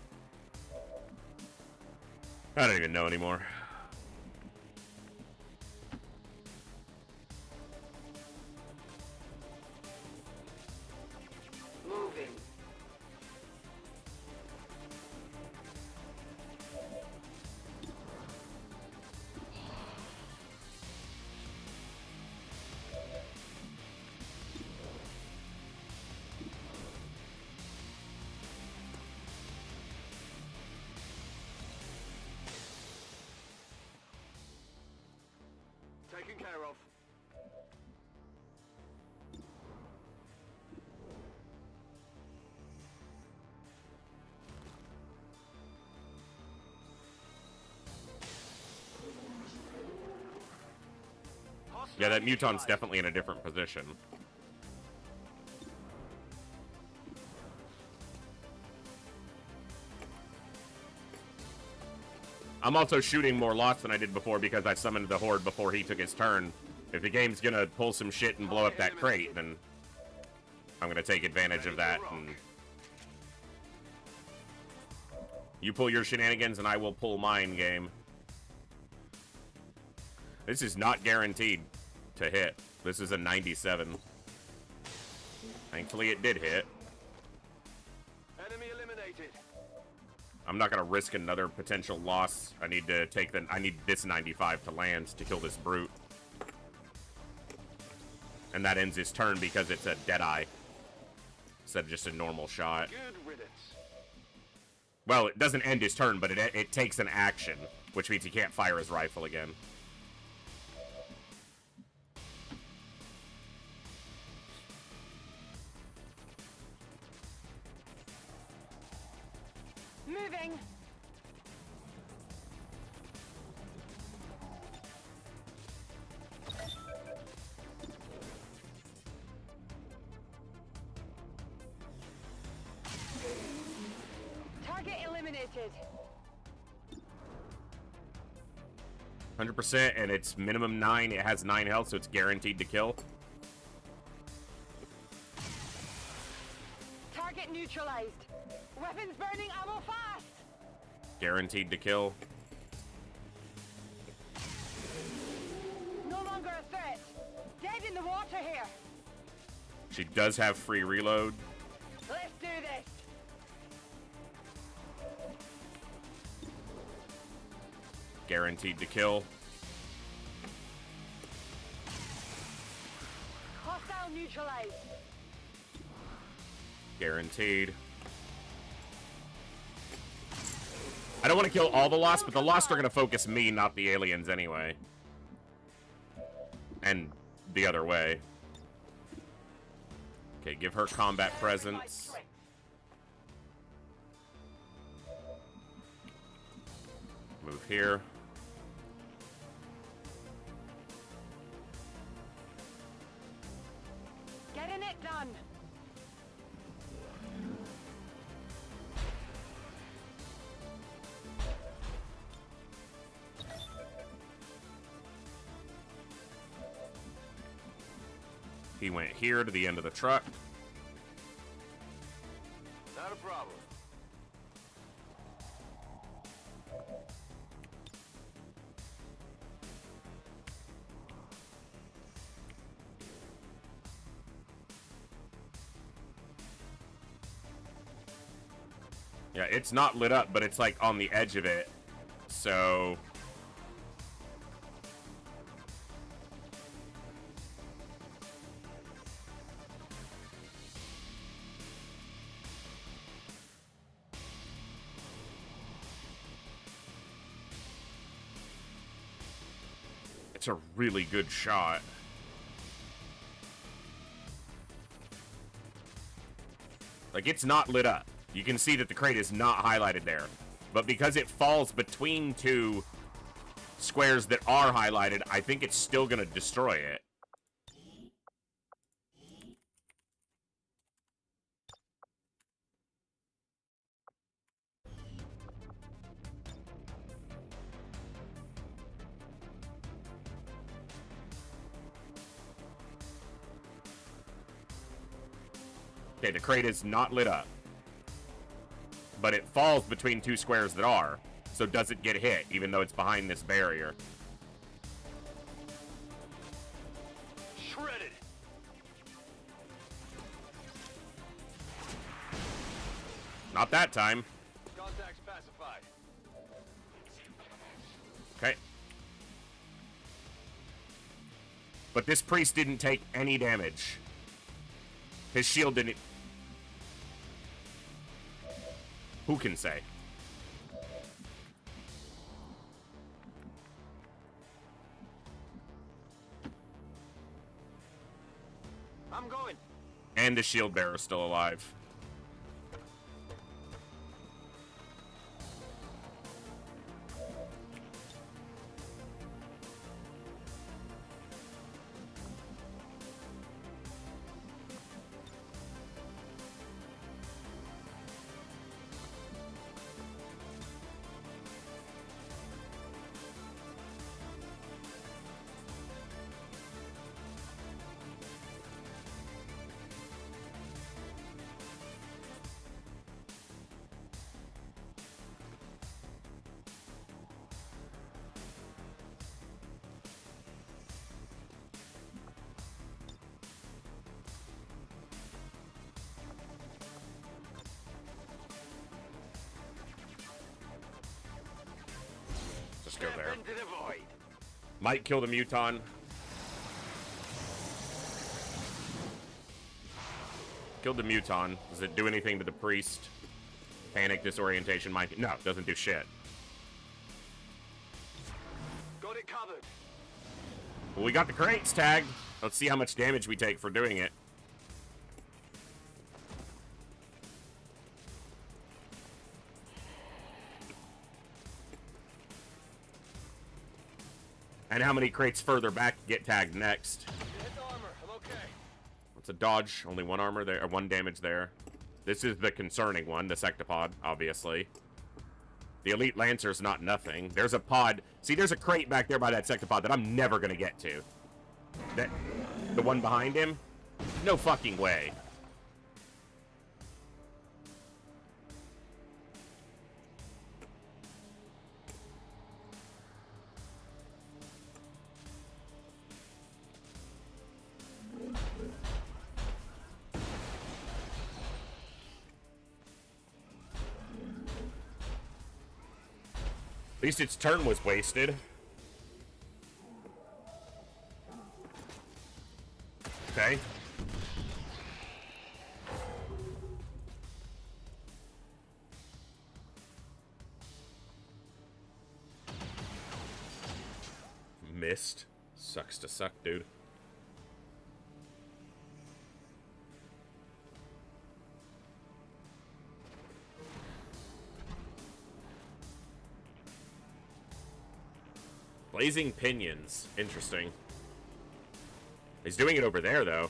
I don't even know anymore. Moving. Taken care of. Yeah, that Muton's definitely in a different position. I'm also shooting more Lost than I did before because I summoned the Horde before he took his turn. If the game's gonna pull some shit and blow up that crate, then I'm gonna take advantage of that. And you pull your shenanigans and I will pull mine, game. This is not guaranteed to hit. This is a 97. Thankfully it did hit. Enemy eliminated. I'm not gonna risk another potential loss. I need to take I need this 95 to land to kill this brute. And that ends his turn because it's a Deadeye. instead of just a normal shot. Good riddance. Well, it doesn't end his turn, but it takes an action, which means he can't fire his rifle again. Moving. Target eliminated. 100%, and it's minimum 9. It has 9 health, so it's guaranteed to kill. Target neutralized. Weapons burning ammo fast. Guaranteed to kill. No longer a threat. Dead in the water here. She does have free reload. Let's do this. Guaranteed to kill. Hostile neutralized. Guaranteed. I don't want to kill all the Lost, but the Lost are going to focus me, not the aliens anyway. And the other way. Okay, give her combat presence. Move here. Getting it done. He went here to the end of the truck. Not a problem. Yeah, it's not lit up, but it's like on the edge of it. So it's a really good shot. Like, it's not lit up. You can see that the crate is not highlighted there. But because it falls between two squares that are highlighted, I think it's still going to destroy it. Okay, the crate is not lit up. But it falls between two squares that are. So does it get hit, even though it's behind this barrier? Shredded. Not that time. Contacts pacified. Okay. But this priest didn't take any damage. His shield didn't... Who can say? I'm going. And the shield bearer is still alive. Just go there. Into the void. Might kill the Muton. Killed the Muton. Does it do anything to the priest? Panic, disorientation, mind... No, it doesn't do shit. Got it covered. Well, we got the crates tagged. Let's see how much damage we take for doing it. And how many crates further back get tagged next. Hit the armor. I'm okay. It's a dodge. Only one armor there, or one damage there. This is the concerning one, the Sectopod, obviously. The Elite Lancer's not nothing. There's a pod. See, there's a crate back there by that Sectopod that I'm never gonna get to. The one behind him? No fucking way. At least its turn was wasted. Okay. Missed. Sucks to suck, dude. Blazing Pinions. Interesting. He's doing it over there, though.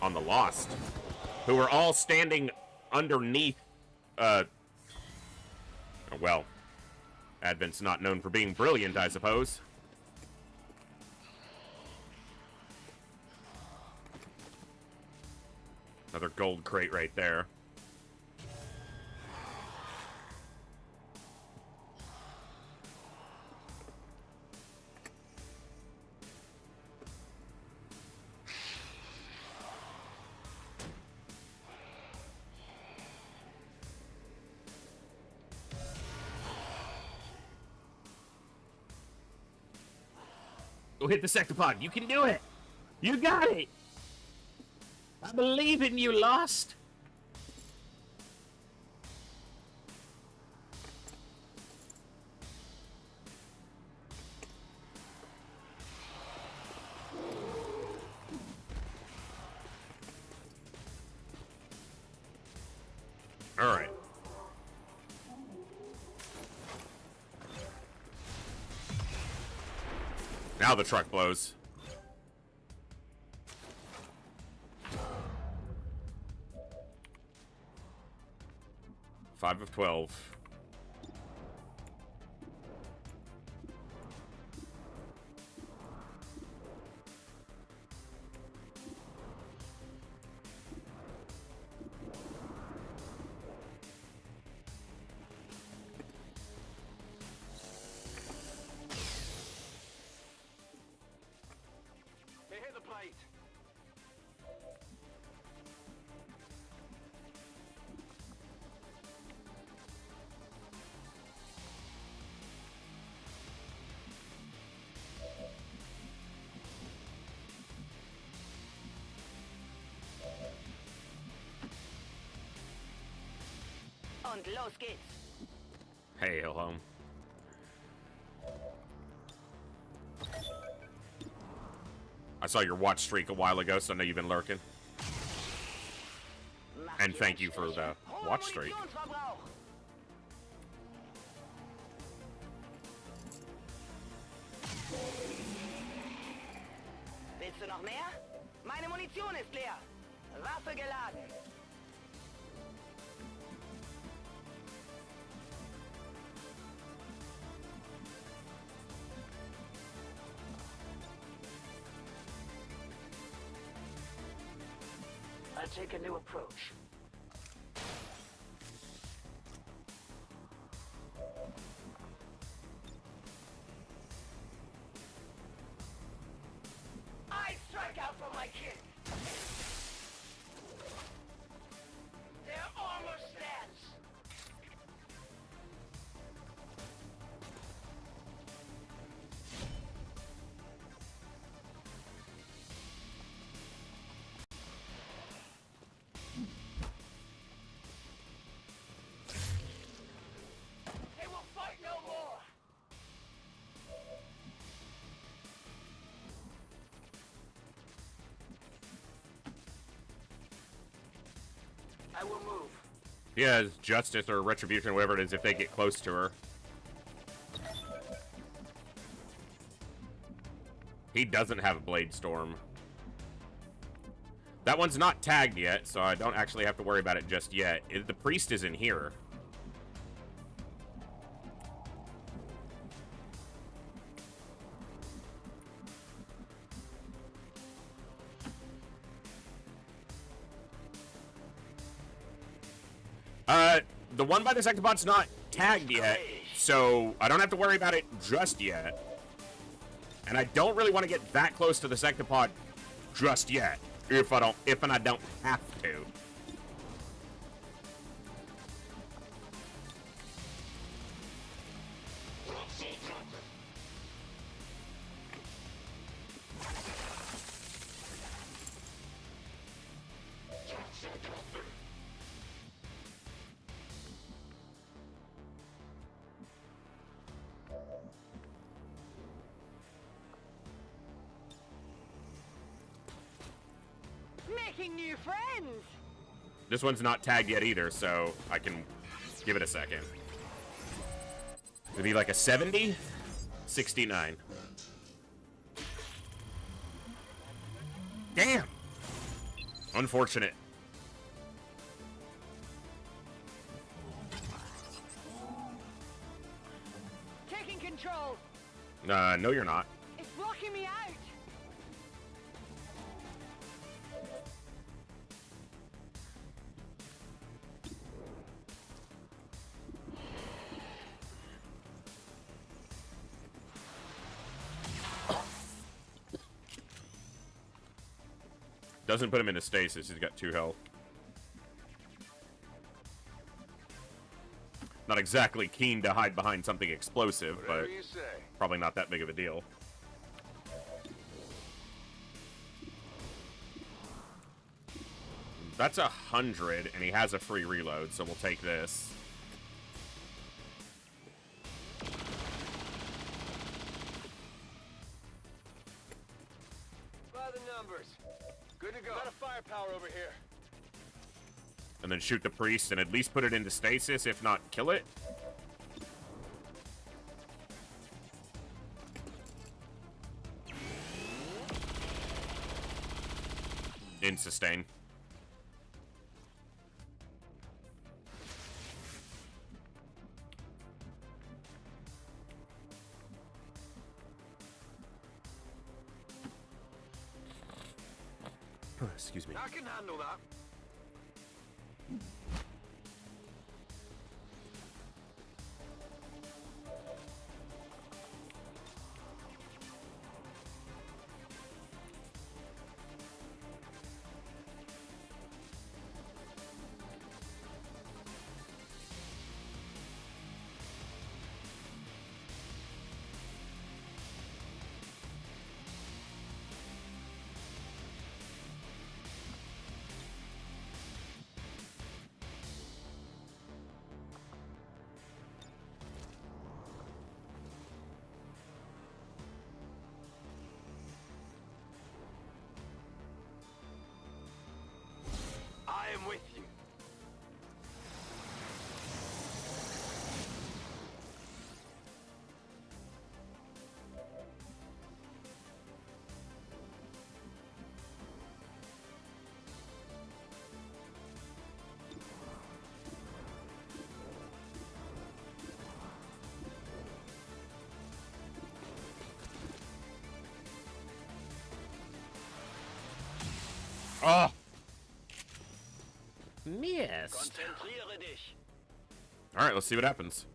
On the Lost. Who are all standing underneath, well, Advent's not known for being brilliant, I suppose. Another gold crate right there. Go hit the Sectopod. You can do it. You got it. I believe in you, Lost. All right. Now the truck blows. Five of 12. They hit the plate. Und los geht's. Hey, hello. I saw your watch streak a while ago, so I know you've been lurking. And thank you for the watch streak. Willst du noch mehr? Meine Munition ist leer. Waffe geladen. I take a new approach. I strike out for my kid. Their armor stands. will move. He has justice or retribution, whatever it is, if they get close to her. He doesn't have a Blade Storm. That one's not tagged yet, so I don't actually have to worry about it just yet. The priest is in here. The one by the Sectopod's not tagged yet, so I don't have to worry about it just yet. And I don't really want to get that close to the Sectopod just yet, if I don't have to. Making new friends. This one's not tagged yet either, so I can give it a second. It'd be like a 70? 69. Damn! Unfortunate. Taking control. No, you're not. It's blocking me out. Doesn't put him into stasis. He's got 2 health. Not exactly keen to hide behind something explosive, but You say. probably not that big of a deal. That's 100, and he has a free reload, so we'll take this. By the numbers. Good to go. Got a firepower over here. And then shoot the priest and at least put it into stasis, if not kill it. In sustain. Excuse me. I can handle that. I am with you. Oh! Missed. Konzentriere dich. Alright, let's see what happens.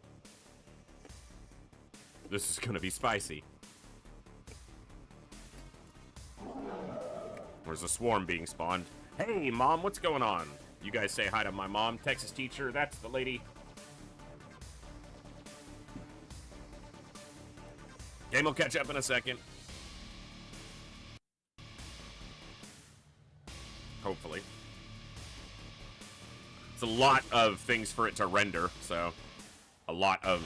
This is gonna be spicy. There's a swarm being spawned. Hey, Mom, what's going on? You guys say hi to my mom, Texas teacher. That's the lady. Game will catch up in a second. Hopefully. It's a lot of things for it to render, so a lot of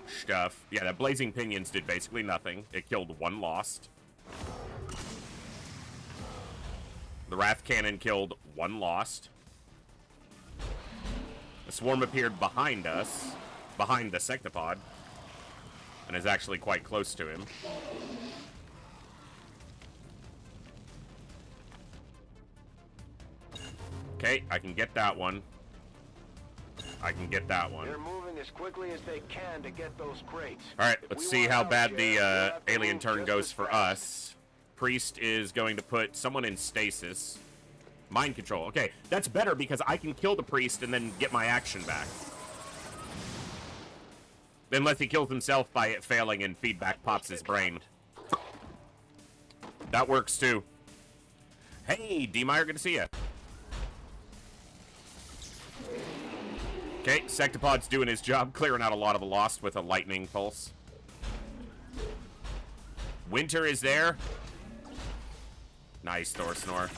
stuff. Yeah, that Blazing Pinions did basically nothing. It killed 1 Lost. The Wrath Cannon killed 1 Lost. The Swarm appeared behind us, behind the Sectopod, and is actually quite close to him. Okay, I can get that one. I can get that one. They're moving as quickly as they can to get those crates. Alright, let's see how bad the alien turn goes for us. Priest is going to put someone in stasis. Mind control. Okay, that's better because I can kill the priest and then get my action back. Unless he kills himself by it failing and feedback pops his brain. That works too. Hey, D-Meyer, good to see you. Okay, Sectopod's doing his job, clearing out a lot of the Lost with a lightning pulse. Winter is there. Nice, Thor Snore.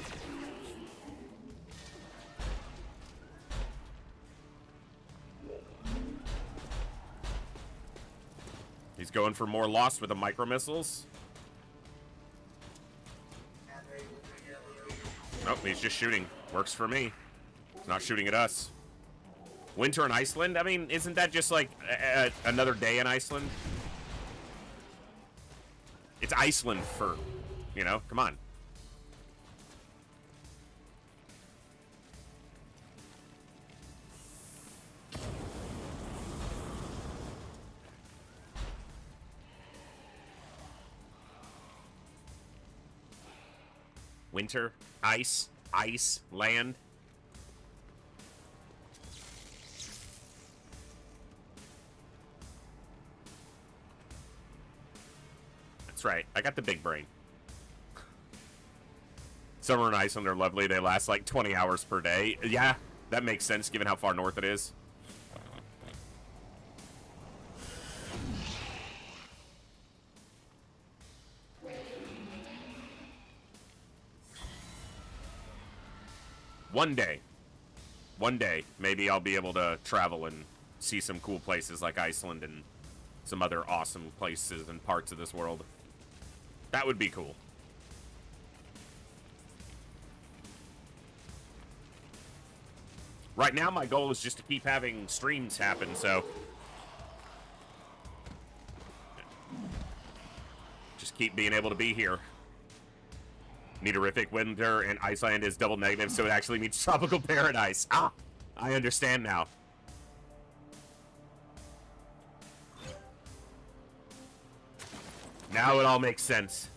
He's going for more Lost with the micro missiles. Nope, he's just shooting. Works for me. He's not shooting at us. Winter in Iceland? I mean, isn't that just like another day in Iceland? It's Iceland for, you know, come on. Winter, ice, land. That's right. I got the big brain. Summer in Iceland are lovely. They last like 20 hours per day. Yeah, that makes sense given how far north it is. One day, maybe I'll be able to travel and see some cool places like Iceland and some other awesome places and parts of this world. That would be cool. Right now, my goal is just to keep having streams happen, so just keep being able to be here. Meteorific winter and Iceland is double negative, so it actually means tropical paradise. Ah, I understand now. Now it all makes sense.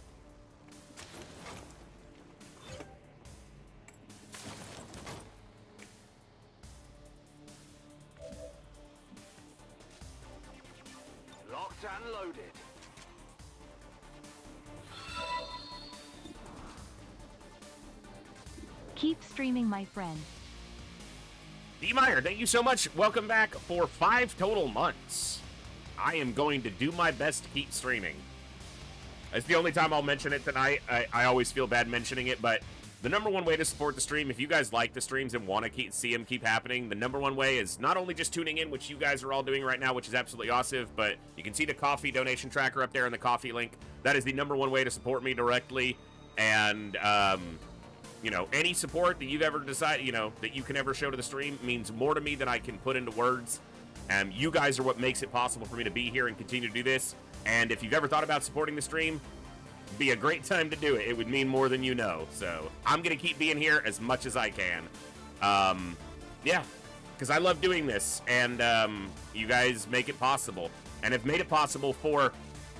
Locked and loaded. Keep streaming, my friend. D-Meyer, thank you so much. Welcome back for 5 total months. I am going to do my best to keep streaming. It's the only time I'll mention it tonight. I always feel bad mentioning it, but the number one way to support the stream, if you guys like the streams and want to see them keep happening, the number one way is not only just tuning in, which you guys are all doing right now, which is absolutely awesome, but you can see the coffee donation tracker up there in the coffee link. That is the number one way to support me directly. And, you know, any support that you've ever decided, you know, that you can ever show to the stream means more to me than I can put into words. You guys are what makes it possible for me to be here and continue to do this. And if you've ever thought about supporting the stream, it'd be a great time to do it. It would mean more than you know. So I'm going to keep being here as much as I can. Yeah, because I love doing this. And you guys make it possible. And have made it possible for...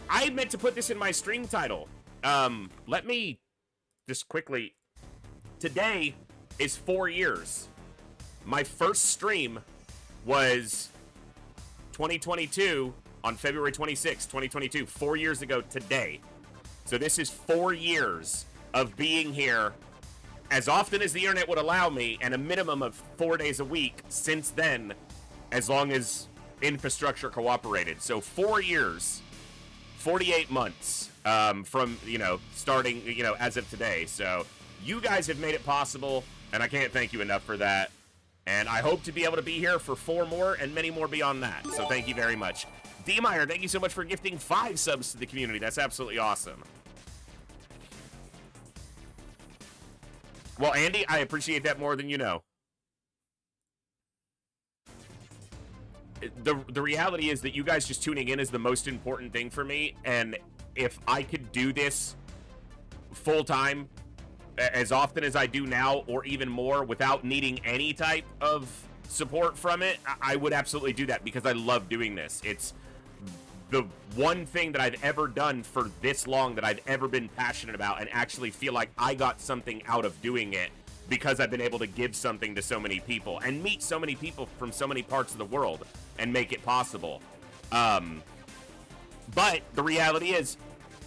I meant to put this in my stream title. Let me just quickly... Today is 4 years. My first stream was 2022 on February 26, 2022, 4 years ago today. So this is 4 years of being here as often as the internet would allow me, and a minimum of 4 days a week since then, as long as infrastructure cooperated. So 4 years, 48 months from, you know, starting, you know, as of today. So you guys have made it possible, and I can't thank you enough for that. And I hope to be able to be here for 4 more and many more beyond that. So thank you very much. D-Meyer, thank you so much for gifting 5 subs to the community. That's absolutely awesome. Well, Andy, I appreciate that more than you know. The reality is that you guys just tuning in is the most important thing for me, and if I could do this full-time as often as I do now, or even more, without needing any type of support from it, I would absolutely do that, because I love doing this. It's the one thing that I've ever done for this long that I've ever been passionate about, and actually feel like I got something out of doing it, because I've been able to give something to so many people and meet so many people from so many parts of the world and make it possible. But the reality is,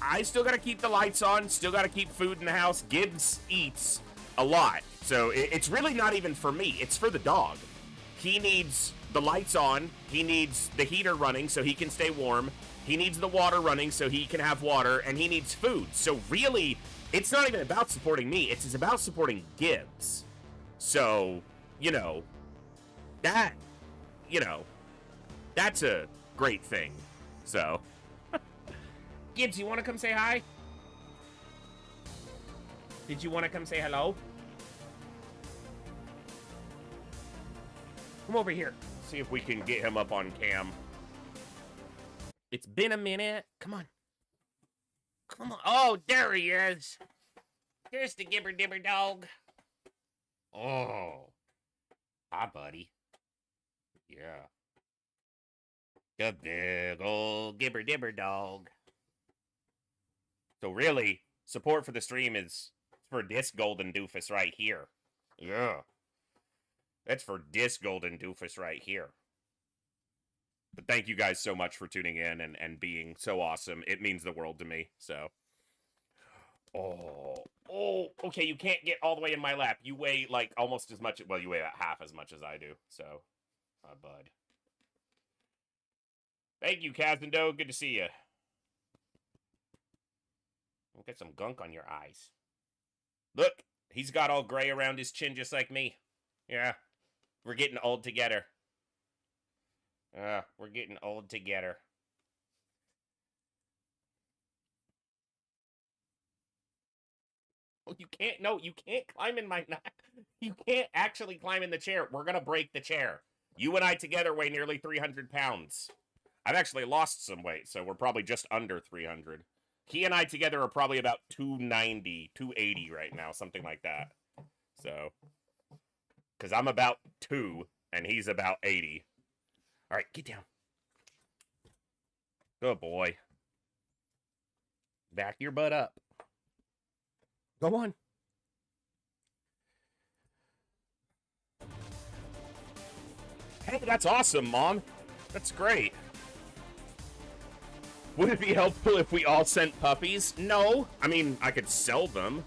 I still got to keep the lights on, still got to keep food in the house. Gibbs eats a lot, so it's really not even for me, it's for the dog. He needs the lights on, he needs the heater running so he can stay warm, he needs the water running so he can have water, and he needs food. So really, it's not even about supporting me, it's about supporting Gibbs. So, you know, that's a great thing. So, Gibbs, you want to come say hi? Did you want to come say hello? Come over here. See if we can get him up on cam. It's been a minute. Come on. Come on. Oh, there he is. There's the Gibber Dibber dog. Oh. Hi, buddy. Yeah. The big old Gibber Dibber dog. So really, support for the stream is for this golden doofus right here. Yeah. That's for this golden doofus right here. But thank you guys so much for tuning in and being so awesome. It means the world to me, so. Oh, okay, you can't get all the way in my lap. You weigh like almost as much, well, you weigh about half as much as I do, so. Bud. Thank you, Kazendo. Good to see you. Don't get some gunk on your eyes. Look, he's got all gray around his chin just like me. Yeah, we're getting old together. We're getting old together. Oh, you can't climb in my... You can't actually climb in the chair. We're gonna break the chair. You and I together weigh nearly 300 pounds. I've actually lost some weight, so we're probably just under 300. He and I together are probably about 290, 280 right now, something like that. So, because I'm about 2, and he's about 80. All right, get down. Good boy. Back your butt up. Go on. Hey, that's awesome, Mom. That's great. Would it be helpful if we all sent puppies? No. I mean, I could sell them.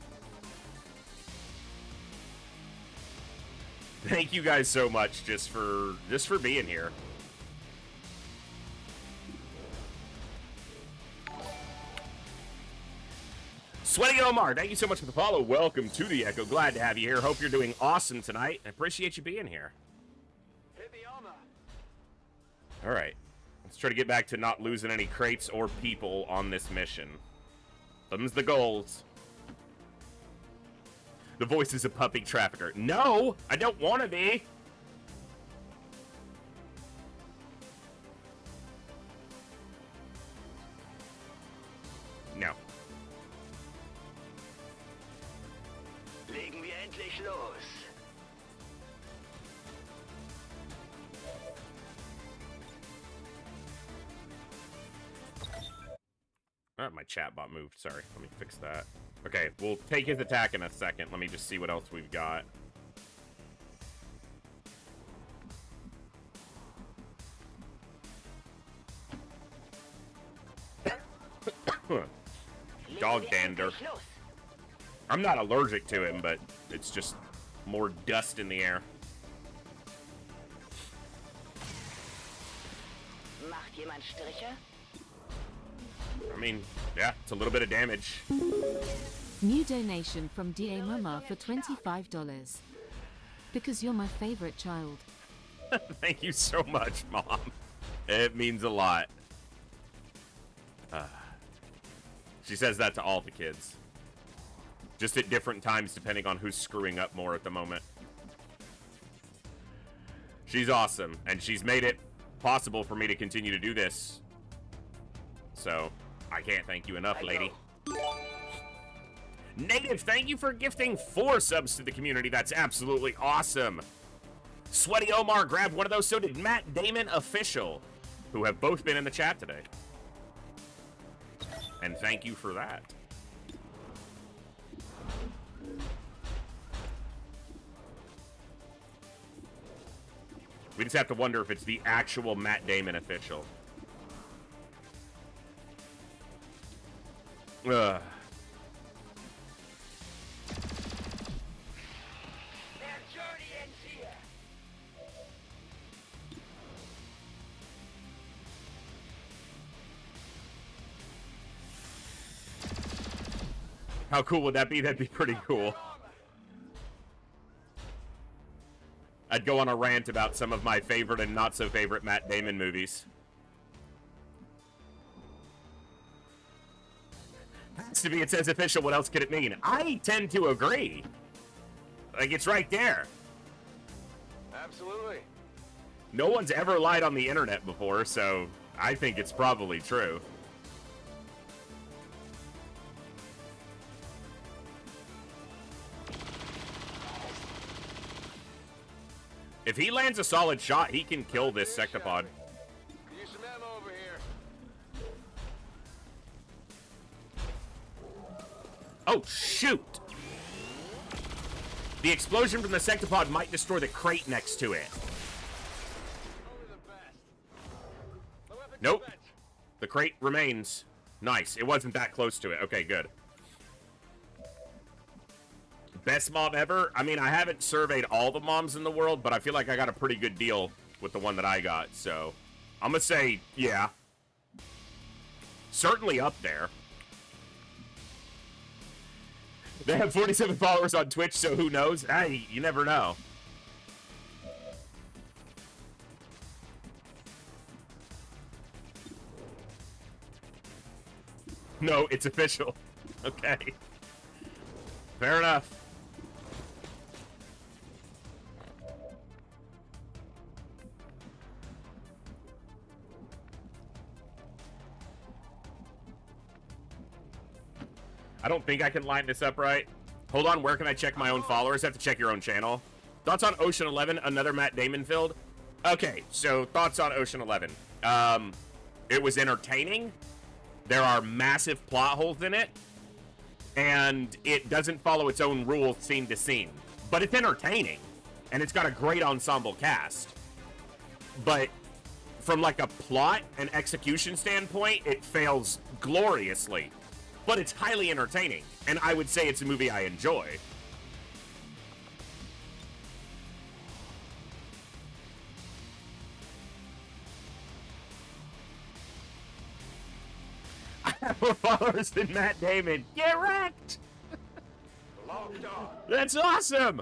Thank you guys so much just for being here. Sweaty Omar, thank you so much for the follow. Welcome to the Echo. Glad to have you here. Hope you're doing awesome tonight. I appreciate you being here. Hit the armor. All right. Let's try to get back to not losing any crates or people on this mission. Them's the goals. The voice is a puppy trafficker. No, I don't want to be. No. Legen wir endlich los. Oh, my chat bot moved. Sorry. Let me fix that. Okay, we'll take his attack in a second. Let me just see what else we've got. Dog dander. I'm not allergic to him, but it's just more dust in the air. Macht jemand Striche? I mean, yeah, it's a little bit of damage. New donation from DA Mama for $25. Because you're my favorite child. Thank you so much, Mom. It means a lot. She says that to all the kids. Just at different times, depending on who's screwing up more at the moment. She's awesome, and she's made it possible for me to continue to do this. So, I can't thank you enough, lady. Negative, thank you for gifting 4 subs to the community. That's absolutely awesome. Sweaty Omar grabbed one of those. So did Matt Damon Official, who have both been in the chat today. And thank you for that. We just have to wonder if it's the actual Matt Damon Official. Ugh. How cool would that be? That'd be pretty cool. I'd go on a rant about some of my favorite and not so favorite Matt Damon movies. Has to be, it says official, what else could it mean? I tend to agree. Like, it's right there. Absolutely. No one's ever lied on the internet before, so I think it's probably true. If he lands a solid shot, he can kill this sectopod. Use some ammo over here. Oh, shoot! The explosion from the sectopod might destroy the crate next to it. Nope. The crate remains. Nice. It wasn't that close to it. Okay, good. Best mom ever? I mean, I haven't surveyed all the moms in the world, but I feel like I got a pretty good deal with the one that I got, so I'm gonna say, yeah. Certainly up there. They have 47 followers on Twitch, so who knows? Hey, you never know. No, it's official. Okay. Fair enough. I don't think I can line this up right. Hold on, where can I check my own followers? I have to check your own channel. Thoughts on Ocean 11, another Matt Damon filled? Okay, so thoughts on Ocean 11. It was entertaining. There are massive plot holes in it. And it doesn't follow its own rules scene to scene. But it's entertaining. And it's got a great ensemble cast. But from like a plot and execution standpoint, it fails gloriously. But it's highly entertaining, and I would say it's a movie I enjoy. I have more followers than Matt Damon. Get wrecked! That's awesome!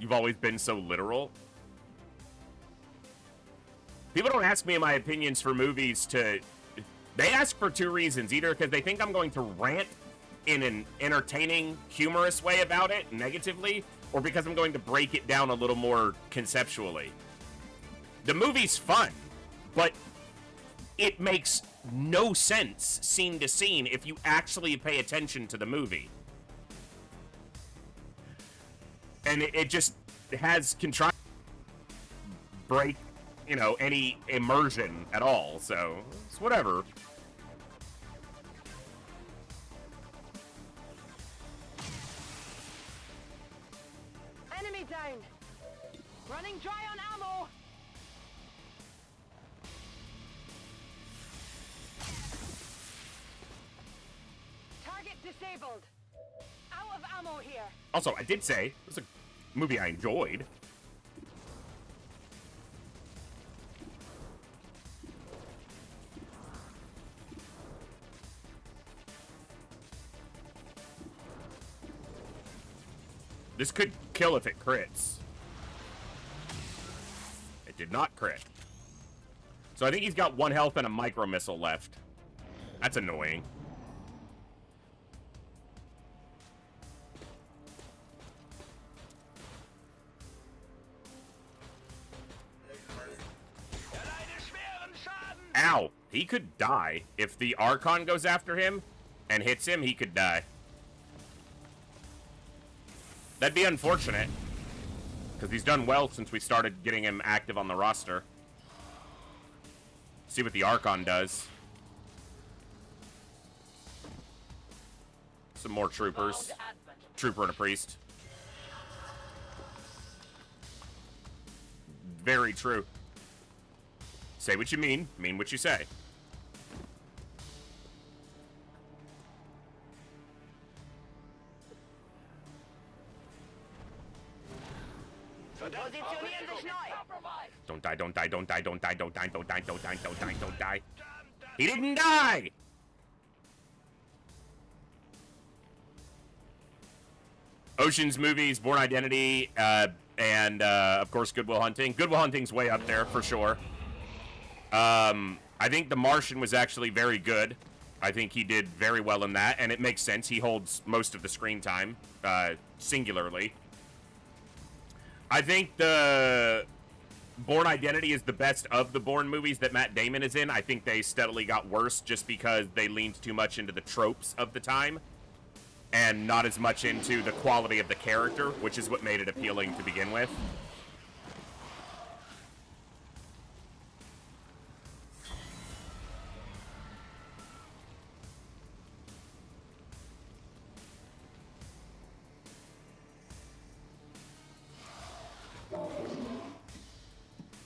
You've always been so literal. People don't ask me my opinions for movies to... They ask for 2 reasons. Either because they think I'm going to rant in an entertaining, humorous way about it, negatively, or because I'm going to break it down a little more conceptually. The movie's fun, but it makes no sense scene to scene if you actually pay attention to the movie. And it just has contrived break, you know, any immersion at all. So it's whatever. Enemy down. Running dry on ammo. Target disabled. Out of ammo here. Also, I did say it was a movie I enjoyed. This could kill if it crits. It did not crit. So I think he's got 1 health and a micro missile left. That's annoying. Ow! He could die. If the Archon goes after him and hits him, he could die. That'd be unfortunate. Because he's done well since we started getting him active on the roster. See what the Archon does. Some more troopers. Trooper and a priest. Very true. Say what you mean what you say. Don't die, don't die, don't die, don't die, don't die, don't die, don't die, don't die, don't die. He didn't die! Ocean's movies, Born Identity, and of course Good Will Hunting. Good Will Hunting's way up there for sure. I think The Martian was actually very good. I think he did very well in that, and it makes sense. He holds most of the screen time, singularly. I think the Born Identity is the best of the Bourne movies that Matt Damon is in. I think they steadily got worse just because they leaned too much into the tropes of the time and not as much into the quality of the character, which is what made it appealing to begin with.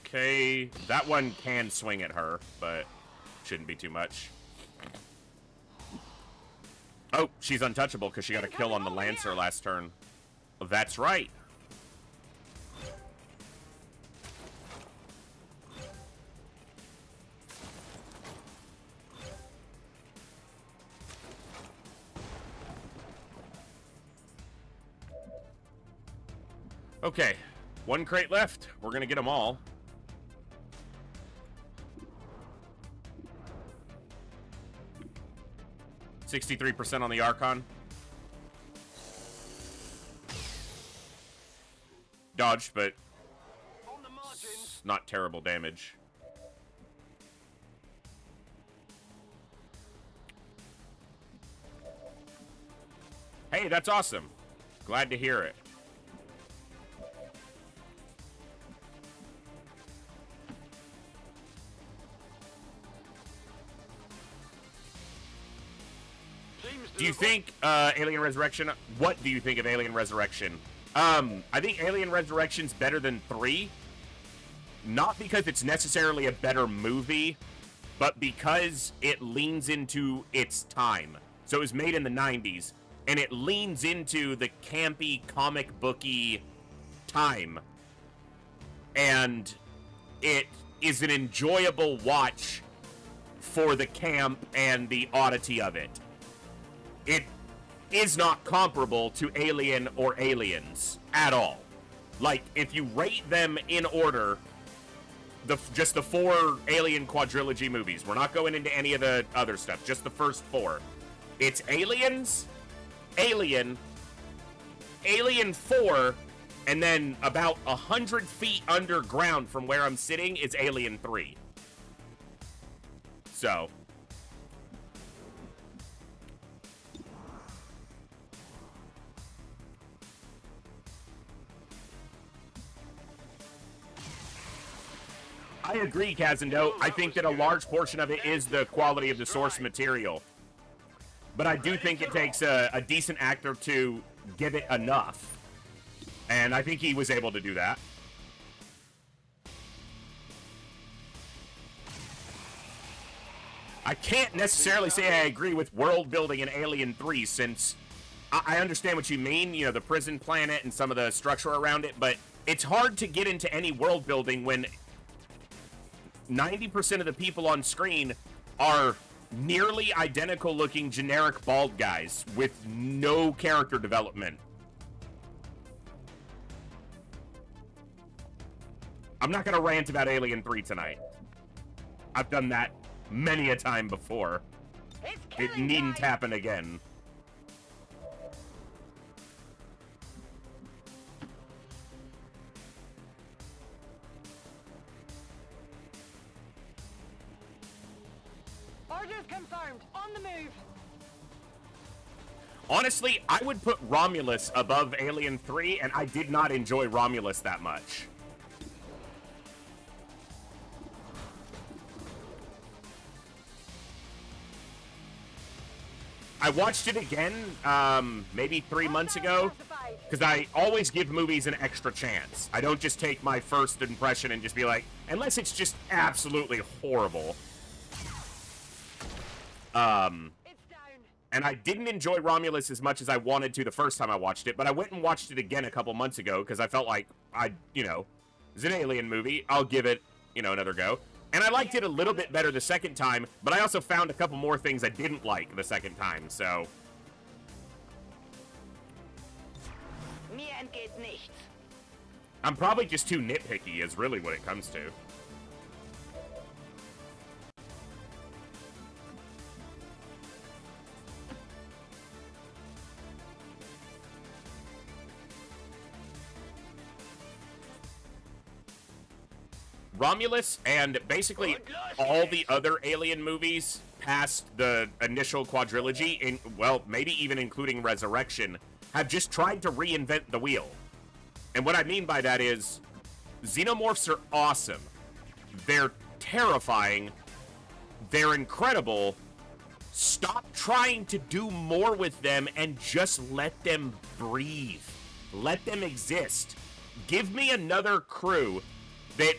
Okay, that one can swing at her, but shouldn't be too much. Oh, she's untouchable because she got a kill on the Lancer last turn. That's right. Okay, 1 crate left. We're gonna get them all. $63% on the Archon. Dodged, but not terrible damage. Hey, that's awesome. Glad to hear it. Do you think Alien Resurrection? What do you think of Alien Resurrection? I think Alien Resurrection's better than 3. Not because it's necessarily a better movie, but because it leans into its time. So it was made in the 90s, and it leans into the campy, comic booky time. And it is an enjoyable watch for the camp and the oddity of it. It is not comparable to Alien or Aliens at all. Like, if you rate them in order, just the 4 Alien quadrilogy movies, we're not going into any of the other stuff, just the first 4. It's Aliens, Alien, Alien 4, and then about 100 feet underground from where I'm sitting is Alien 3. So... I agree, Kazendo. I think that a large portion of it is the quality of the source material. But I do think it takes a decent actor to give it enough. And I think he was able to do that. I can't necessarily say I agree with world building in Alien 3 since I understand what you mean, you know, the prison planet and some of the structure around it, but it's hard to get into any world building when 90% of the people on screen are nearly identical looking generic bald guys with no character development. I'm not gonna rant about Alien 3 tonight. I've done that many a time before. It needn't happen again. Orders confirmed. On the move. Honestly, I would put Romulus above Alien 3, and I did not enjoy Romulus that much. I watched it again, maybe 3 months ago, because I always give movies an extra chance. I don't just take my first impression and just be like, unless it's just absolutely horrible. And I didn't enjoy Romulus as much as I wanted to the first time I watched it, but I went and watched it again a couple months ago, because I felt like, it's an Alien movie, I'll give it, another go. And I liked it a little bit better the second time, but I also found a couple more things I didn't like the second time, so... Mir entgeht nichts. I'm probably just too nitpicky is really what it comes to. Romulus and basically all the other Alien movies past the initial quadrilogy, well, maybe even including Resurrection, have just tried to reinvent the wheel. And what I mean by that is, xenomorphs are awesome. They're terrifying. They're incredible. Stop trying to do more with them and just let them breathe. Let them exist. Give me another crew that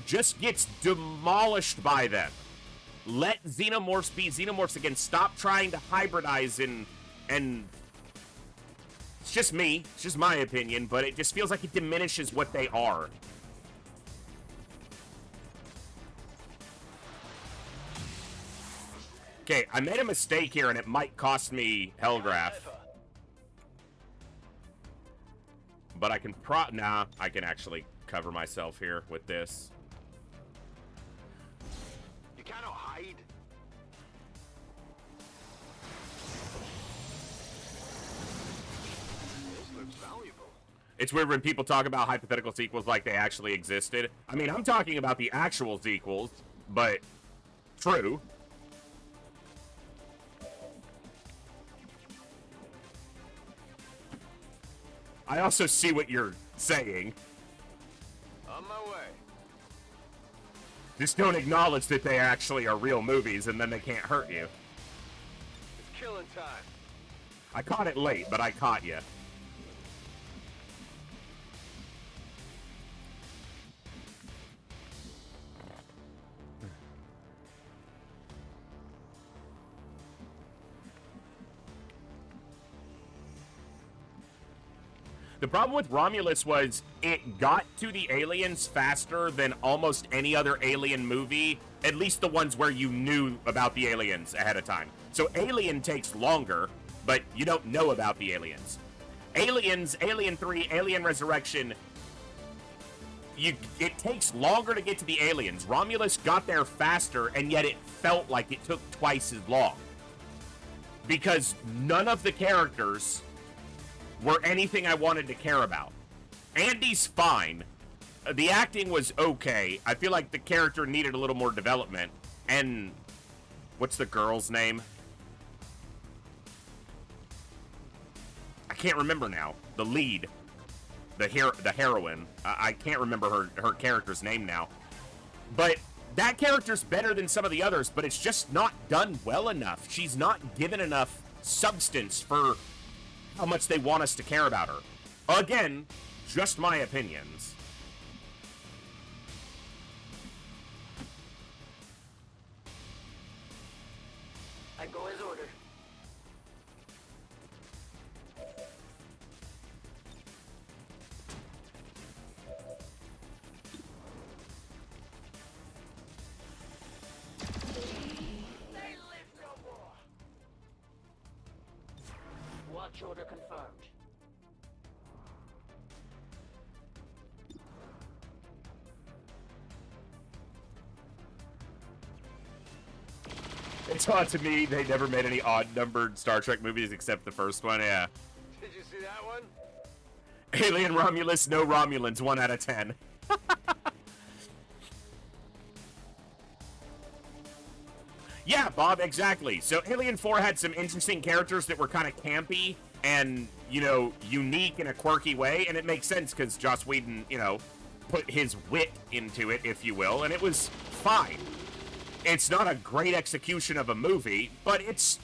just gets demolished by them. Let xenomorphs be xenomorphs again. Stop trying to hybridize and it's just me. It's just my opinion, but it just feels like it diminishes what they are. Okay, I made a mistake here and it might cost me Hellgraph. But I can I can actually cover myself here with this. You cannot hide. This looks valuable. It's weird when people talk about hypothetical sequels like they actually existed. I mean, I'm talking about the actual sequels, but true. I also see what you're saying. On my way. Just don't acknowledge that they actually are real movies, and then they can't hurt you. It's killing time. I caught it late, but I caught you. The problem with Romulus was it got to the aliens faster than almost any other Alien movie, at least the ones where you knew about the aliens ahead of time. So Alien takes longer, but you don't know about the aliens. Aliens, Alien 3, Alien Resurrection, it takes longer to get to the aliens. Romulus got there faster, and yet it felt like it took twice as long. Because none of the characters were anything I wanted to care about. Andy's fine. The acting was okay. I feel like the character needed a little more development. And what's the girl's name? I can't remember now. The lead. The heroine. I can't remember her character's name now. But that character's better than some of the others, but it's just not done well enough. She's not given enough substance for how much they want us to care about her. Again, just my opinions. I go as ordered. Watch order confirmed. It's odd to me they never made any odd-numbered Star Trek movies except the first one, yeah. Did you see that one? Alien Romulus, no Romulans, 1 out of 10. Yeah, Bob, exactly. So Alien 4 had some interesting characters that were kind of campy and, you know, unique in a quirky way, and it makes sense because Joss Whedon, you know, put his wit into it, if you will, and it was fine. It's not a great execution of a movie, but it's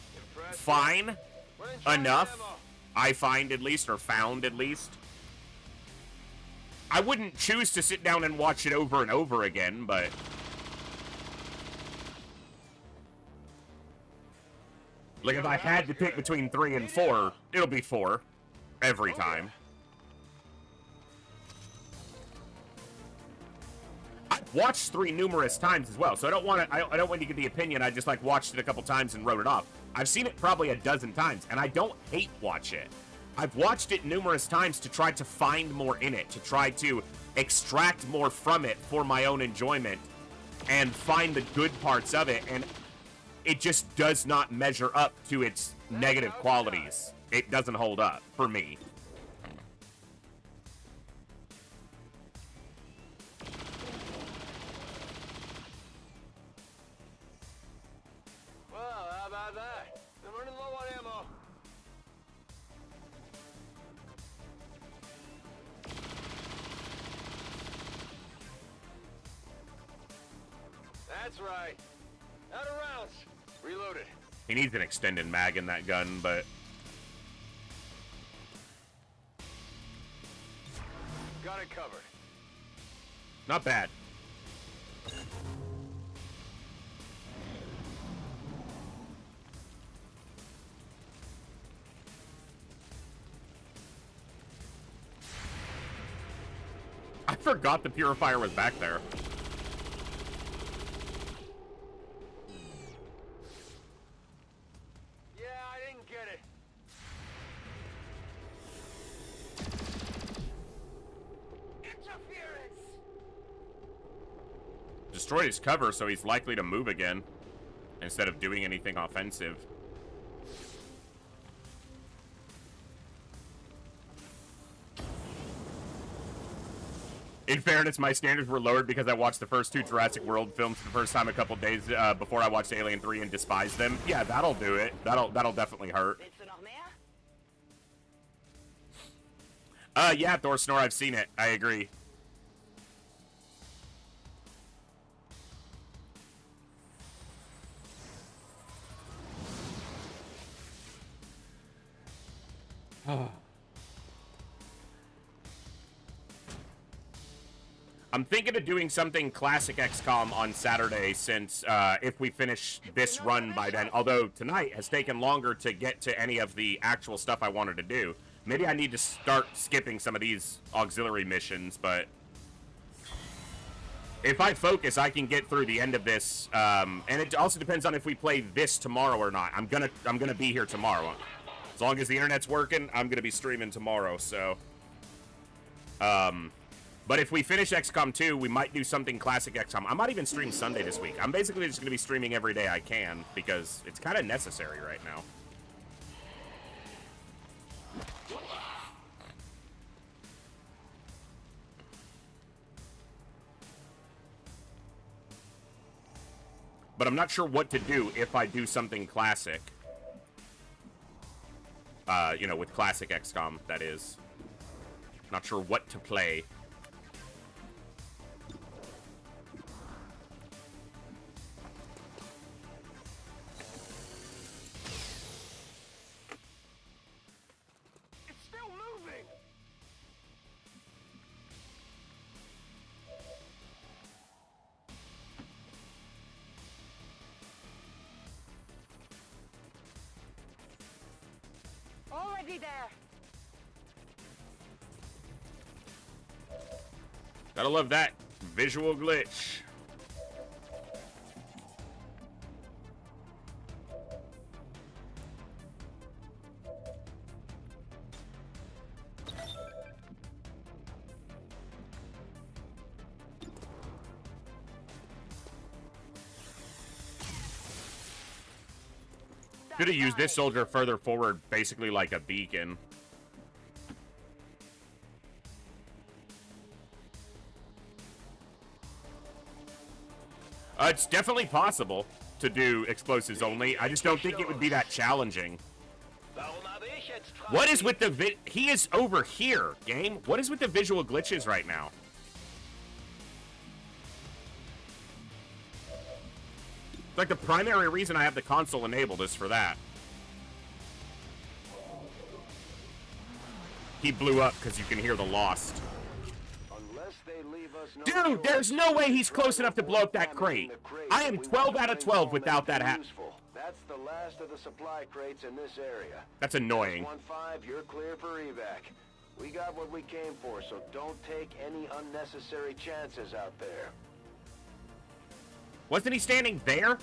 fine enough, I find at least, or found at least. I wouldn't choose to sit down and watch it over and over again, but... like, if I had to pick between 3 and 4, it'll be 4. Every time. I've watched 3 numerous times as well, so I don't want to get the opinion. I just, like, watched it a couple times and wrote it off. I've seen it probably a dozen times, and I don't hate watch it. I've watched it numerous times to try to find more in it, to try to extract more from it for my own enjoyment, and find the good parts of it, and it just does not measure up to its negative qualities. It doesn't hold up, for me. Well, how about that? I'm running low on ammo. That's right. Out of rounds. Reloaded. He needs an extended mag in that gun, but... got it covered. not bad. I forgot the purifier was back there. Yeah, I didn't get it. Interference. Destroyed his cover, so he's likely to move again instead of doing anything offensive. In fairness, my standards were lowered because I watched the first two Jurassic World films for the first time a couple days before I watched Alien 3 and despised them. Yeah, that'll do it. That'll definitely hurt. Yeah, Thor Snore, I've seen it. I agree. I'm thinking of doing something classic XCOM on Saturday since if we finish this run by then, although tonight has taken longer to get to any of the actual stuff I wanted to do. Maybe I need to start skipping some of these auxiliary missions, but if I focus, I can get through the end of this, and it also depends on if we play this tomorrow or not. I'm gonna be here tomorrow. As long as the internet's working, I'm gonna be streaming tomorrow, so but if we finish XCOM 2, we might do something classic XCOM. I might even stream Sunday this week. I'm basically just going to be streaming every day I can because it's kind of necessary right now. But I'm not sure what to do if I do something classic. You know, with classic XCOM, that is. Not sure what to play. Already there. Gotta love that visual glitch. Could have used this soldier further forward, basically like a beacon. It's definitely possible to do explosives only. I just don't think it would be that challenging. What is with the he is over here, game. What is with the visual glitches right now? Like, the primary reason I have the console enabled is for that. He blew up because you can hear the Lost. Dude, there's no way he's close enough to blow up that crate. I am 12 out of 12 without that happening. That's the last of the supply crates in this area. That's annoying. 1-5, you're clear for evac. We got what we came for, so don't take any unnecessary chances out there. Wasn't he standing there?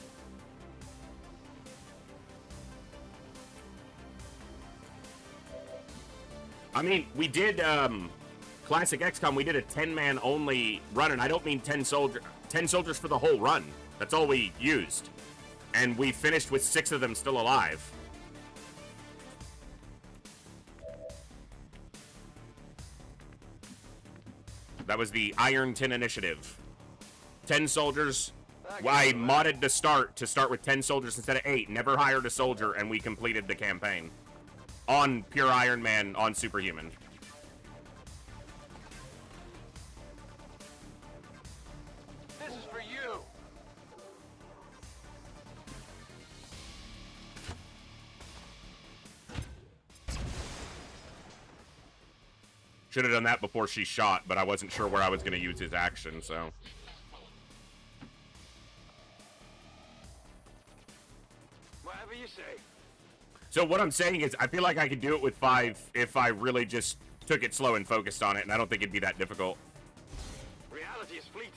I mean, we did, Classic XCOM, we did a 10-man only run, and I don't mean 10 soldiers for the whole run. That's all we used. And we finished with 6 of them still alive. That was the Iron 10 initiative. 10 soldiers. I modded the start to start with 10 soldiers instead of 8. Never hired a soldier, and we completed the campaign. On pure Iron Man, on Superhuman. This is for you. Should have done that before she shot, but I wasn't sure where I was going to use his action, so. Whatever you say. So what I'm saying is, I feel like I could do it with 5 if I really just took it slow and focused on it, and I don't think it'd be that difficult. Reality is fleeting.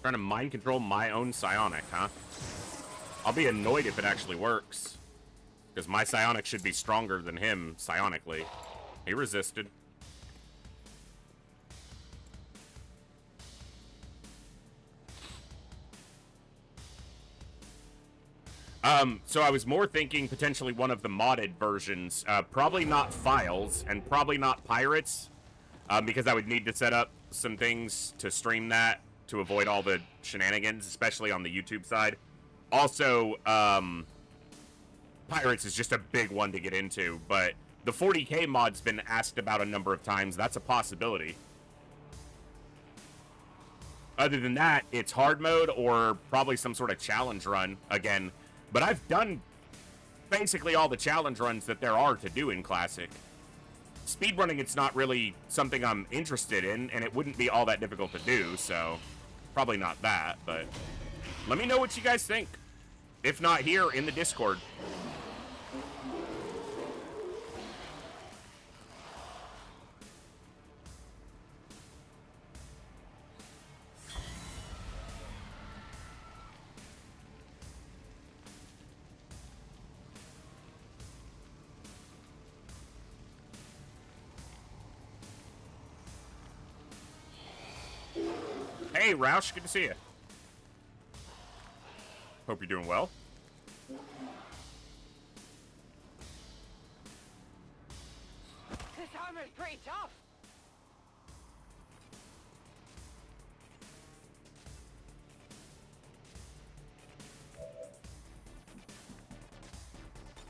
Trying to mind control my own psionic, huh? I'll be annoyed if it actually works. Because my psionic should be stronger than him psionically. He resisted. So I was more thinking potentially one of the modded versions. Probably not files, and probably not pirates. Because I would need to set up some things to stream that to avoid all the shenanigans, especially on the YouTube side. Also, pirates is just a big one to get into, but the 40K mod's been asked about a number of times. That's a possibility. Other than that, it's hard mode or probably some sort of challenge run again. But I've done basically all the challenge runs that there are to do in Classic. Speedrunning, it's not really something I'm interested in, and it wouldn't be all that difficult to do, so probably not that, but let me know what you guys think. If not here, in the Discord. Hey, Roush, good to see you. Hope you're doing well. This armor's pretty tough.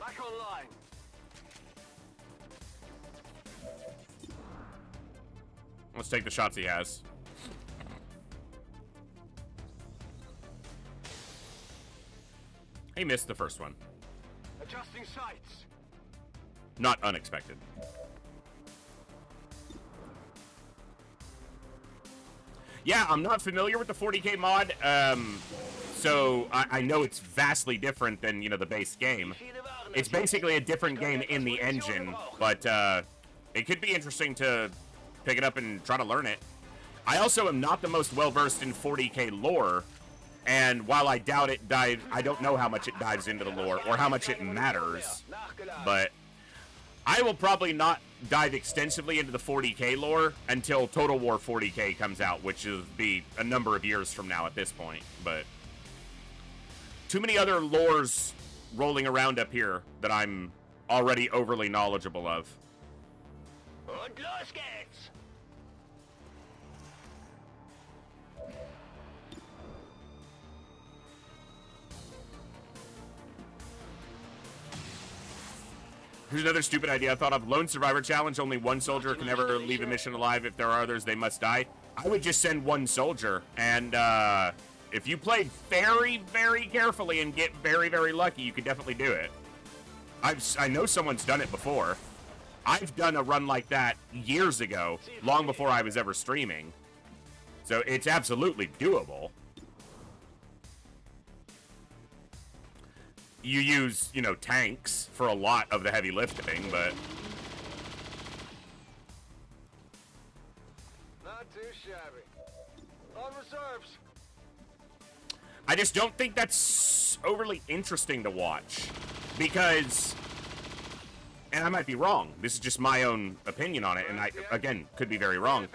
Back online. Let's take the shots he has. He missed the first one. Adjusting sights. Not unexpected. Yeah, I'm not familiar with the 40k mod, so I know it's vastly different than, you know, the base game. It's basically a different game in the engine, but it could be interesting to pick it up and try to learn it. I also am not the most well-versed in 40k lore, and while I doubt it I don't know how much it dives into the lore or how much it matters, but I will probably not dive extensively into the 40k lore until Total War 40k comes out, which will be a number of years from now at this point, but too many other lores rolling around up here that I'm already overly knowledgeable of. Und los geht's! Here's another stupid idea I thought of. Lone Survivor Challenge. Only one soldier can ever leave a mission alive. If there are others, they must die. I would just send one soldier. And if you play very, very carefully and get very, very lucky, you could definitely do it. I know someone's done it before. I've done a run like that years ago, long before I was ever streaming. So it's absolutely doable. You use, you know, tanks for a lot of the heavy lifting, but... Not too shabby. On reserves. I just don't think that's overly interesting to watch. Because... And I might be wrong. This is just my own opinion on it, and I, again, could be very wrong.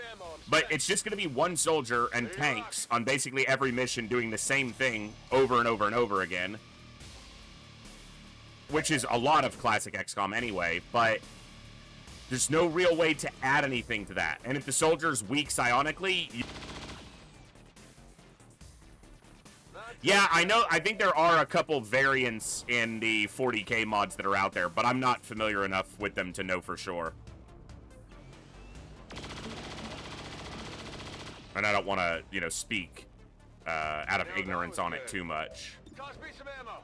But it's just going to be one soldier and tanks on basically every mission doing the same thing over and over and over again. Which is a lot of classic XCOM anyway, but there's no real way to add anything to that. And if the soldier's weak psionically... Yeah, I know. I think there are a couple variants in the 40k mods that are out there, but I'm not familiar enough with them to know for sure. And I don't want to, you know, speak out of ignorance on it too much. Toss me some ammo.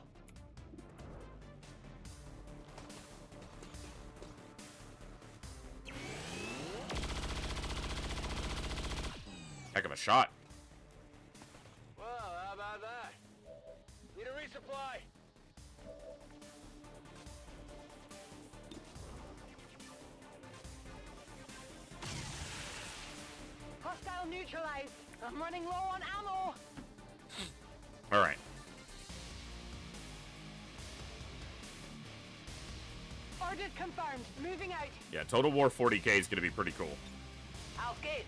Heck of a shot. Well, how about that? Need a resupply. Hostile neutralized. I'm running low on ammo. All right. Orders confirmed. Moving out. Yeah, Total War 40k is going to be pretty cool. Auf geht's.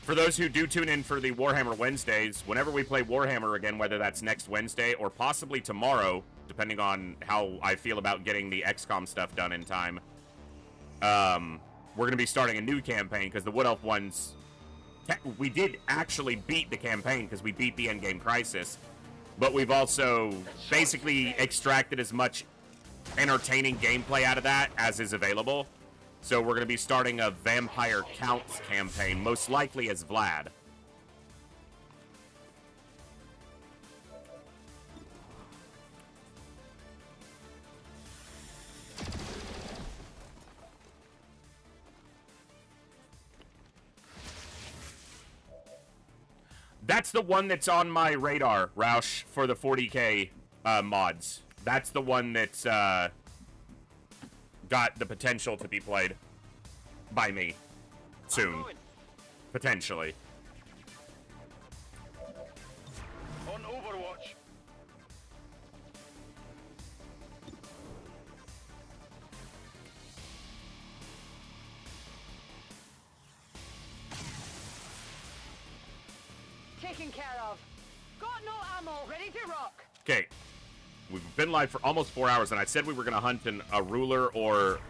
For those who do tune in for the Warhammer Wednesdays, whenever we play Warhammer again, whether that's next Wednesday or possibly tomorrow, depending on how I feel about getting the XCOM stuff done in time, we're going to be starting a new campaign because the Wood Elf ones, we did actually beat the campaign because we beat the Endgame Crisis, but we've also basically extracted as much entertaining gameplay out of that as is available. So we're going to be starting a Vampire Counts campaign, most likely as Vlad. That's the one that's on my radar, Roush, for the 40k mods. That's the one that's got the potential to be played by me soon. Potentially. On Overwatch. Taken care of. Got no ammo. Ready to rock. Okay. We've been live for almost 4 hours, and I said we were going to hunt a ruler or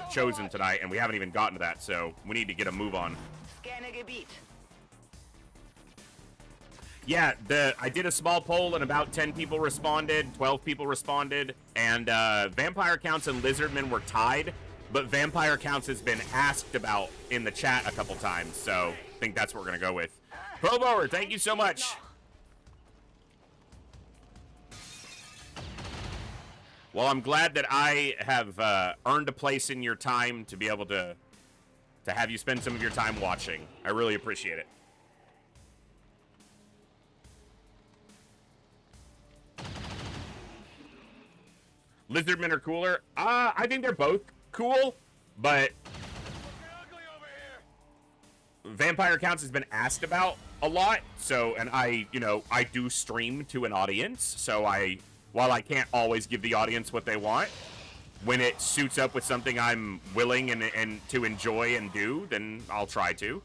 chosen tonight, and we haven't even gotten to that, so we need to get a move on. Scanner Gebiet. Yeah, I did a small poll, and about 10 people responded, 12 people responded, and Vampire Counts and Lizardmen were tied, but Vampire Counts has been asked about in the chat a couple times, so I think that's what we're going to go with. Proboer, thank you so much. Well, I'm glad that I have earned a place in your time to be able to to have you spend some of your time watching. I really appreciate it. Lizardmen are cooler. I think they're both cool, but Vampire Counts has been asked about a lot, so, and I do stream to an audience, so while I can't always give the audience what they want, when it suits up with something I'm willing and to enjoy and do, then I'll try to.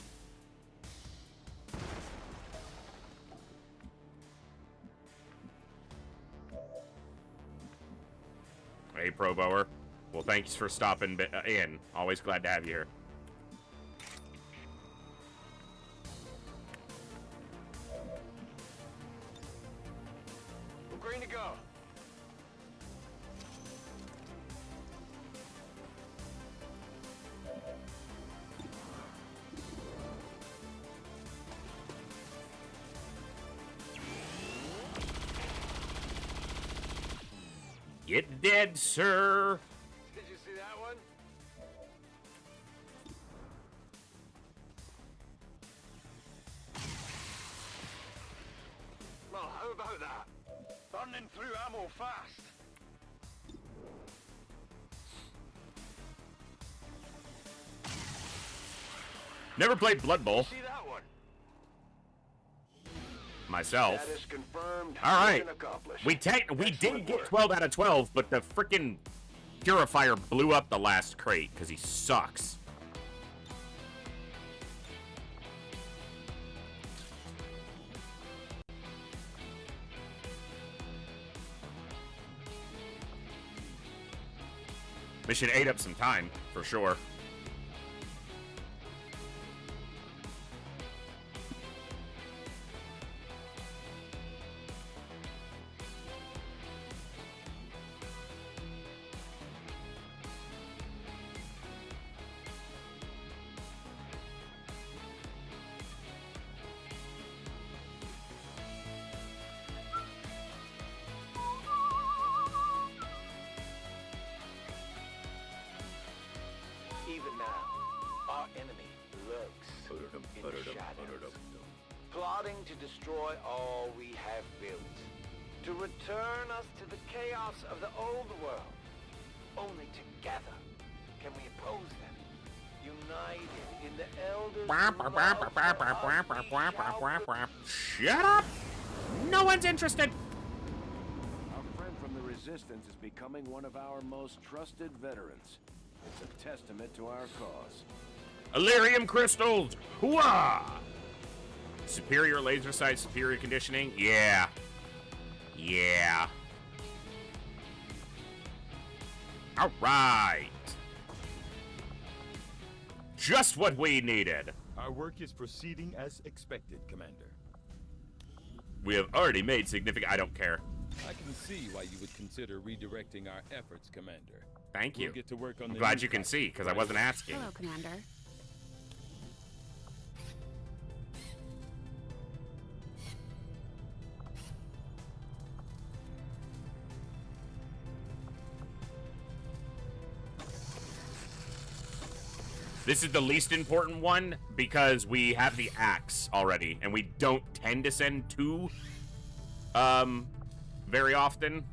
Hey, Pro Bower. Well, thanks for stopping in. Always glad to have you here. We're green to go. Get dead, sir. Did you see that one? Well, how about that? Burning through ammo fast. Never played Blood Bowl See that one? myself. Status confirmed. All right. Mission accomplished. We Excellent did get work. 12 out of 12, but the freaking Purifier blew up the last crate because he sucks. Mission ate up some time, for sure. Even now, our enemy lurks in the shadows, plotting to destroy all we have built, to return us to the chaos of the old world. Only together can we oppose them, united in the elders' love. Shut up! No one's interested! Our friend from the Resistance is becoming one of our most trusted veterans. It's a testament to our cause. Illyrium crystals! Hooah! Superior laser sight, superior conditioning? Yeah. Yeah. Alright. Just what we needed. Our work is proceeding as expected, Commander. We have already made significant... I don't care. I can see why you would consider redirecting our efforts, Commander. Thank you. We'll get to work on I'm the glad new you can see, because I wasn't asking. Hello, Commander. This is the least important one because we have the axe already, and we don't tend to send two very often.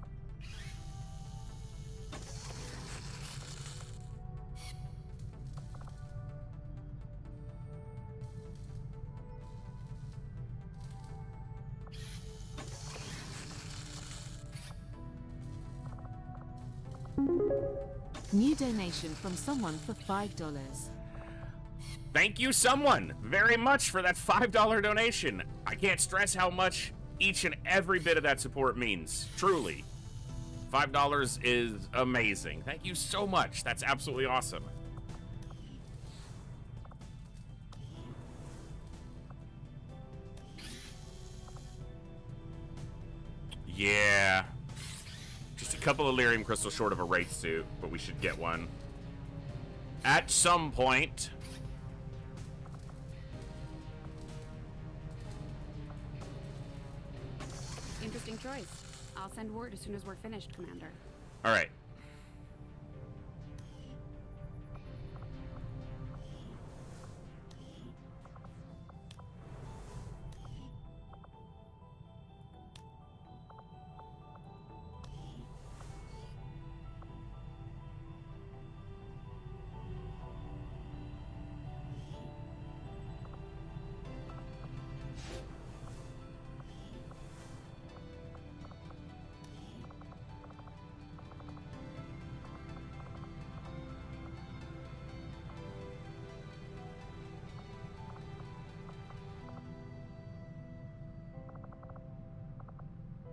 New donation from someone for $5. Thank you, someone, very much for that $5 donation. I can't stress how much each and every bit of that support means. Truly. $5 is amazing. Thank you so much. That's absolutely awesome. Yeah. Just a couple of Lyrium crystals short of a Wraith suit, but we should get one. At some point. Interesting choice. I'll send word as soon as we're finished, Commander. All right.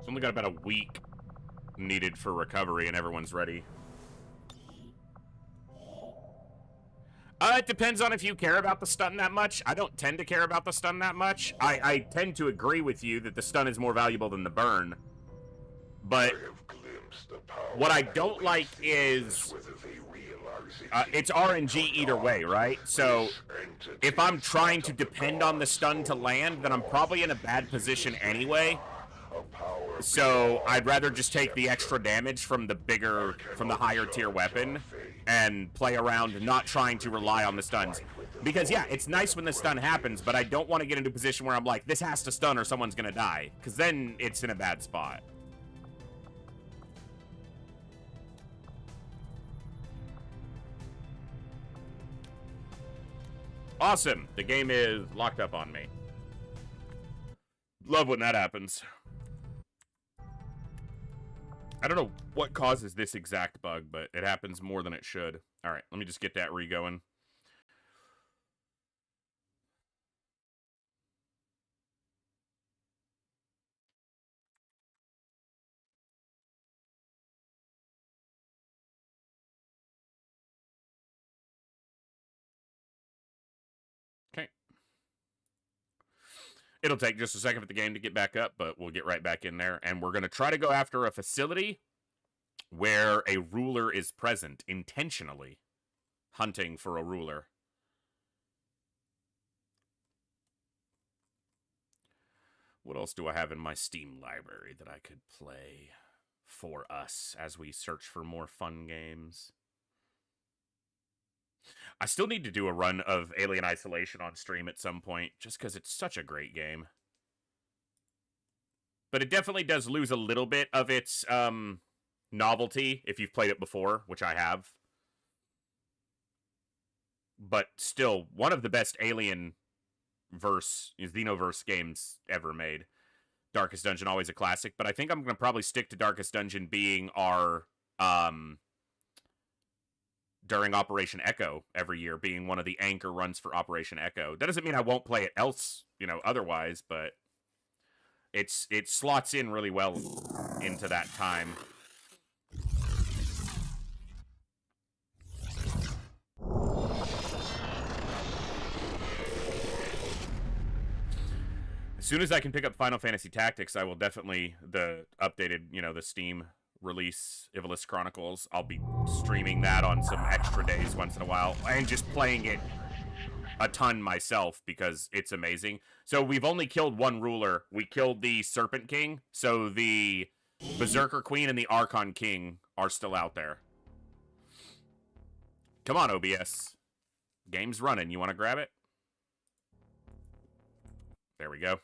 It's only got about a week needed for recovery and everyone's ready. It depends on if you care about the stun that much. I don't tend to care about the stun that much. I tend to agree with you that the stun is more valuable than the burn. But what I don't like is it's RNG either way, right? So if I'm trying to depend on the stun to land, then I'm probably in a bad position anyway. So I'd rather just take the extra damage from the higher tier weapon and play around not trying to rely on the stuns. Because yeah, it's nice when the stun happens, but I don't want to get into a position where I'm like, this has to stun or someone's gonna die. Because then it's in a bad spot. Awesome. The game is locked up on me. Love when that happens. I don't know what causes this exact bug, but it happens more than it should. All right, let me just get that re-going. Okay. It'll take just a second for the game to get back up, but we'll get right back in there. And we're going to try to go after a facility where a ruler is present, intentionally hunting for a ruler. What else do I have in my Steam library that I could play for us as we search for more fun games? I still need to do a run of Alien Isolation on stream at some point, just because it's such a great game. But it definitely does lose a little bit of its novelty if you've played it before, which I have. But still, one of the best Alien Xenoverse games ever made. Darkest Dungeon, always a classic, but I think I'm going to probably stick to Darkest Dungeon being our... during Operation Echo every year, being one of the anchor runs for Operation Echo. That doesn't mean I won't play it else, otherwise, but it slots in really well into that time. As soon as I can pick up Final Fantasy Tactics, I will definitely, the updated, the Steam release, Ivalice Chronicles, I'll be streaming that on some extra days once in a while, and just playing it a ton myself because it's amazing. So we've only killed one ruler. We killed the Serpent King, so the Berserker Queen and the Archon King are still out there. Come on, OBS. Game's running. You want to grab it? There we go.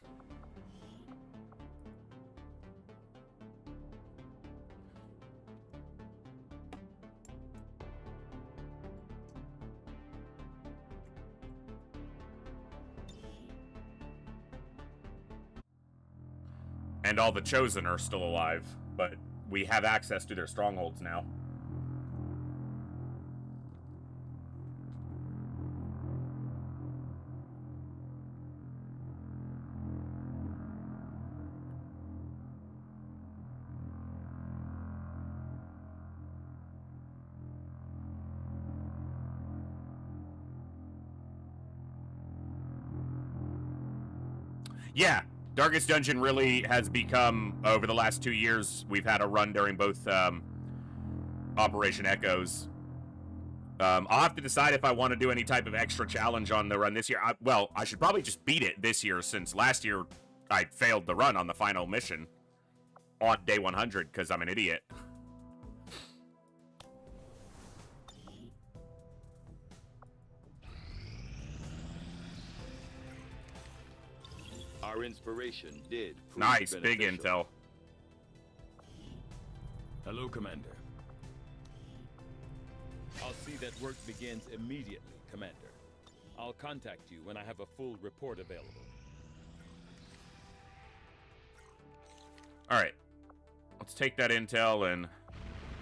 And all the Chosen are still alive, but we have access to their strongholds now. Yeah. Darkest Dungeon really has become, over the last 2 years, we've had a run during both Operation Echoes. I'll have to decide if I want to do any type of extra challenge on the run this year. Well, I should probably just beat it this year, since last year I failed the run on the final mission on day 100 because I'm an idiot. Our inspiration did prove nice, big beneficial. intel. Hello, Commander. I'll see that work begins immediately, Commander. I'll contact you when I have a full report available. Alright. Let's take that intel and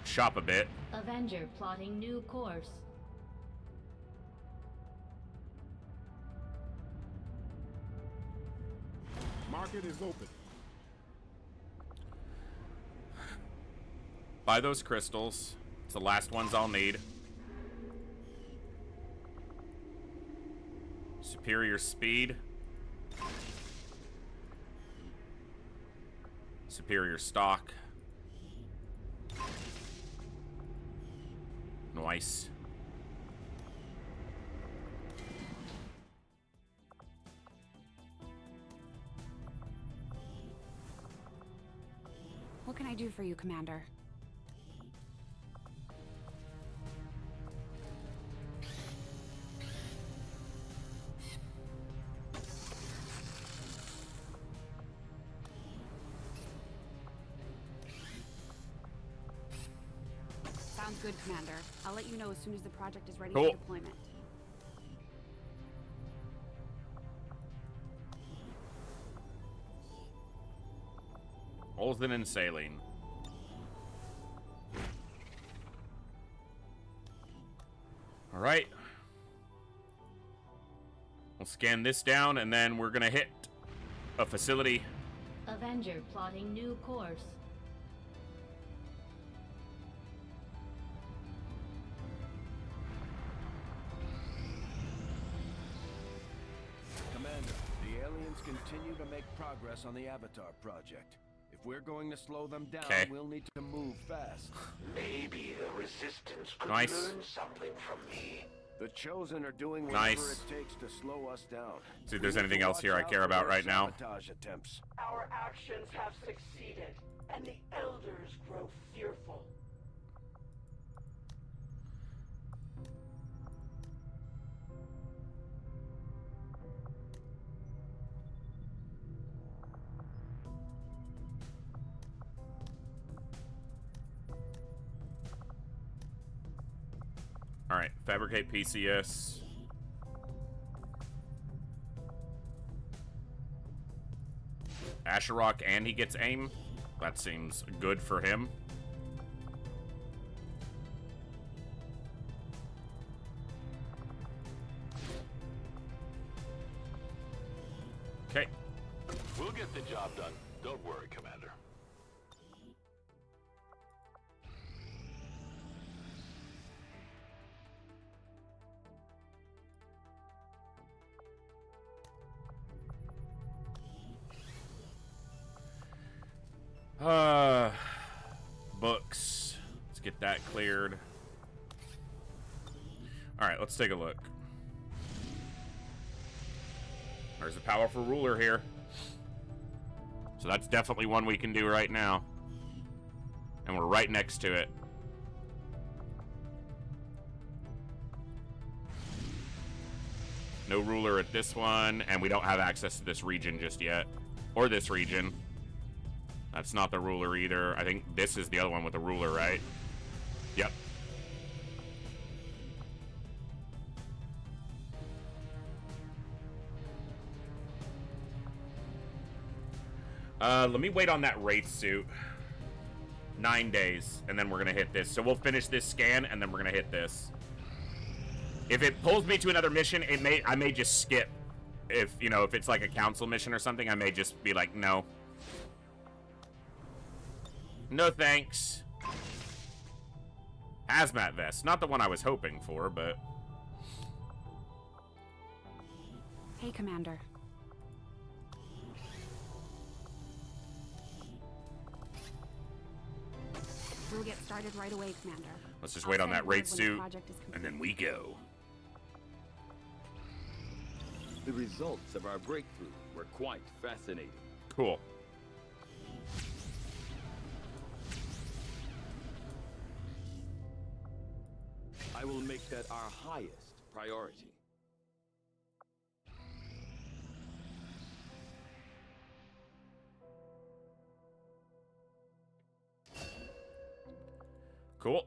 shop a bit. Avenger plotting new course. Market is open. Buy those crystals. It's the last ones I'll need. Superior speed. Superior stock. Nice. What can I do for you, Commander? Sounds good, Commander. I'll let you know as soon as the project is ready for deployment. Olsen and saline. All right. We'll scan this down, and then we're gonna hit a facility. Avenger plotting new course. Commander, the aliens continue to make progress on the Avatar project. If we're going to slow them down, we'll need to move fast. Maybe the Resistance could Nice. learn something from me. The Chosen are doing whatever it takes to slow us down. See if there's anything else here I care about right now. Sabotage attempts. Our actions have succeeded, and the Elders grow fearful. All right, fabricate PCS. Asherock, and he gets aim. That seems good for him. Okay. We'll get the job done. Don't worry, Commander. Books. Let's get that cleared. All right, let's take a look. There's a powerful ruler here. So that's definitely one we can do right now. And we're right next to it. No ruler at this one, and we don't have access to this region just yet. Or this region. That's not the ruler either. I think this is the other one with the ruler, right? Yep. Let me wait on that Wraith suit. 9 days, and then we're gonna hit this. So we'll finish this scan, and then we're gonna hit this. If it pulls me to another mission, I may just skip. If, you know, if it's like a council mission or something, I may just be like, no. No thanks. Hazmat vest. Not the one I was hoping for, but... Hey, Commander. We'll get started right away, Commander. Let's just wait on that Wraith suit, and then we go. The results of our breakthrough were quite fascinating. Cool. I will make that our highest priority. Cool.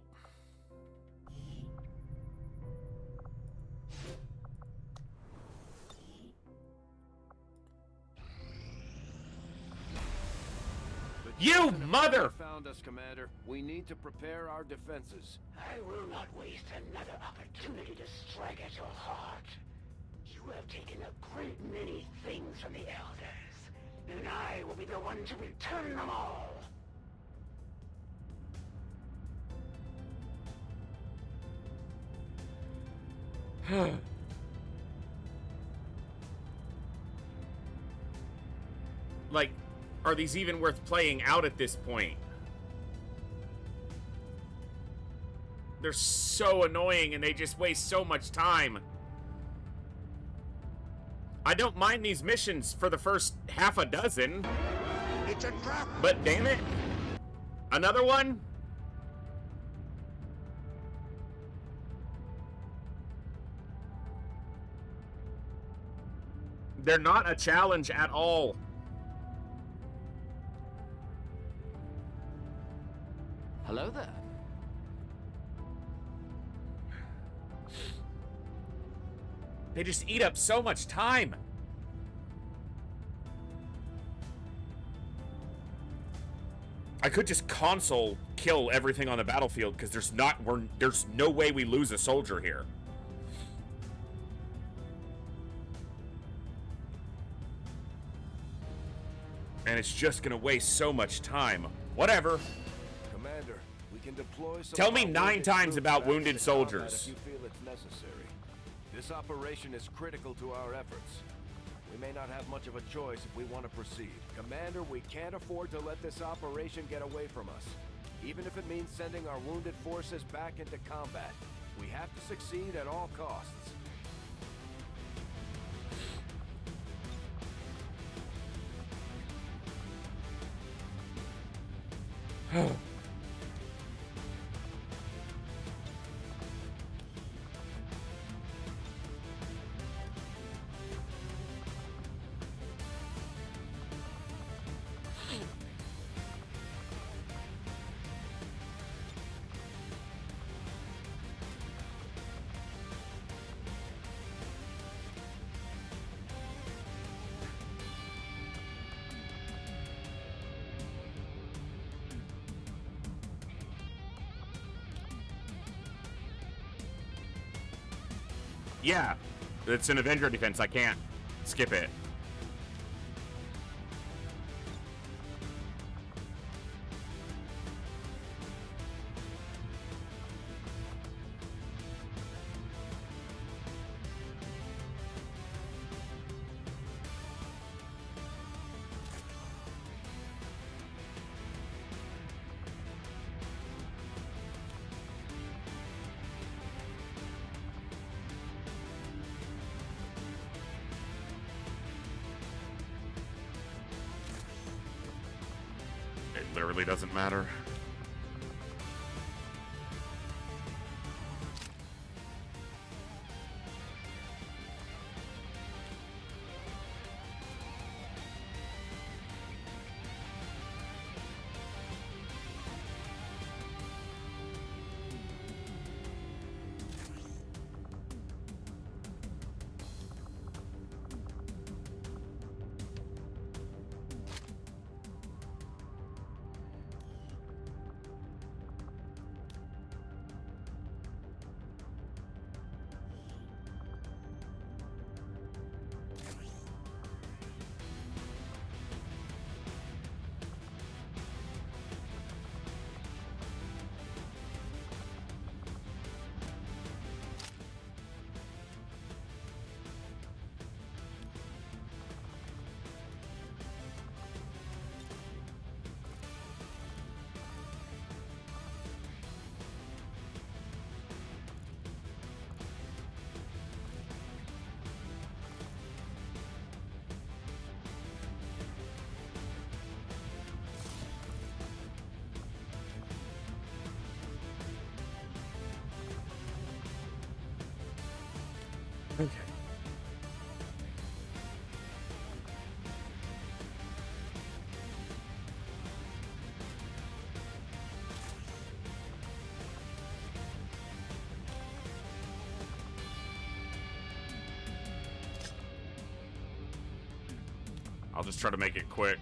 You mother! Found us, Commander. We need to prepare our defenses. I will not waste another opportunity to strike at your heart. You have taken a great many things from the Elders, and I will be the one to return them all. Like, are these even worth playing out at this point? They're so annoying and they just waste so much time. I don't mind these missions for the first half a dozen. It's a trap! But damn it. Another one? They're not a challenge at all. Hello there. They just eat up so much time. I could just console kill everything on the battlefield because there's no way we lose a soldier here. And it's just gonna waste so much time. Whatever. Commander, we can deploy some Tell me 9 times about wounded if soldiers. you feel it's necessary. This operation is critical to our efforts. We may not have much of a choice if we want to proceed. Commander, we can't afford to let this operation get away from us. Even if it means sending our wounded forces back into combat. We have to succeed at all costs. Yeah, it's an Avenger Defense. I can't skip it. It literally doesn't matter. Okay. I'll just try to make it quick.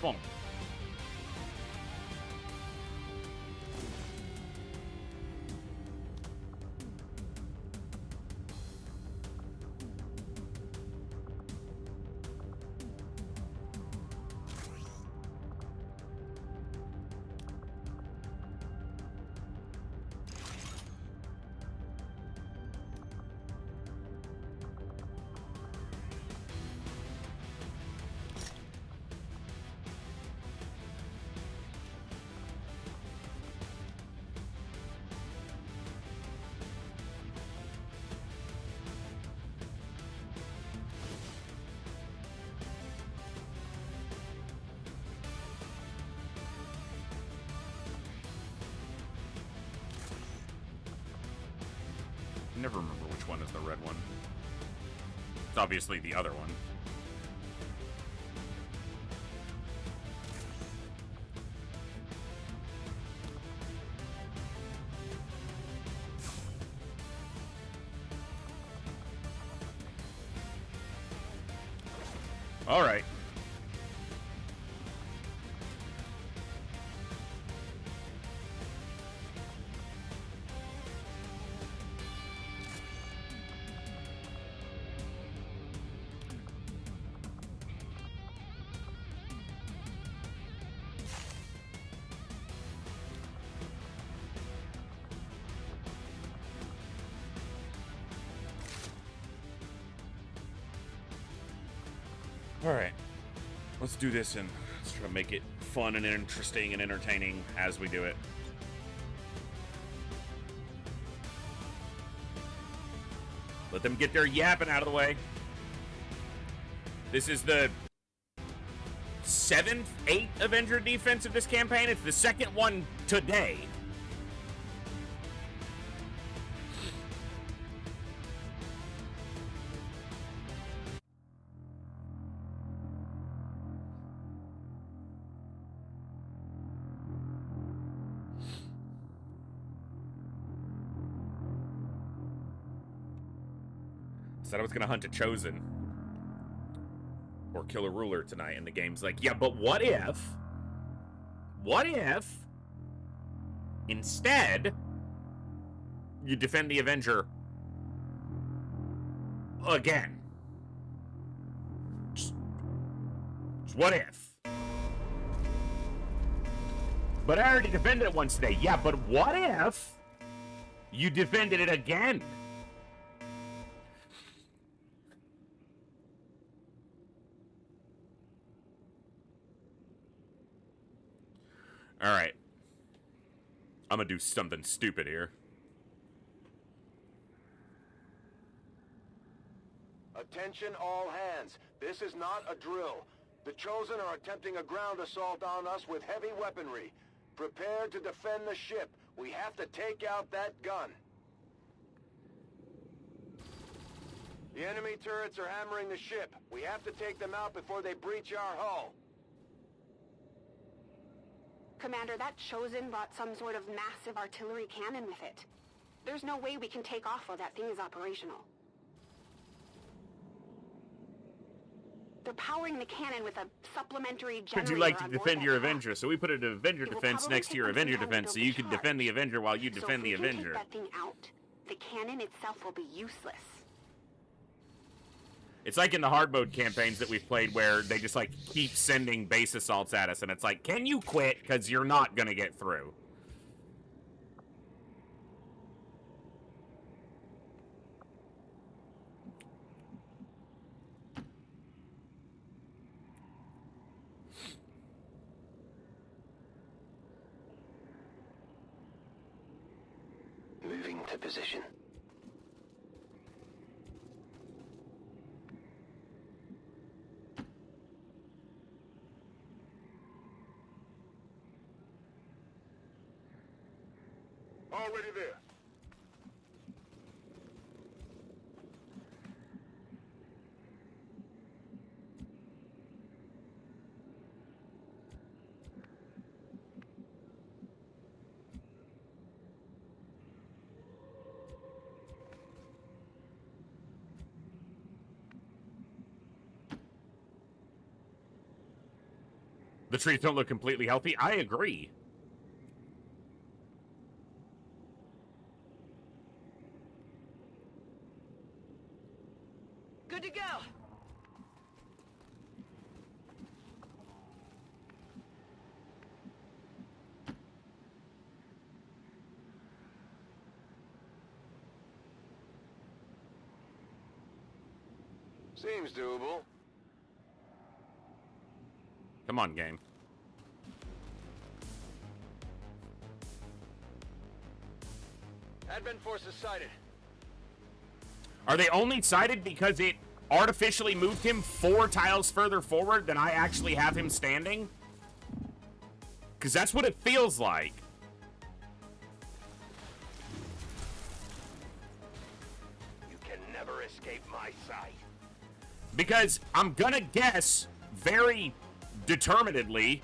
fun. I never remember which one is the red one. It's obviously the other one. All right. All right, let's do this and let's try to make it fun and interesting and entertaining as we do it. Let them get their yapping out of the way. This is the 7th, 8th Avenger Defense of this campaign. It's the second one today. Said I was gonna hunt a Chosen or kill a ruler tonight, and the game's like, yeah, but what if instead you defend the Avenger again? Just what if? But I already defended it once today. Yeah, but what if you defended it again? All right. I'm gonna do something stupid here. Attention all hands. This is not a drill. The Chosen are attempting a ground assault on us with heavy weaponry. Prepare to defend the ship. We have to take out that gun. The enemy turrets are hammering the ship. We have to take them out before they breach our hull. Commander, that Chosen brought some sort of massive artillery cannon with it. There's no way we can take off while that thing is operational. They're powering the cannon with a supplementary generator. Would you like to on board defend your that truck. Avenger? So we put an Avenger Defense next to your Avenger Defense so you can defend the Avenger while you defend the Avenger. Take that thing out, the cannon itself will be useless. It's like in the hard mode campaigns that we've played where they just like keep sending base assaults at us, and it's like, can you quit? Because you're not gonna get through. Moving to position. Already there. The trees don't look completely healthy. I agree. Good to go. Seems doable. Come on, game. Advent forces sighted. Are they only sighted because it artificially moved him 4 tiles further forward than I actually have him standing? Because that's what it feels like. You can never escape my sight. Because I'm gonna guess very determinedly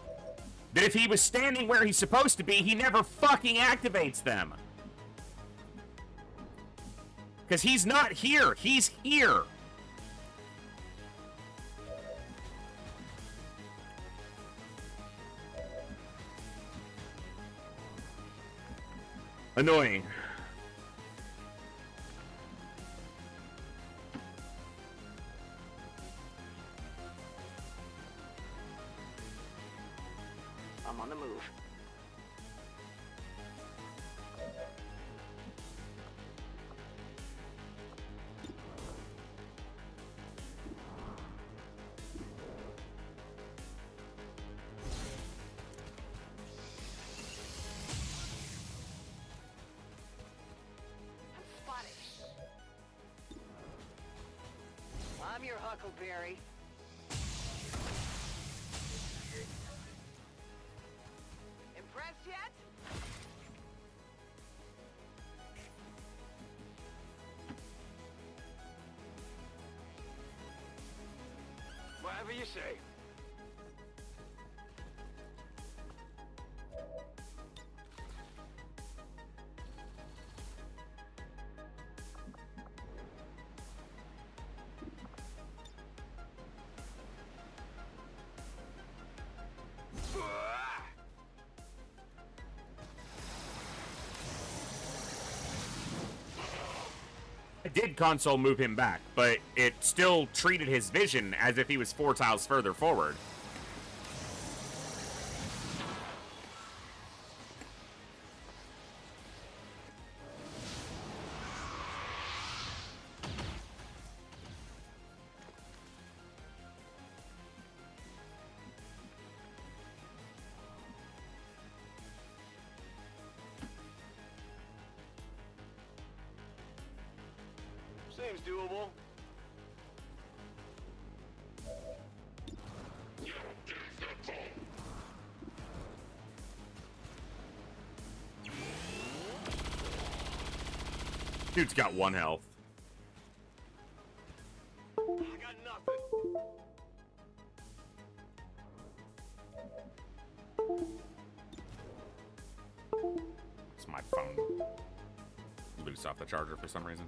that if he was standing where he's supposed to be, he never fucking activates them. Because he's not here. He's here. Annoying. I'm on the move. I'm your Huckleberry. Impressed yet? Whatever you say. It did console move him back, but it still treated his vision as if he was 4 tiles further forward. Seems doable. Dude's got 1 health. I got nothing. It's my phone loose off the charger for some reason.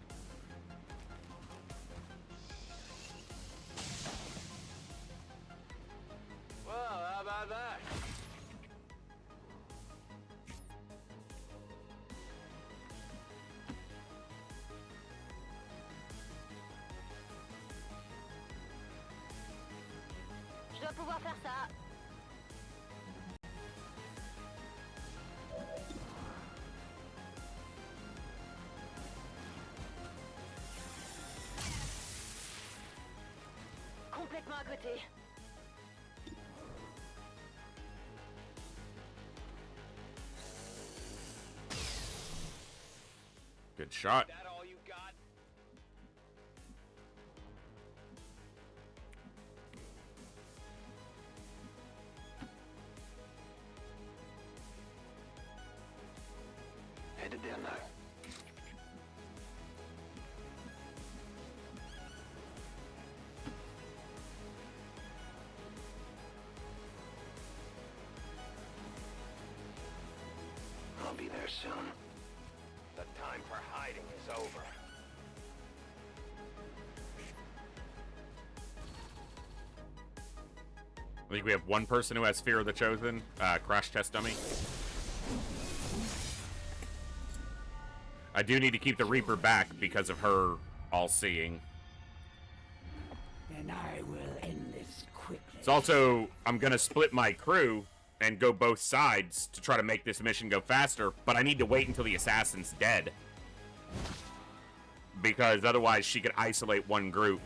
Well, how about that? Je dois pouvoir faire ça. Complètement à côté. Good shot. That all you got? Headed there now. I'll be there soon. The time for hiding is over. think we have one person who has Fear of the Chosen. Crash test dummy. I do need to keep the Reaper back because of her all-seeing. And I will end this quickly. It's also, I'm going to split my crew and go both sides to try to make this mission go faster, but I need to wait until the assassin's dead. Because otherwise she could isolate one group.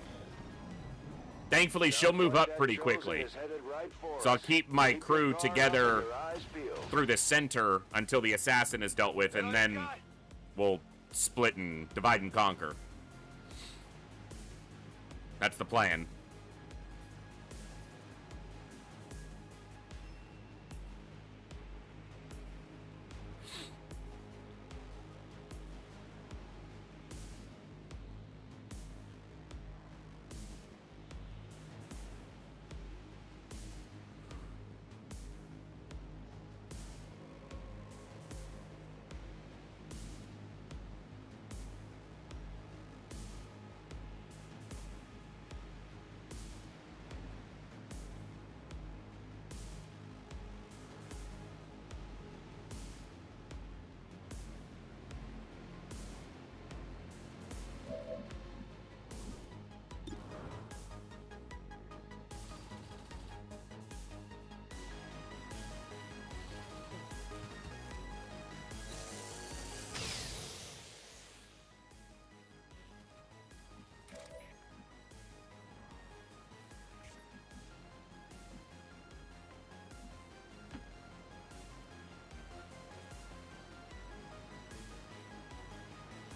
Thankfully, she'll move up pretty quickly. So I'll keep my crew together through the center until the assassin is dealt with, and then we'll split and divide and conquer. That's the plan.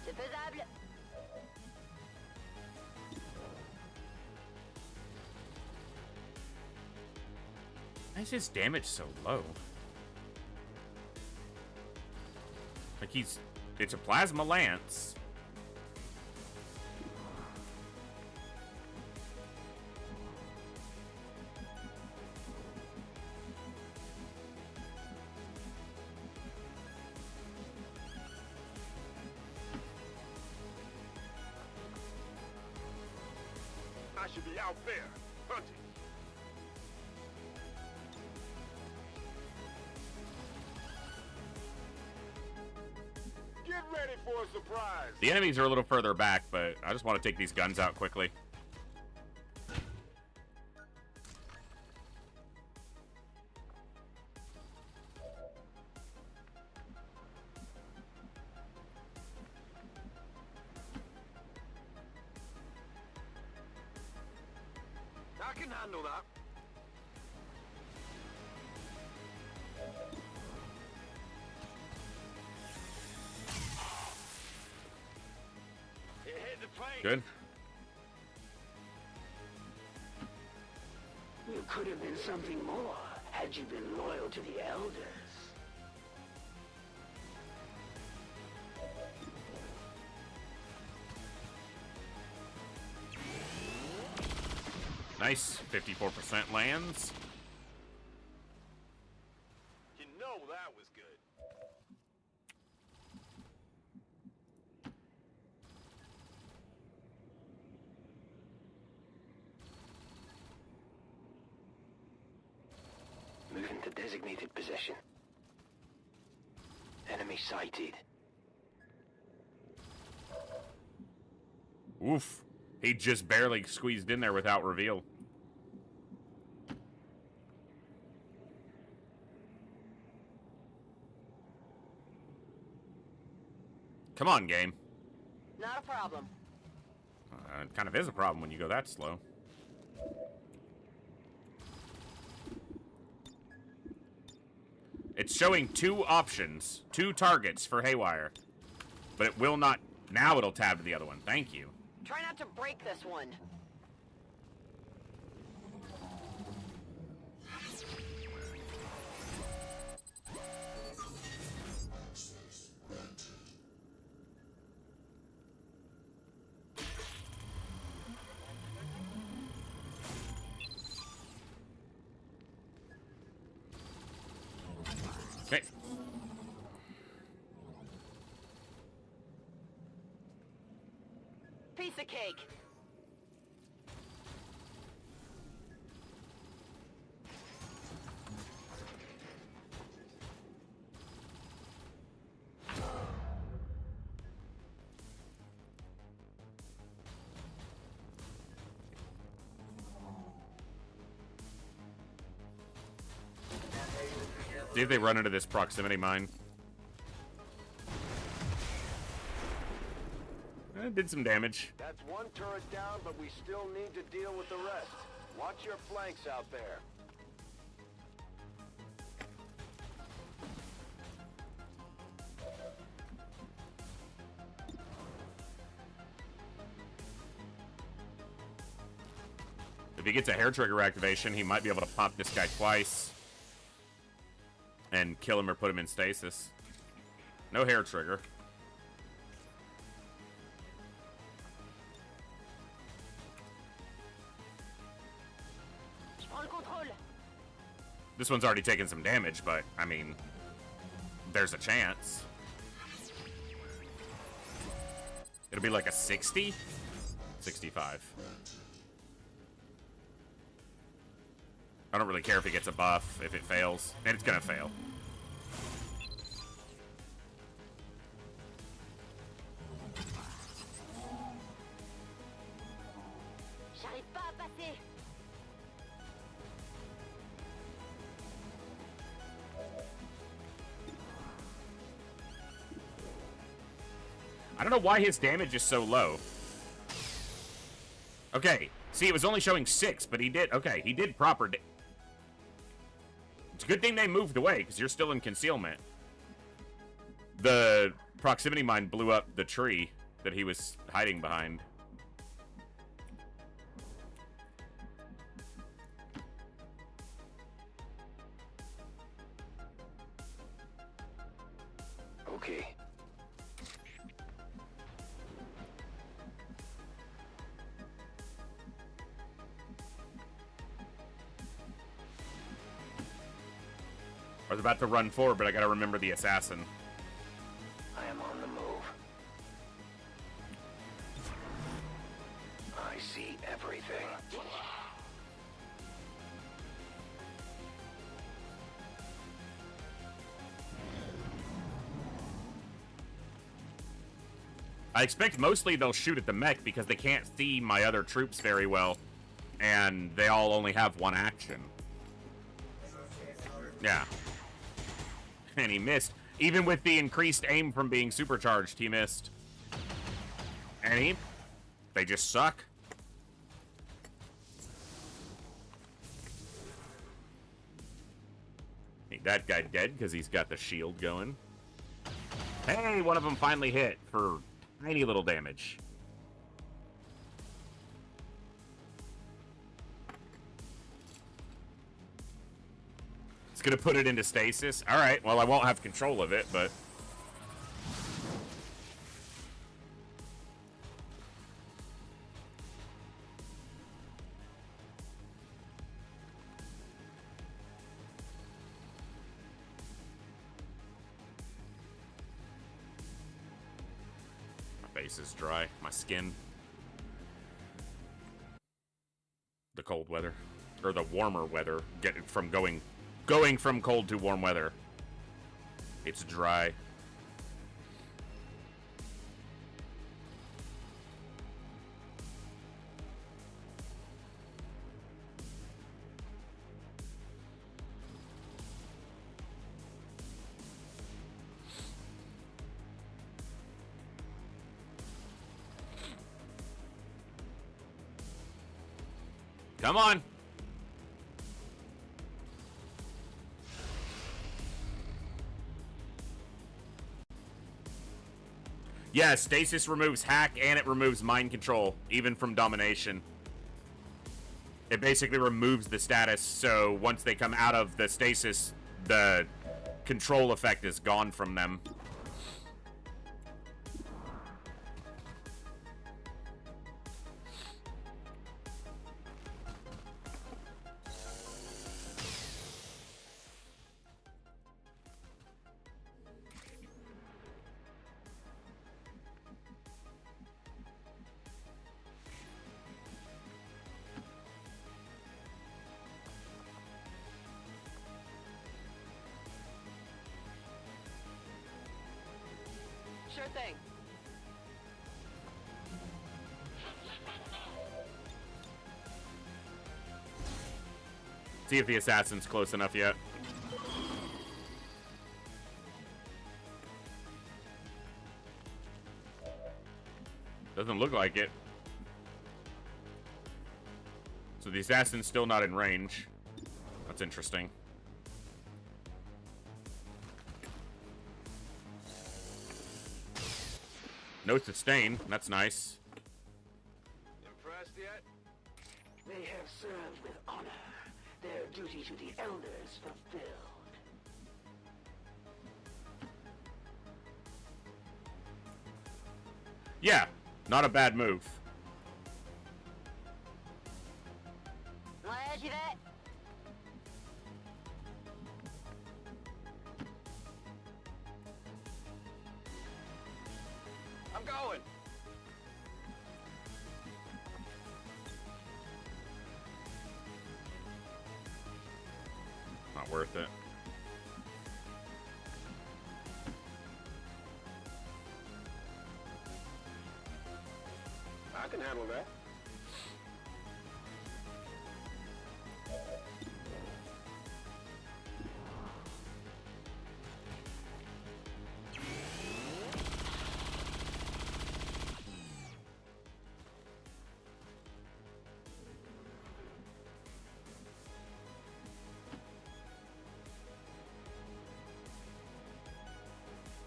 C'est faisable. Why is his damage so low? Like it's a plasma lance. I should be out there, hunting. Get ready for a surprise. The enemies are a little further back, but I just want to take these guns out quickly. I can handle that. It hit the plane. Good. You could have been something more had you been loyal to the elders. Nice. 54% lands. You know that was good. Moving to designated position. Enemy sighted. Oof. He just barely squeezed in there without reveal. Come on, game. Not a problem. It kind of is a problem when you go that slow. It's showing two options, two targets for Haywire. But it will not... Now it'll tab to the other one. Thank you. Try not to break this one. Okay. Piece of cake. See if they run into this proximity mine. Did some damage. That's one turret down, but we still need to deal with the rest. Watch your flanks out there. If he gets a hair trigger activation, he might be able to pop this guy twice and kill him or put him in stasis. No hair trigger. This one's already taken some damage, but, I mean, there's a chance. It'll be like a 60? 65. I don't really care if he gets a buff, if it fails. And it's gonna fail. I don't know why his damage is so low. Okay, see, it was only showing 6, but he did, okay, he did proper damage. It's a good thing they moved away, because you're still in concealment. The proximity mine blew up the tree that he was hiding behind. Okay. I was about to run forward, but I gotta remember the assassin. I am on the move. I see everything. I expect mostly they'll shoot at the mech because they can't see my other troops very well, and they all only have one action. Yeah. And he missed. Even with the increased aim from being supercharged, he missed. And they just suck. Ain't that guy dead because he's got the shield going. Hey, one of them finally hit for tiny little damage. It's gonna put it into stasis. Alright, well, I won't have control of it, but... my face is dry. My skin. The cold weather. Or the warmer weather. Getting from going from cold to warm weather. It's dry. Come on. Yeah, stasis removes hack and it removes mind control, even from domination. It basically removes the status, so once they come out of the stasis, the control effect is gone from them. Sure thing. See if the assassin's close enough yet. Doesn't look like it. So the assassin's still not in range. That's interesting. No sustain. That's nice. Impressed yet? They have served with honor. Their duty to the elders fulfilled. Yeah, not a bad move. I'm going. Not worth it. I can handle that.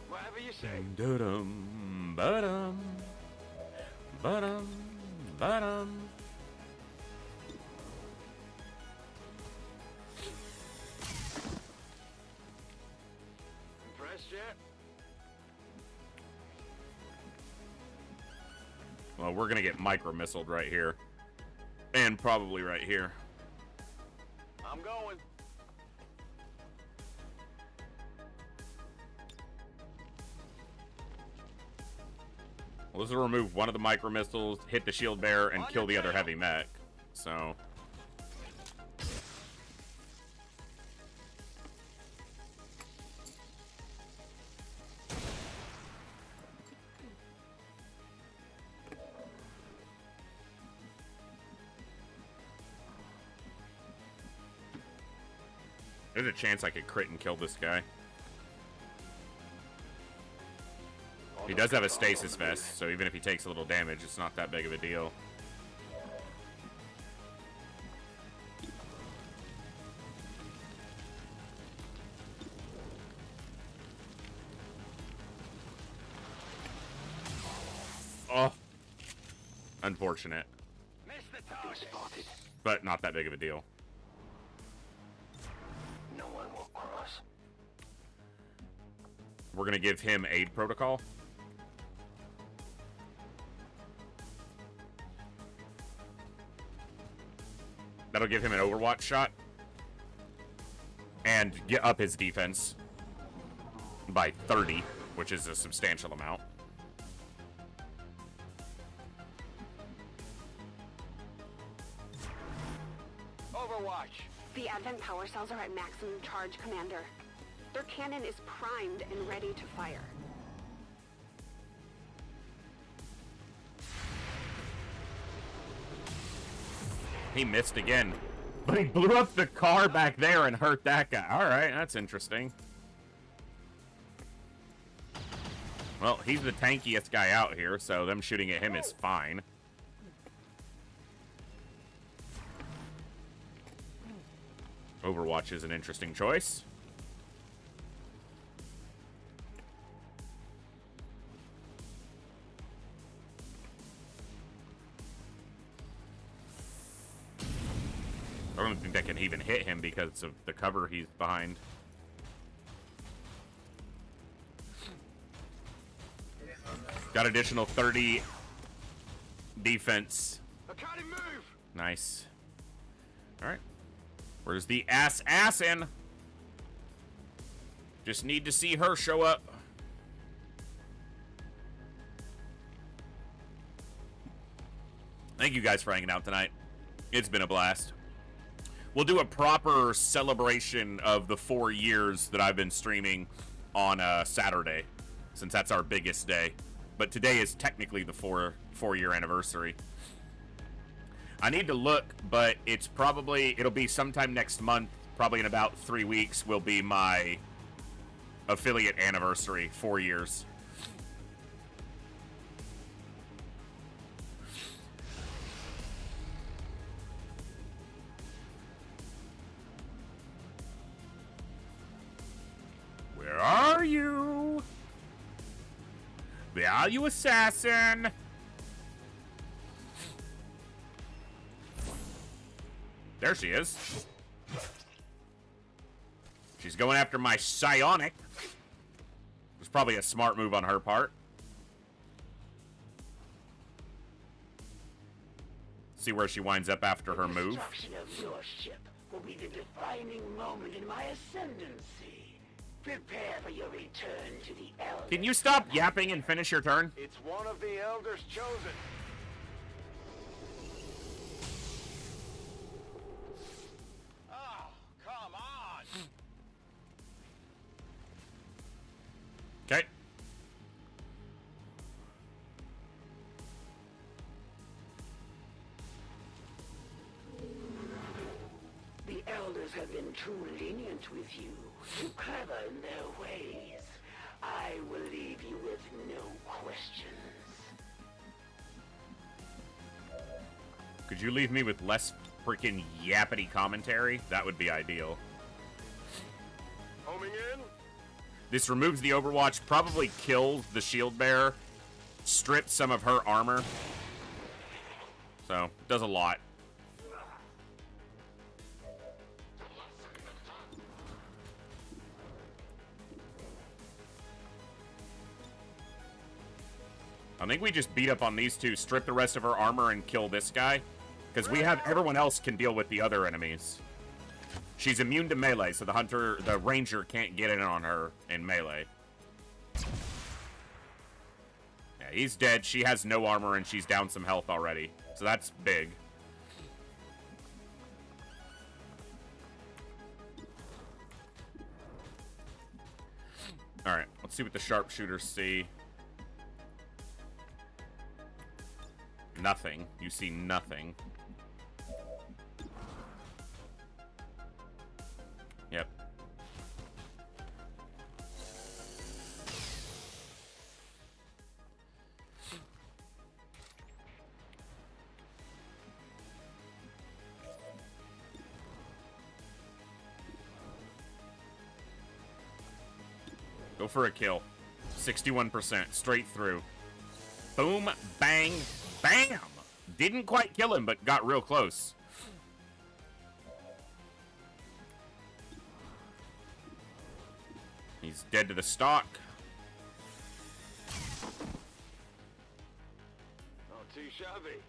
Whatever you say. Dum ba-dum, ba-dum, ba-dum. Impressed yet? Well, we're gonna get micro-missiled right here. And probably right here. I'm going. Well, this will remove one of the micro-missiles, hit the shield bearer, and kill the other heavy mech. So... there's a chance I could crit and kill this guy. He does have a stasis vest, so even if he takes a little damage, it's not that big of a deal. Oh. Unfortunate. But not that big of a deal. No one will cross. We're gonna give him aid protocol. That'll give him an overwatch shot. And get up his defense by 30, which is a substantial amount. Overwatch. The Advent power cells are at maximum charge, Commander. Their cannon is primed and ready to fire. He missed again. But he blew up the car back there and hurt that guy. Alright, that's interesting. Well, he's the tankiest guy out here, so them shooting at him is fine. Overwatch is an interesting choice. I don't think that can even hit him because of the cover he's behind. Got additional 30 defense. Nice. Alright. Where's the assassin? Just need to see her show up. Thank you guys for hanging out tonight. It's been a blast. We'll do a proper celebration of the 4 years that I've been streaming on Saturday, since that's our biggest day. But today is technically the four-year anniversary. I need to look, but it'll be sometime next month, probably in about 3 weeks, will be my affiliate anniversary, 4 years. you assassin! There she is. She's going after my psionic. It was probably a smart move on her part. See where she winds up after her move. The destruction of your ship will be the defining moment in my ascendancy. Prepare for your return to the Elders. Can you stop yapping and finish your turn? It's one of the Elders chosen. Oh, come on! Okay. The Elders have been too lenient with you, too clever in their ways. I will leave you with no questions. Could you leave me with less freaking yappity commentary? That would be ideal. Homing in? This removes the Overwatch, probably kills the shield bearer, strips some of her armor. So, does a lot. I think we just beat up on these two, strip the rest of her armor, and kill this guy. Because we have everyone else can deal with the other enemies. She's immune to melee, so the ranger can't get in on her in melee. Yeah, he's dead. She has no armor, and she's down some health already. So that's big. Alright, let's see what the sharpshooters see. Nothing. You see nothing. Yep. Go for a kill. 61%. Straight through. Boom, bang, bam! Didn't quite kill him, but got real close. He's dead to the stock. Not too shabby.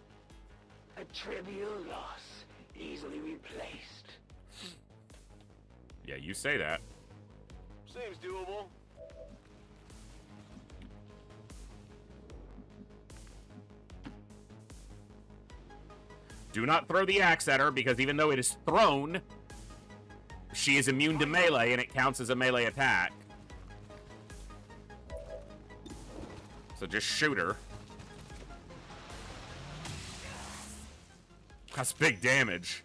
A trivial loss, easily replaced. Yeah, you say that. Seems doable. Do not throw the axe at her, because even though it is thrown, she is immune to melee, and it counts as a melee attack. So just shoot her. That's big damage.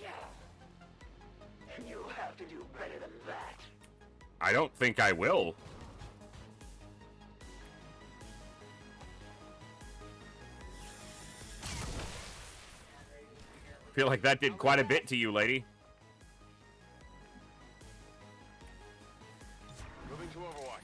Yeah. You have to do better than that. I don't think I will. Feel like that did quite a bit to you, lady. Moving to Overwatch.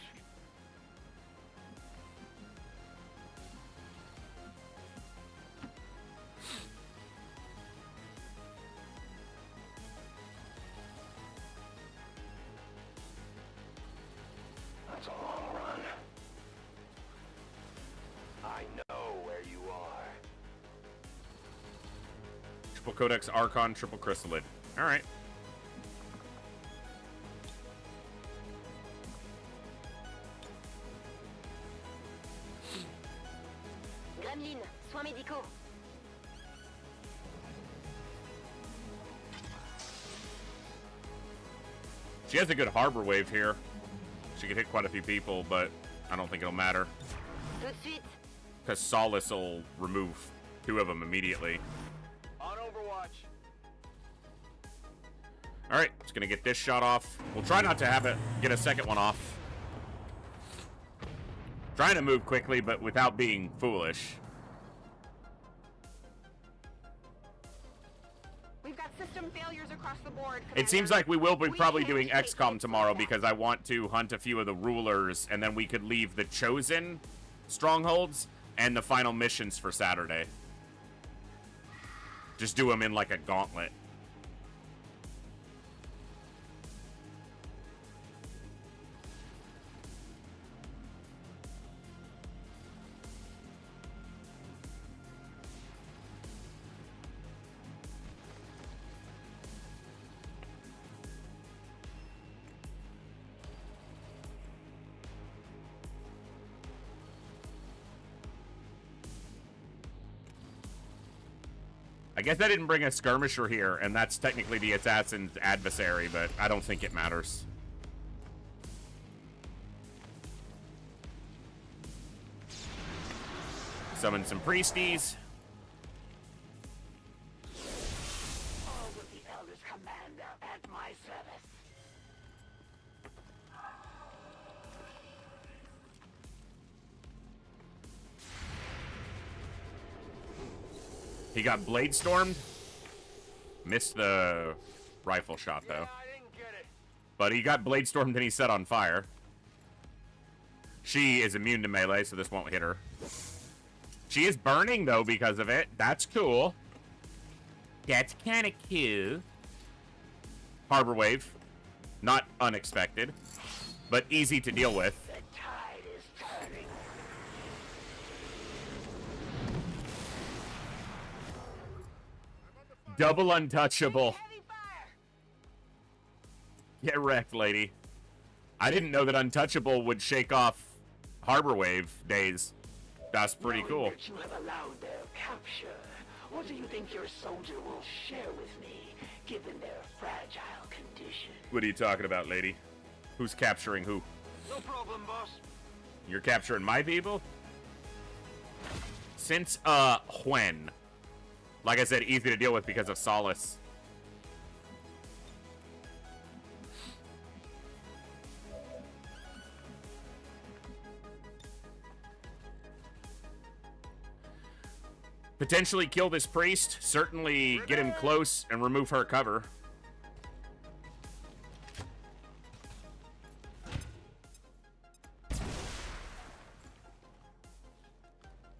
That's a long run. I know where you are. Triple Codex Archon, triple Chrysalid. Alright. Gremlin, soins médicaux. She has a good harbor wave here. She could hit quite a few people, but I don't think it'll matter. Tout de suite. Because Solace will remove 2 of them immediately. On Overwatch. Alright, just gonna get this shot off. We'll try not to have it get a second one off. Trying to move quickly, but without being foolish. We've got system failures across the board, It seems like we will be probably doing XCOM tomorrow, because I want to hunt a few of the rulers, and then we could leave the Chosen strongholds and the final missions for Saturday. Just do them in like a gauntlet. I guess I didn't bring a skirmisher here, and that's technically the assassin's adversary, but I don't think it matters. Summon some priesties. All with the Elder's commander at my service. He got blade stormed. Missed the rifle shot, though. But he got blade stormed and he set on fire. She is immune to melee, so this won't hit her. She is burning, though, because of it. That's cool. That's kind of cool. Harbor Wave. Not unexpected, but easy to deal with. The tide is turning. Double untouchable. Get wrecked, lady. I didn't know that untouchable would shake off Harbor Wave days. That's pretty Knowing cool. that you have allowed their capture, what do you think your soldier will share with me, given their fragile condition? What are you talking about, lady? Who's capturing who? No problem, boss. You're capturing my people? Since, when? Like I said, easy to deal with because of Solace. Potentially kill this priest. Certainly get him close and remove her cover.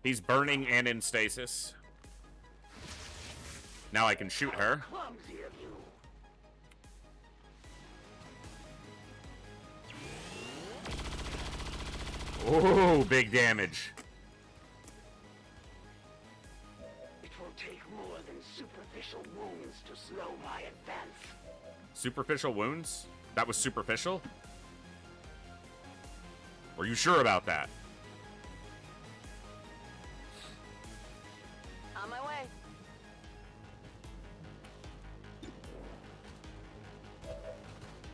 He's burning and in stasis. Now I can shoot her. Clumsy of you. Oh, big damage. It will take more than superficial wounds to slow my advance. Superficial wounds? That was superficial? Were you sure about that? On my way.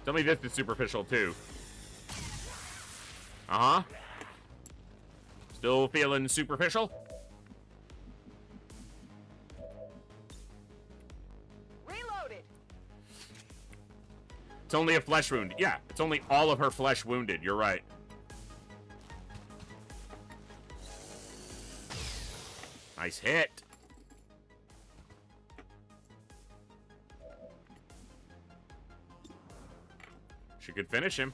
Tell me this is superficial too. Uh-huh. Still feeling superficial? Reloaded. It's only a flesh wound. Yeah, it's only all of her flesh wounded. You're right. Nice hit. She could finish him.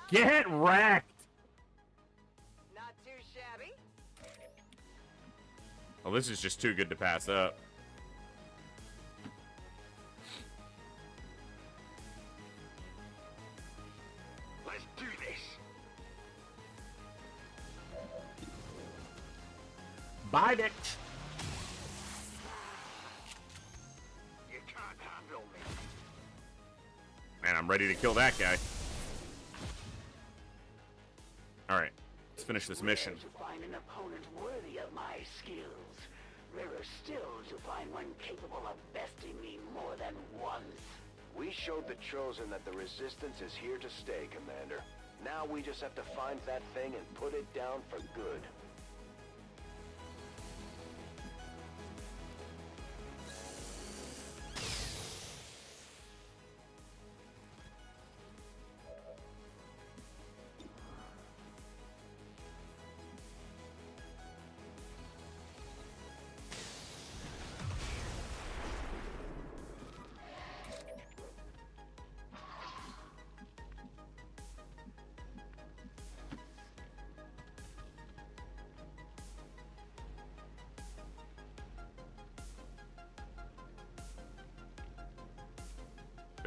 Get wrecked! Not too shabby. Well, this is just too good to pass up. Let's do this. Bite it! You can't handle me. Man, I'm ready to kill that guy. Alright, let's finish this mission. Rare to find an opponent worthy of my skills. Rarer still to find one capable of besting me more than once. We showed the Chosen that the Resistance is here to stay, Commander. Now we just have to find that thing and put it down for good.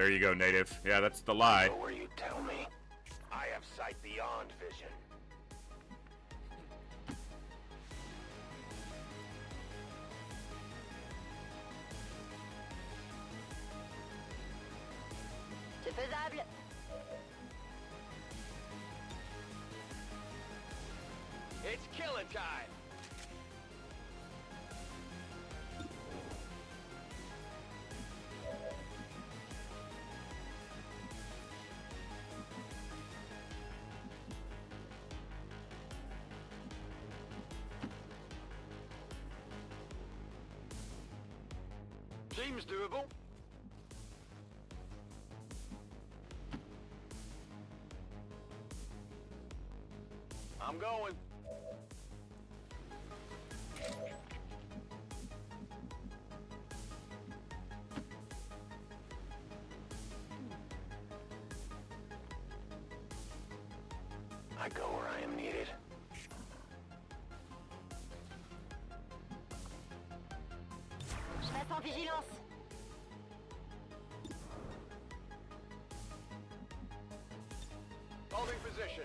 There you go, native. Yeah, that's the lie. Go where you tell me. I have sight beyond vision. C'est faisable. It's killing time! Seems doable. I'm going. I go where I am needed. Je reste en vigilance. Holding position.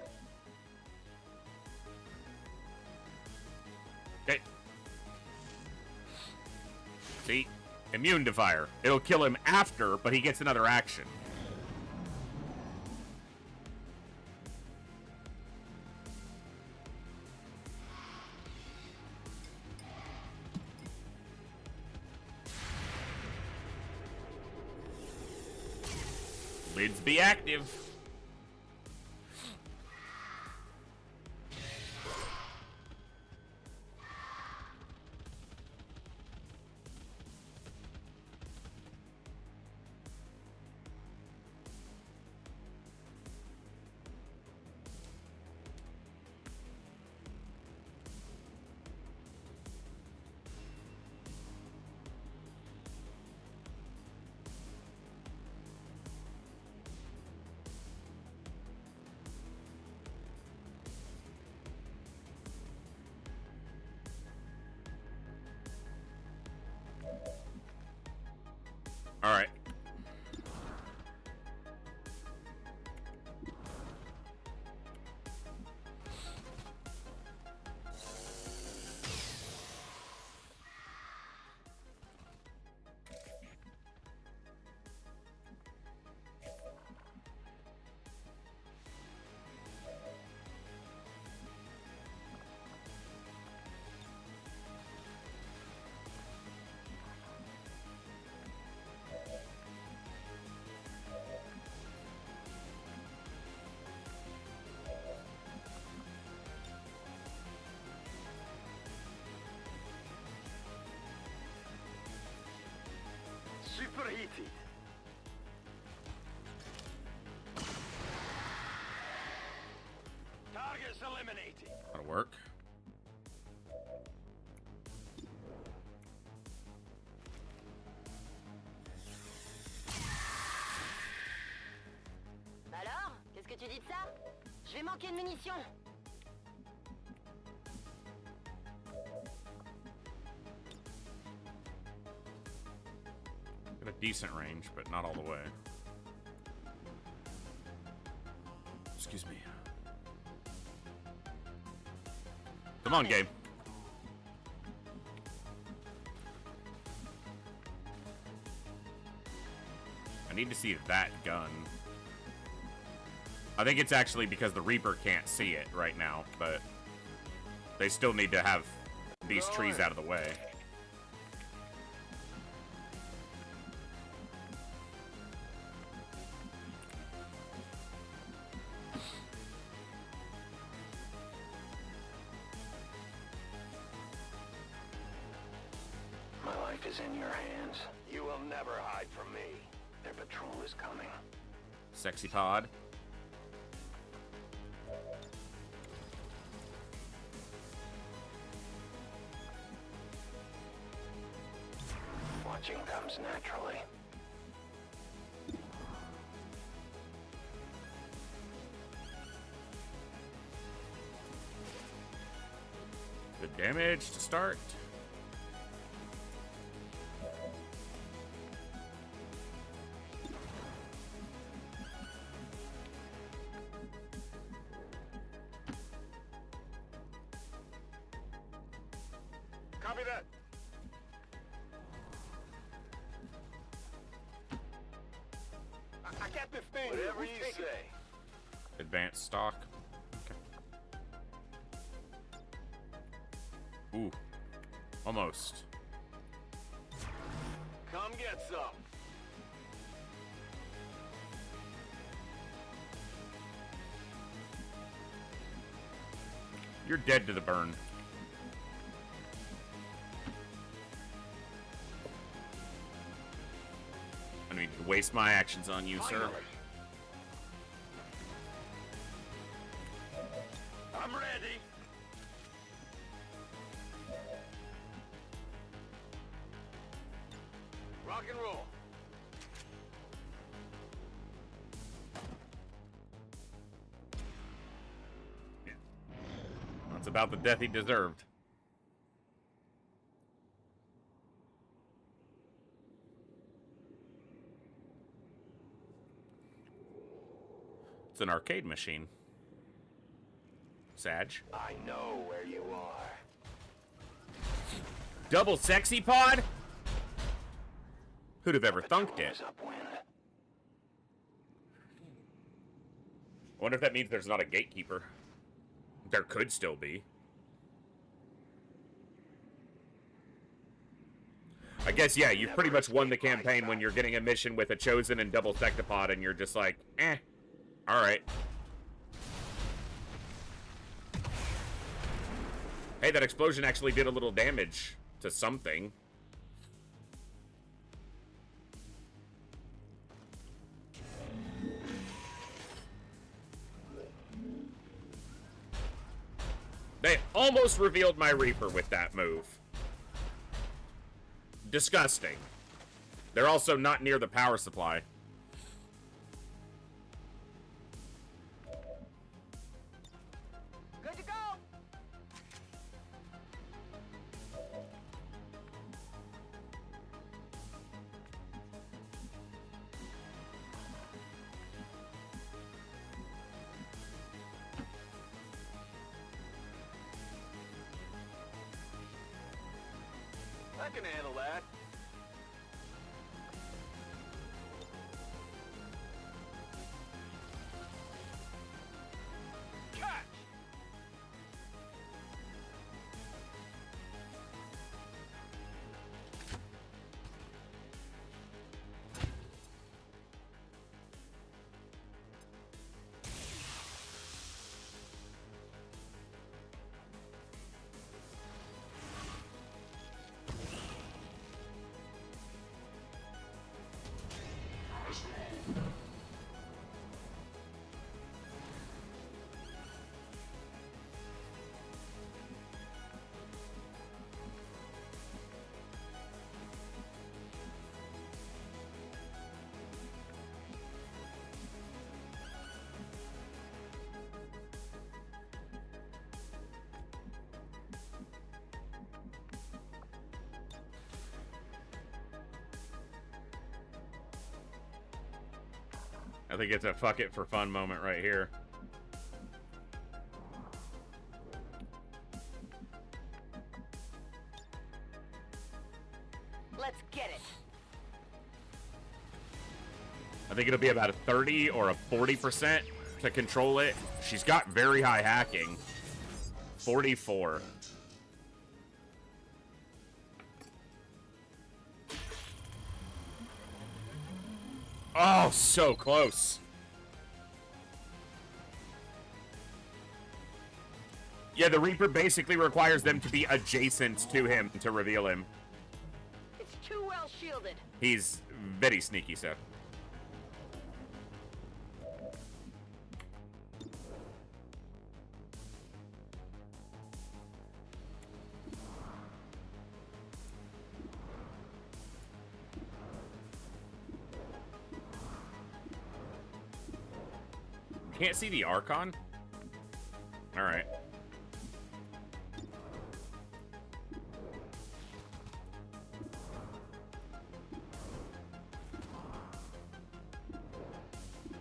Okay. See? Immune to fire. It'll kill him after, but he gets another action. Lids be active. All right. Superheated. Targets eliminated. That'll work. Alors, qu'est-ce que tu dis de ça? Je vais manquer de munitions. Got a decent range, but not all the way. Excuse me. Come on, game. I need to see that gun. I think it's actually because the Reaper can't see it right now, but they still need to have these trees out of the way. My life is in your hands. You will never hide from me. Their patrol is coming. Sexy pod. Watching comes naturally. Good damage to start. that. I got this thing. Whatever you say. Advanced stock. Okay. Ooh. Almost. Come get some. You're dead to the burn. I need to waste my actions on you, sir. I'm ready. Rock and roll. That's about the death he deserved. It's an arcade machine. Sag. I know where you are. Double sexy pod? Who'd have ever thunked it? Wonder if that means there's not a gatekeeper. There could still be. I guess, yeah, you've pretty much won the campaign when you're getting a mission with a Chosen and double Sectopod and you're just like, eh, alright. Hey, that explosion actually did a little damage to something. They almost revealed my Reaper with that move. Disgusting. They're also not near the power supply. Good to go. I can handle that. Catch! I think it's a fuck it for fun moment right here. Let's get it. I think it'll be about a 30 or a 40% to control it. She's got very high hacking. 44. Oh, so close. Yeah, the Reaper basically requires them to be adjacent to him to reveal him. It's too well shielded. He's very sneaky, so. Can't see the Archon? Alright.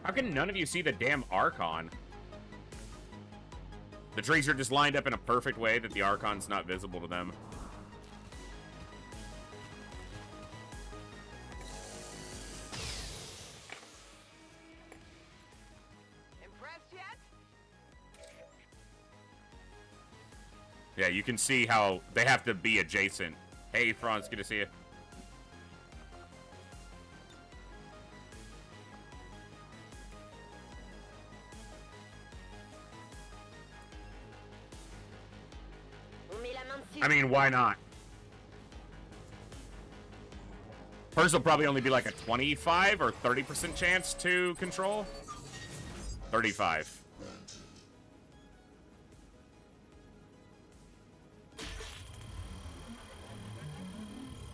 How can none of you see the damn Archon? The trees are just lined up in a perfect way that the Archon's not visible to them. Yeah, you can see how they have to be adjacent. Hey, Franz, good to see you. I mean, why not? Hers will probably only be like a 25 or 30% chance to control. 35.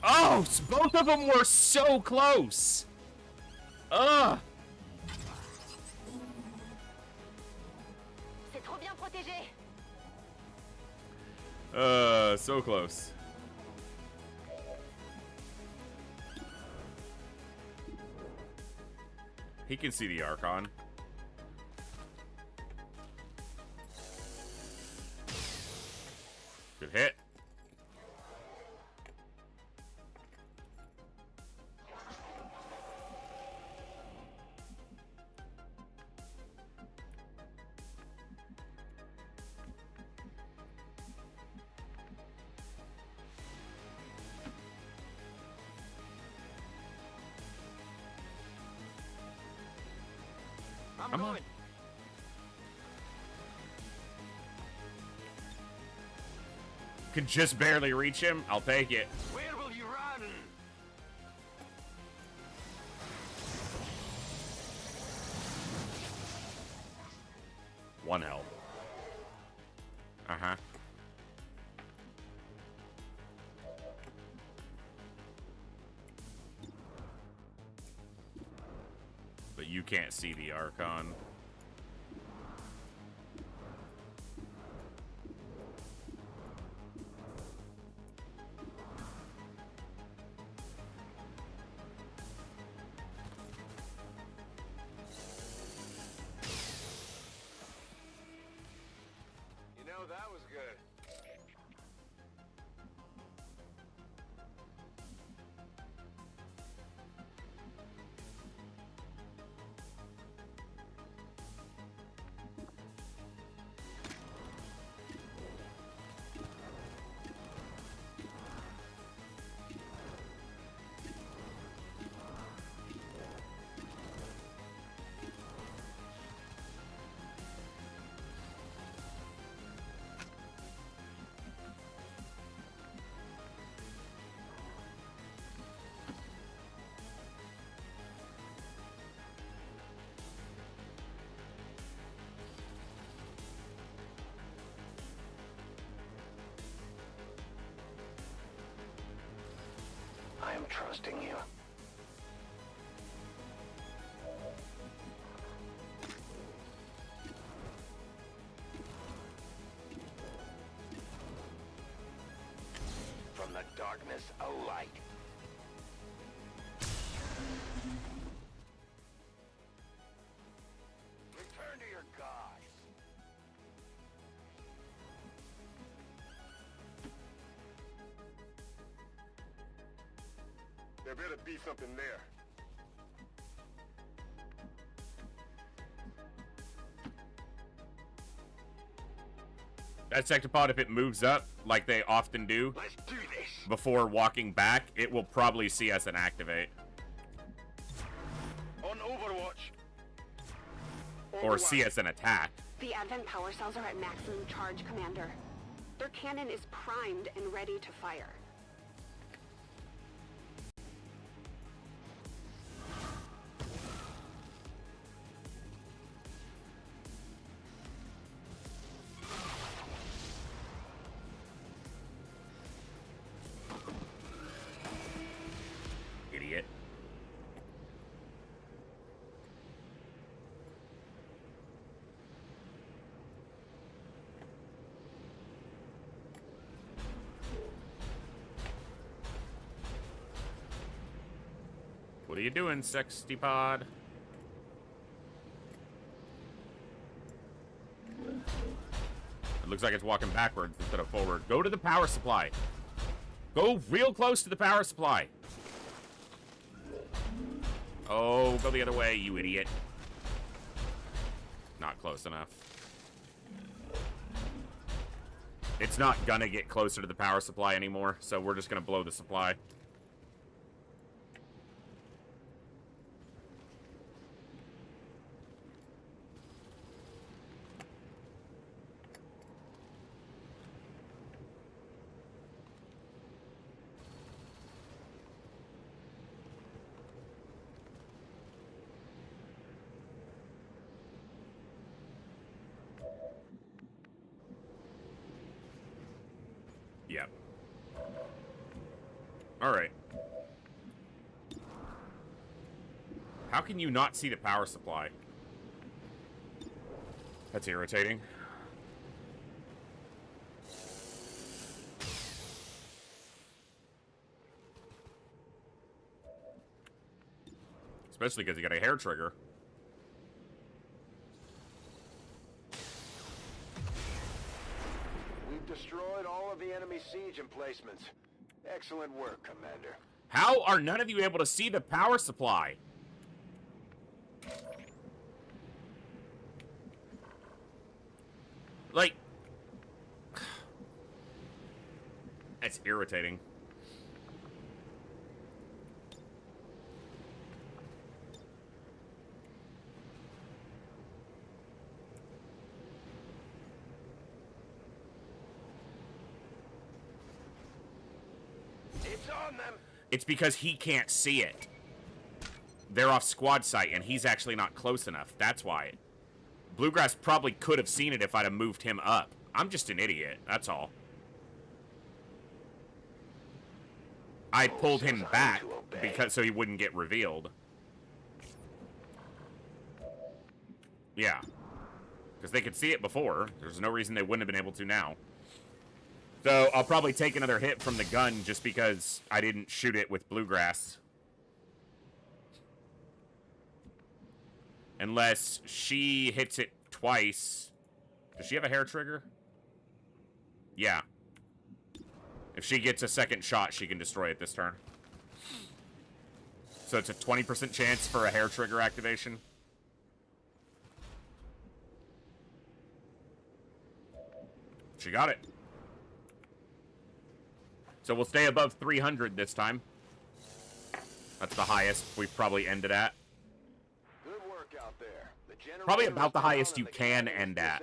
Oh, both of them were so close. Ugh. C'est trop bien protégé. So close. He can see the Archon. Good hit. I'm going. Could just barely reach him. I'll take it. Where will you run? One health. Uh-huh. But you can't see the Archon. You know, that was good. I am trusting you. From the darkness, a light. Return to your gods. There better be something there. That sectopod, if it moves up, like they often do, Let's do this. before walking back, it will probably see us and activate. On Overwatch. Or see us and attack. The Advent power cells are at maximum charge, Commander. Their cannon is primed and ready to fire. Idiot. What are you doing, sexty pod? It looks like it's walking backwards instead of forward. Go to the power supply. Go real close to the power supply. Oh, go the other way, you idiot. Not close enough. It's not gonna get closer to the power supply anymore, so we're just gonna blow the supply. Yep. Alright. How can you not see the power supply? That's irritating. Especially because you got a hair trigger. Destroyed all of the enemy siege emplacements. Excellent work, Commander. How are none of you able to see the power supply? Like... That's irritating. It's because he can't see it. They're off squad sight, and he's actually not close enough. That's why. Bluegrass probably could have seen it if I'd have moved him up. I'm just an idiot. That's all. I pulled him back because so he wouldn't get revealed. Yeah. Because they could see it before. There's no reason they wouldn't have been able to now. So, I'll probably take another hit from the gun just because I didn't shoot it with Bluegrass. Unless she hits it twice. Does she have a hair trigger? Yeah. If she gets a second shot, she can destroy it this turn. So it's a 20% chance for a hair trigger activation. She got it. So we'll stay above 300 this time. That's the highest we've probably ended at. Good work out there. Probably about the highest you can end at.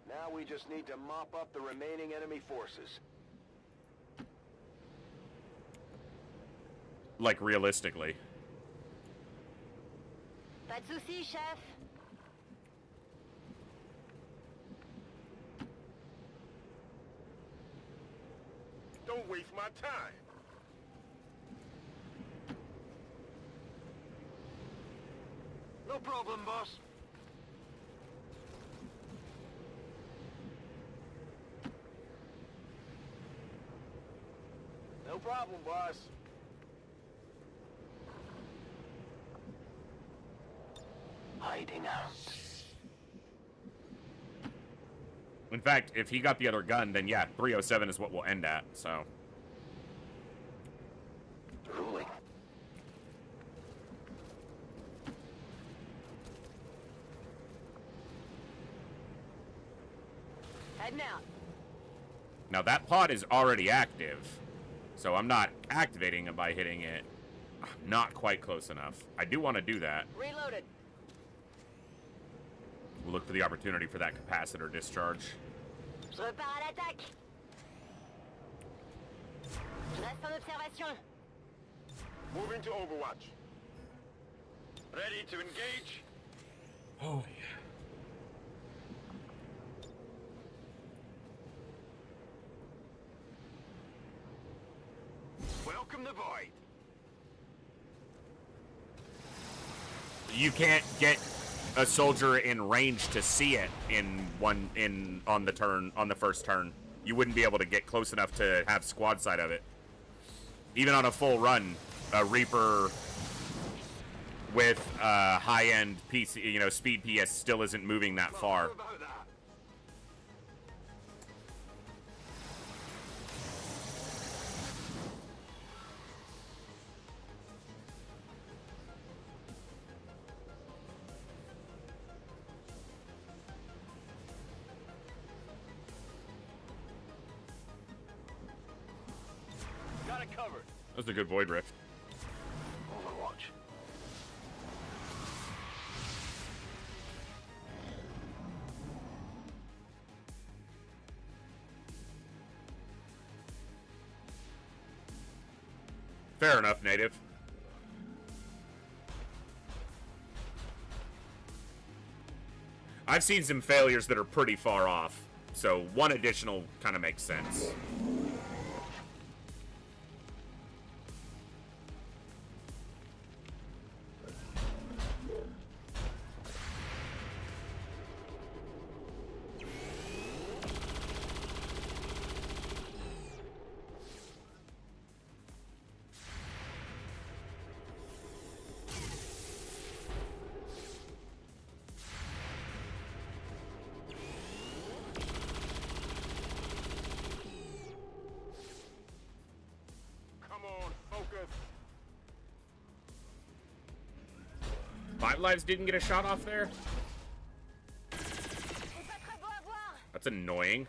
Now we just need to mop up the remaining enemy forces. Like, realistically. Pas de soucis, chef. Don't waste my time. No problem, boss. No problem, boss. Hiding out. In fact, if he got the other gun, then yeah, 307 is what we'll end at, so. Ruling. Heading out. Now that pod is already active, so I'm not activating it by hitting it. I'm not quite close enough. I do want to do that. Reloaded. We'll look for the opportunity for that capacitor discharge. Je repars à l'attaque. Je reste en observation. Moving to Overwatch. Ready to engage? Oh, Welcome the void. You can't get a soldier in range to see it on the first turn. You wouldn't be able to get close enough to have squad sight of it. Even on a full run, a Reaper with high-end PC, speed PS still isn't moving that far. it covered. That was a good void rift. Overwatch. Fair enough, native. I've seen some failures that are pretty far off, so one additional kind of makes sense. Five Lives didn't get a shot off there? That's annoying.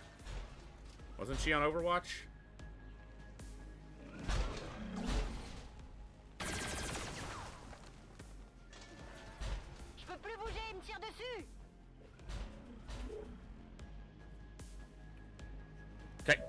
Wasn't she on Overwatch? Je peux plus bouger, il me tire dessus. Okay.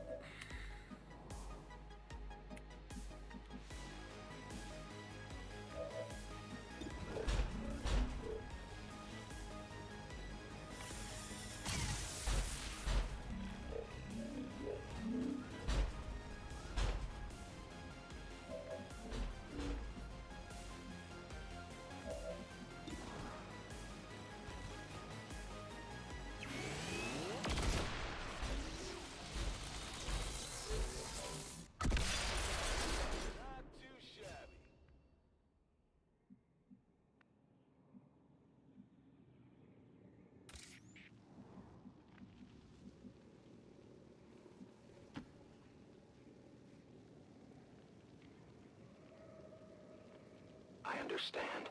I understand.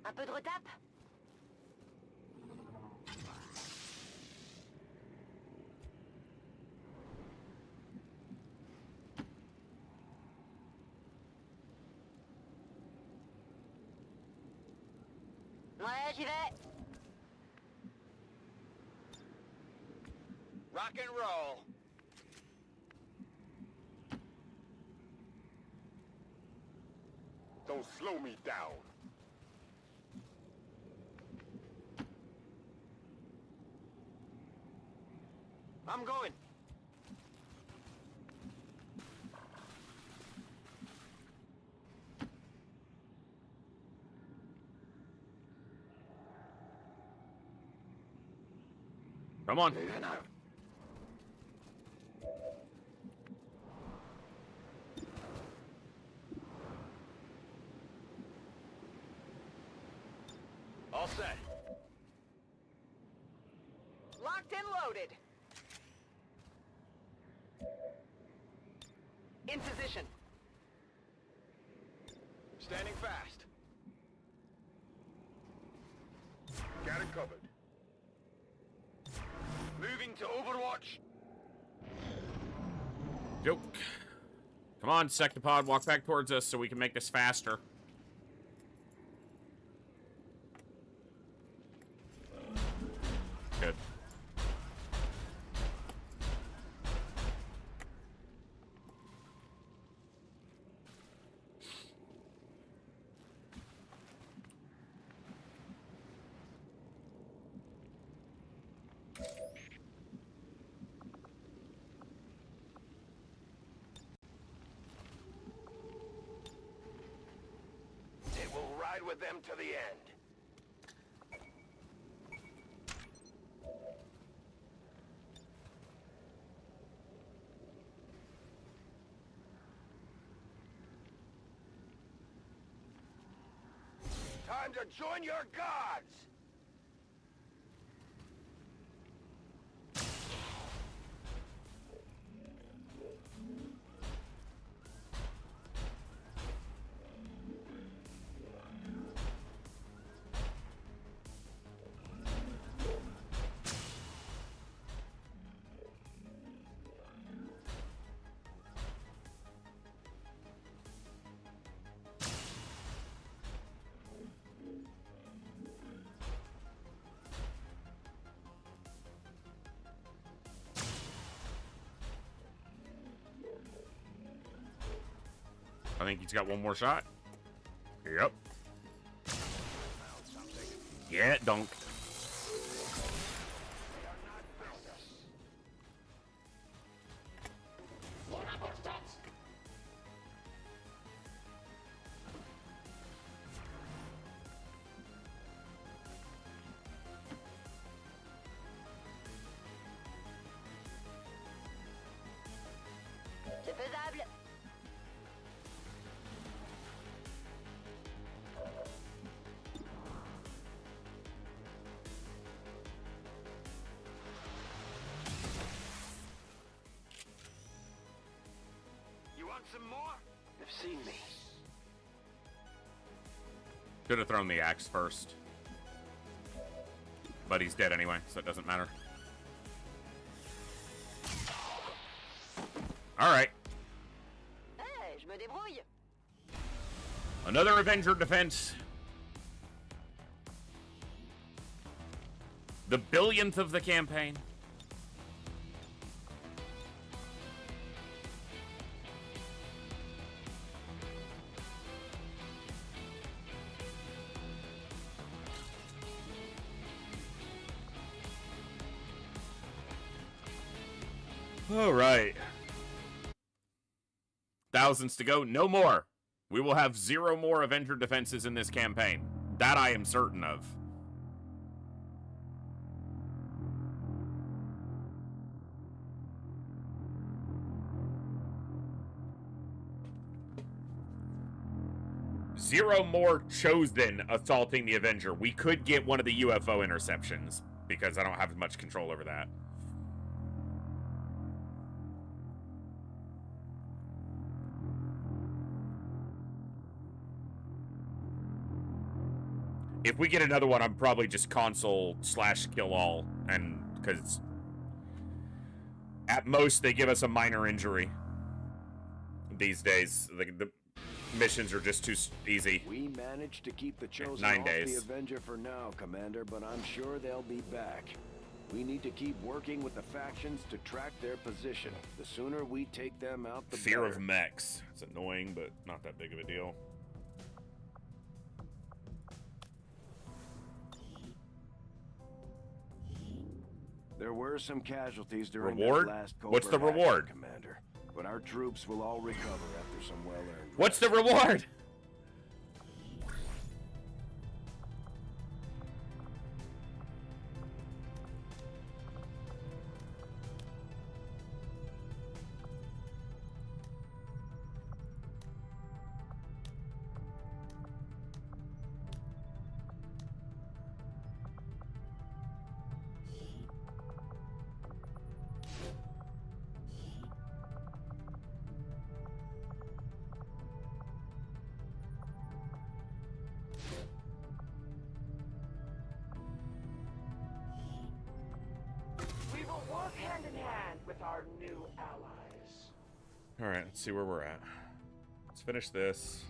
Un peu de retape? Ouais, j'y vais. Rock and roll. Don't slow me down. I'm going. Come on. All set. Locked and loaded. In position. Standing fast. Got it covered. Moving to Overwatch. Joke. Come on, Sectopod, walk back towards us so we can make this faster. Good. It will ride with them to the end. Time to join your gods! I think he's got one more shot. Yep. Yeah, dunk. C'est faisable. You want some more? They've seen me. Should have thrown the axe first. But he's dead anyway, so it doesn't matter. Alright. Hey, je me débrouille. Another Avenger Defense. The billionth of the campaign. All right. Thousands to go. No more. We will have 0 more Avenger defenses in this campaign. That I am certain of. Zero more Chosen assaulting the Avenger. We could get one of the UFO interceptions, because I don't have much control over that. If we get another one, I'm probably just console/kill all, and because at most they give us a minor injury these days. The missions are just too easy. We managed to keep the Chosen 9 off days. the Avenger for now, Commander, but I'm sure they'll be back. We need to keep working with the factions to track their position. The sooner we take them out, the Fear better. of mechs. It's annoying, but not that big of a deal. There were some casualties during Reward? that last What's the covert reward? action, Commander? But our troops will all recover after some well-earned What's the reward? We will work hand in hand with our new allies. All right, let's see where we're at. Let's finish this.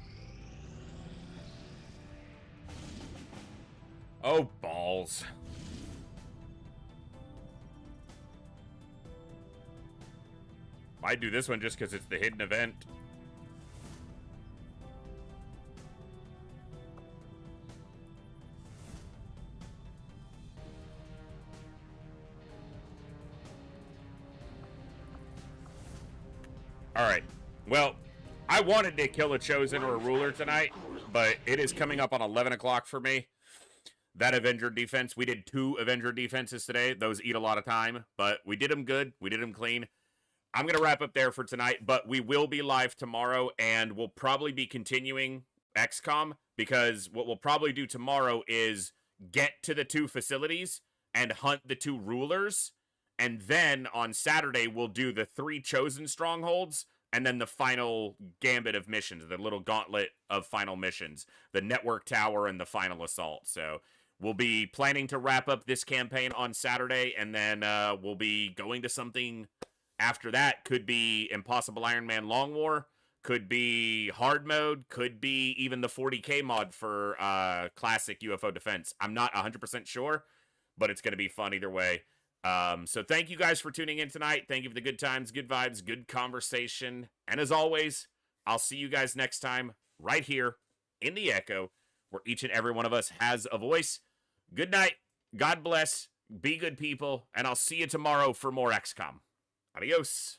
Oh, balls. Might do this one just because it's the hidden event. All right. Well, I wanted to kill a Chosen or a Ruler tonight, but it is coming up on 11 o'clock for me. That Avenger defense. We did 2 Avenger defenses today. Those eat a lot of time, but we did them good. We did them clean. I'm going to wrap up there for tonight, but we will be live tomorrow, and we'll probably be continuing XCOM, because what we'll probably do tomorrow is get to the 2 facilities and hunt the 2 rulers, and then on Saturday we'll do the 3 Chosen strongholds, and then the final gambit of missions, the little gauntlet of final missions, the network tower and the final assault. So we'll be planning to wrap up this campaign on Saturday, and then we'll be going to something after that. Could be Impossible Ironman Long War, could be hard mode, could be even the 40k mod for classic UFO defense. I'm not 100% sure, but it's going to be fun either way. So thank you guys for tuning in tonight. Thank you for the good times, good vibes, good conversation. And as always, I'll see you guys next time right here in the Echo, where each and every one of us has a voice. Good night. God bless. Be good people. And I'll see you tomorrow for more XCOM. Adios.